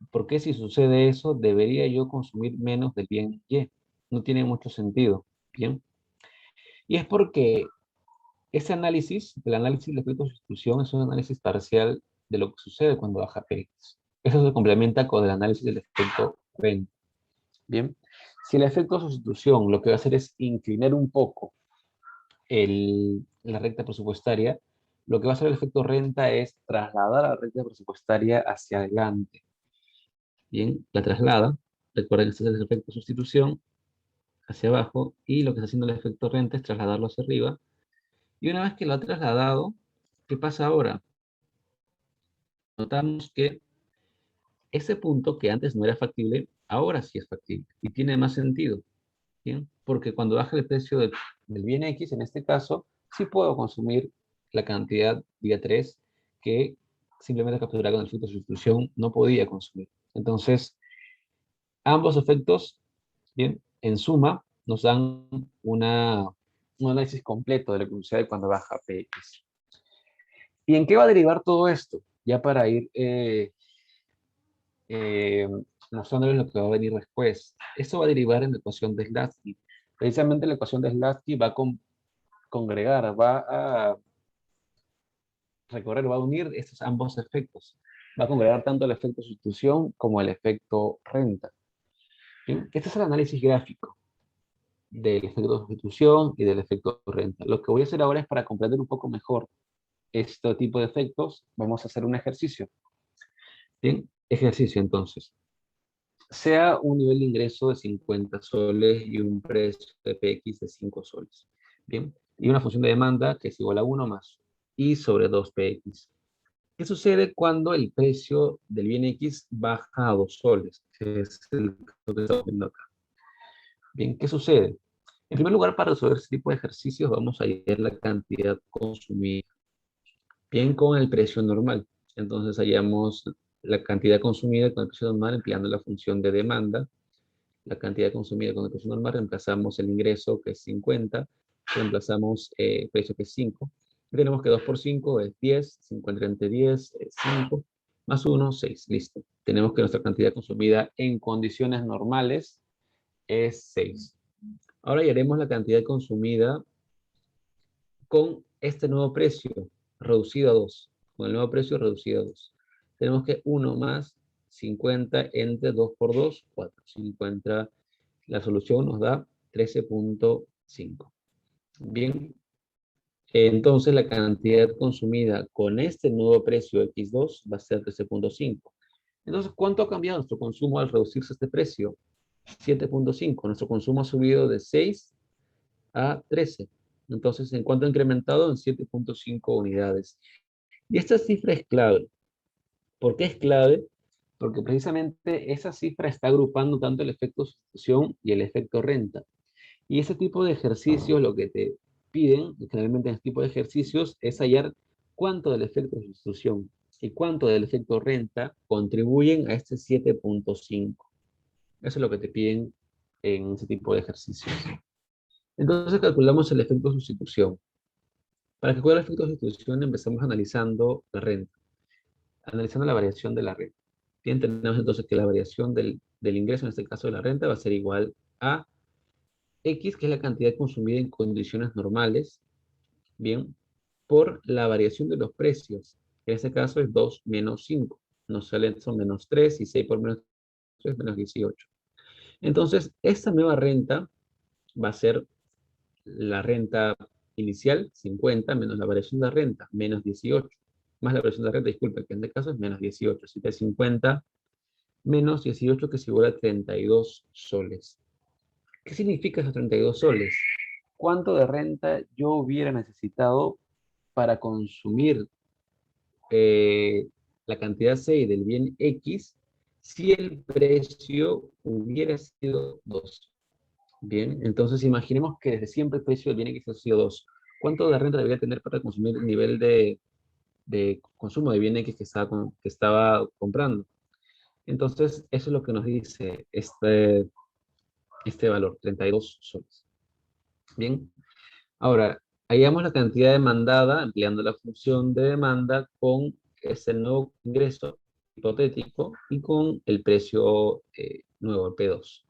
por qué si sucede eso debería yo consumir menos del bien Y? No tiene mucho sentido, ¿bien? Y es porque ese análisis, el análisis de efecto de sustitución, es un análisis parcial de lo que sucede cuando baja PX. Eso se complementa con el análisis del efecto renta. Bien, si el efecto de sustitución lo que va a hacer es inclinar un poco la recta presupuestaria, lo que va a hacer el efecto renta es trasladar a la recta presupuestaria hacia adelante. Bien, la traslada. Recuerden que este es el efecto de sustitución hacia abajo y lo que está haciendo el efecto renta es trasladarlo hacia arriba. Y una vez que lo ha trasladado, ¿qué pasa ahora? Notamos que ese punto que antes no era factible, ahora sí es factible y tiene más sentido. ¿Bien? Porque cuando baja el precio del bien X, en este caso, sí puedo consumir la cantidad día 3 que simplemente capturar con el efecto de sustitución, no podía consumir. Entonces, ambos efectos, bien, en suma, nos dan un análisis completo de la que sucede cuando baja Px. ¿Y en qué va a derivar todo esto? Ya para ir mostrándoles lo que va a venir después. Esto va a derivar en la ecuación de Slutsky. Precisamente la ecuación de Slutsky va a congregar, va a recorrer, va a unir estos ambos efectos. Va a congregar tanto el efecto sustitución como el efecto renta. ¿Bien? Este es el análisis gráfico del efecto sustitución y del efecto renta. Lo que voy a hacer ahora es para comprender un poco mejor este tipo de efectos, vamos a hacer un ejercicio. Bien, ejercicio entonces. Sea un nivel de ingreso de 50 soles y un precio de PX de 5 soles. Bien, y una función de demanda que es igual a 1 más I sobre 2 PX. ¿Qué sucede cuando el precio del bien X baja a 2 soles? Que es el que estamos viendo acá. Bien, ¿qué sucede? En primer lugar, para resolver este tipo de ejercicios, vamos a hallar la cantidad consumida. Bien, con el precio normal. Entonces, hallamos la cantidad consumida con el precio normal empleando la función de demanda. La cantidad consumida con el precio normal, reemplazamos el ingreso, que es 50, reemplazamos el precio, que es 5. Y tenemos que 2 por 5 es 10, 50 entre 10 es 5, más 1, 6. Listo. Tenemos que nuestra cantidad consumida en condiciones normales es 6. Ahora haremos la cantidad consumida con este nuevo precio, reducido a 2. Con el nuevo precio reducido a 2. Tenemos que 1 más 50 entre 2 por 2, 4. 50, la solución nos da 13.5. Bien, entonces la cantidad consumida con este nuevo precio X2 va a ser 13.5. Entonces, ¿cuánto ha cambiado nuestro consumo al reducirse este precio? 7.5. Nuestro consumo ha subido de 6 a 13. Entonces, ¿en cuánto ha incrementado? En 7.5 unidades. Y esta cifra es clave. ¿Por qué es clave? Porque precisamente esa cifra está agrupando tanto el efecto sustitución y el efecto renta. Y ese tipo de ejercicios lo que te piden, generalmente en este tipo de ejercicios, es hallar cuánto del efecto sustitución y cuánto del efecto renta contribuyen a este 7.5. Eso es lo que te piden en ese tipo de ejercicios. Entonces calculamos el efecto sustitución. Para calcular el efecto sustitución empezamos analizando la renta, analizando la variación de la renta. Bien, tenemos entonces que la variación del ingreso, en este caso de la renta, va a ser igual a X, que es la cantidad consumida en condiciones normales, bien, por la variación de los precios. En este caso es 2 menos 5. Nos salen, son menos 3 y 6 por menos 3 menos 18. Entonces, esta nueva renta va a ser la renta inicial, 50, menos la variación de la renta, menos 18. Más la variación de la renta, disculpe, que en este caso es menos 18. Así que 50 menos 18, que es igual a 32 soles. ¿Qué significa esos 32 soles? ¿Cuánto de renta yo hubiera necesitado para consumir la cantidad 6 del bien X si el precio hubiera sido 2? Bien, entonces imaginemos que desde siempre el precio del bien X ha sido 2. ¿Cuánto de renta debería tener para consumir el nivel de consumo de bien X que estaba comprando? Entonces, eso es lo que nos dice este valor, 32 soles. Bien, ahora, hallamos la cantidad demandada empleando la función de demanda con ese nuevo ingreso hipotético y con el precio nuevo, el P2.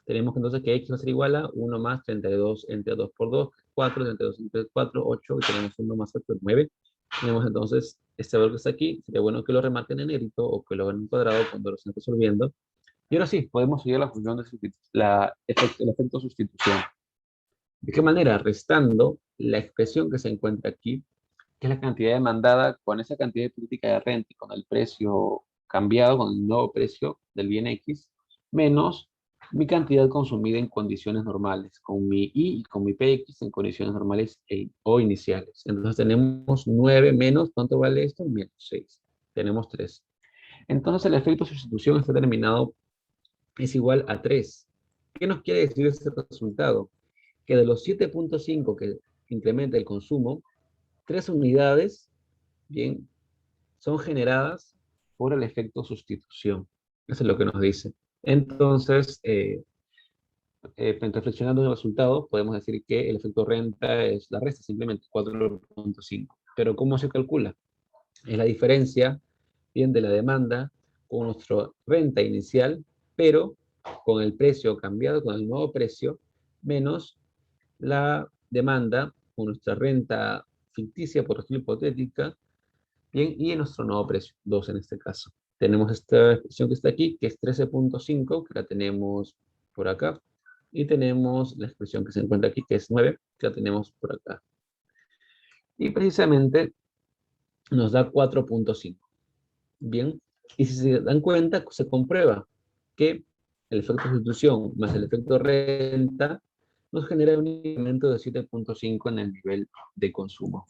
Tenemos entonces que X va a ser igual a 1 más 32 entre 2 por 2, 4, 32 entre 4, 8, y tenemos 1 más 8, 9. Tenemos entonces este valor que está aquí. Sería bueno que lo remarquen en negrito o que lo hagan en cuadrado cuando lo estén resolviendo. Y ahora sí, podemos seguir la función de el efecto sustitución. ¿De qué manera? Restando la expresión que se encuentra aquí, que es la cantidad demandada con esa cantidad hipotética de renta y con el precio cambiado, con el nuevo precio del bien X, menos mi cantidad consumida en condiciones normales, con mi I y con mi PX en condiciones normales o iniciales. Entonces tenemos 9 menos, ¿cuánto vale esto? Menos 6. Tenemos 3. Entonces el efecto de sustitución está determinado, es igual a 3. ¿Qué nos quiere decir este resultado? Que de los 7.5 que incrementa el consumo, 3 unidades, bien, son generadas por el efecto sustitución. Eso es lo que nos dice. Entonces, reflexionando en el resultado, podemos decir que el efecto renta es la resta, simplemente 4.5. Pero ¿cómo se calcula? Es la diferencia, bien, de la demanda con nuestra renta inicial, pero con el precio cambiado, con el nuevo precio, menos la demanda con nuestra renta ficticia, por ejemplo, hipotética, bien, y en nuestro nuevo precio, 2 en este caso. Tenemos esta expresión que está aquí, que es 13.5, que la tenemos por acá, y tenemos la expresión que se encuentra aquí, que es 9, que la tenemos por acá. Y precisamente nos da 4.5. Bien, y si se dan cuenta, se comprueba que el efecto sustitución más el efecto renta nos genera un incremento de 7.5 en el nivel de consumo.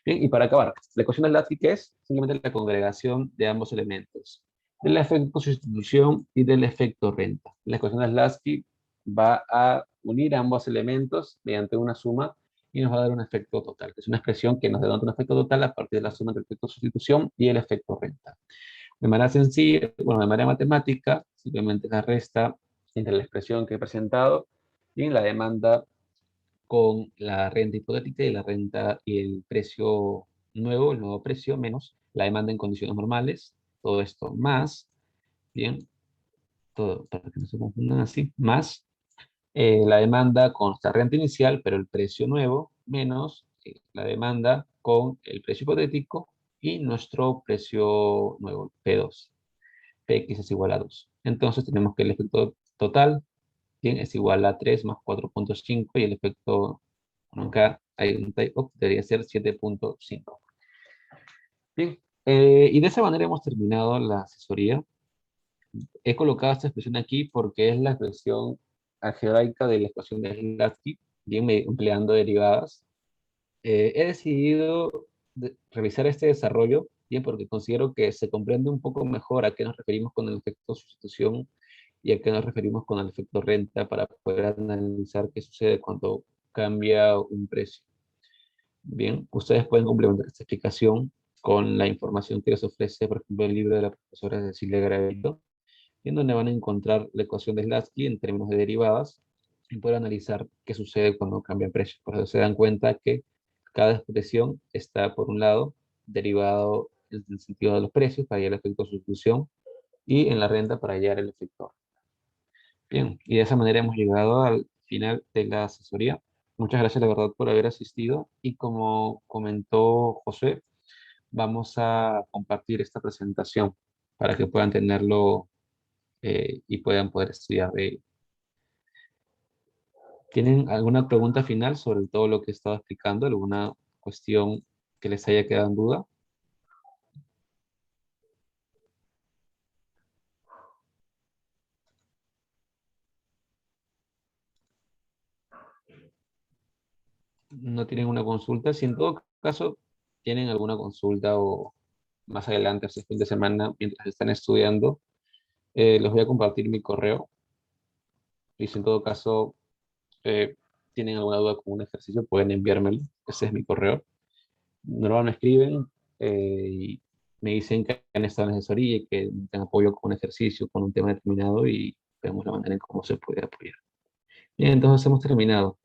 Bien, y para acabar, la ecuación de Lasky, ¿qué es? Simplemente la congregación de ambos elementos, del efecto sustitución y del efecto renta. La ecuación de Lasky va a unir ambos elementos mediante una suma y nos va a dar un efecto total, que es una expresión que nos denota un efecto total a partir de la suma del efecto sustitución y el efecto renta. De manera sencilla, bueno, de manera matemática, simplemente la resta entre la expresión que he presentado y la demanda con la renta hipotética y la renta y el precio nuevo, el nuevo precio, menos la demanda en condiciones normales, todo esto más, bien, todo para que no se confundan así, más la demanda con la renta inicial, pero el precio nuevo, menos la demanda con el precio hipotético y nuestro precio nuevo, P2. Px es igual a 2. Entonces tenemos que el efecto total, bien, es igual a 3 más 4.5 y el efecto, bueno, acá hay un typo, debería ser 7.5. Bien, y de esa manera hemos terminado la asesoría. He colocado esta expresión aquí porque es la expresión algebraica de la ecuación de Lasky, bien, empleando derivadas. He decidido revisar este desarrollo, bien, porque considero que se comprende un poco mejor a qué nos referimos con el efecto sustitución y a qué nos referimos con el efecto renta para poder analizar qué sucede cuando cambia un precio. Bien, ustedes pueden complementar esta explicación con la información que les ofrece, por ejemplo, el libro de la profesora Cecilia Gravito, en donde van a encontrar la ecuación de Lasky en términos de derivadas y poder analizar qué sucede cuando cambia el precio. Por eso se dan cuenta que cada expresión está, por un lado, derivado en el sentido de los precios para hallar el efecto de sustitución y en la renta para hallar el efecto. Bien, y de esa manera hemos llegado al final de la asesoría. Muchas gracias, la verdad, por haber asistido. Y como comentó José, vamos a compartir esta presentación para que puedan tenerlo y puedan poder estudiar de ello. ¿Tienen alguna pregunta final sobre todo lo que he estado explicando? ¿Alguna cuestión que les haya quedado en duda? ¿No tienen una consulta? Si en todo caso tienen alguna consulta o más adelante, este fin de semana, mientras están estudiando, les voy a compartir mi correo. Y si en todo caso eh, tienen alguna duda con un ejercicio, pueden enviármelo. Ese es mi correo. Normalmente me escriben y me dicen que han estado en asesoría y que necesitan apoyo con un ejercicio, con un tema determinado y vemos la manera en cómo se puede apoyar. Bien, entonces hemos terminado.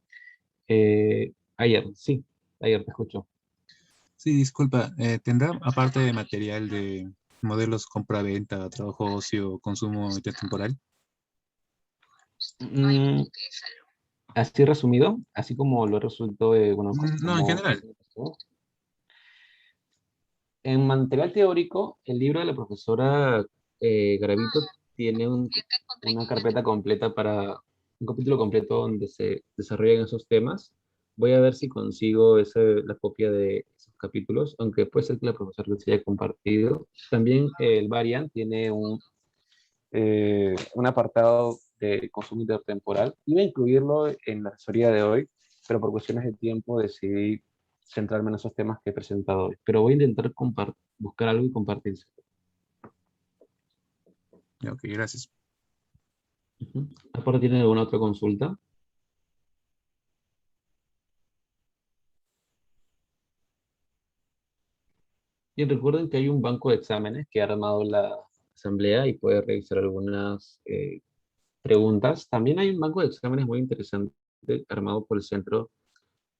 Sí, ayer te escucho. Sí, disculpa, ¿tendrá aparte de material de modelos compra-venta, trabajo, ocio, consumo intertemporal? Mm, así resumido, así como lo resultó, bueno, No, en como general. en material teórico, el libro de la profesora Garavito tiene una carpeta completa para un capítulo completo donde se desarrollan esos temas. Voy a ver si consigo la copia de esos capítulos, aunque puede ser que la profesora les haya compartido. También el Variant tiene un apartado de consumo intertemporal. Iba a incluirlo en la asesoría de hoy, pero por cuestiones de tiempo decidí centrarme en esos temas que he presentado hoy. Pero voy a intentar buscar algo y compartirse. Ok, gracias. Aparte, ¿tienen alguna otra consulta? Y recuerden que hay un banco de exámenes que ha armado la asamblea y puede revisar algunas preguntas. También hay un banco de exámenes muy interesante armado por el Centro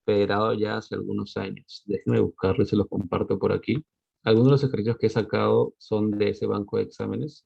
Federado ya hace algunos años. Déjenme buscarlo y se los comparto por aquí. Algunos de los ejercicios que he sacado son de ese banco de exámenes.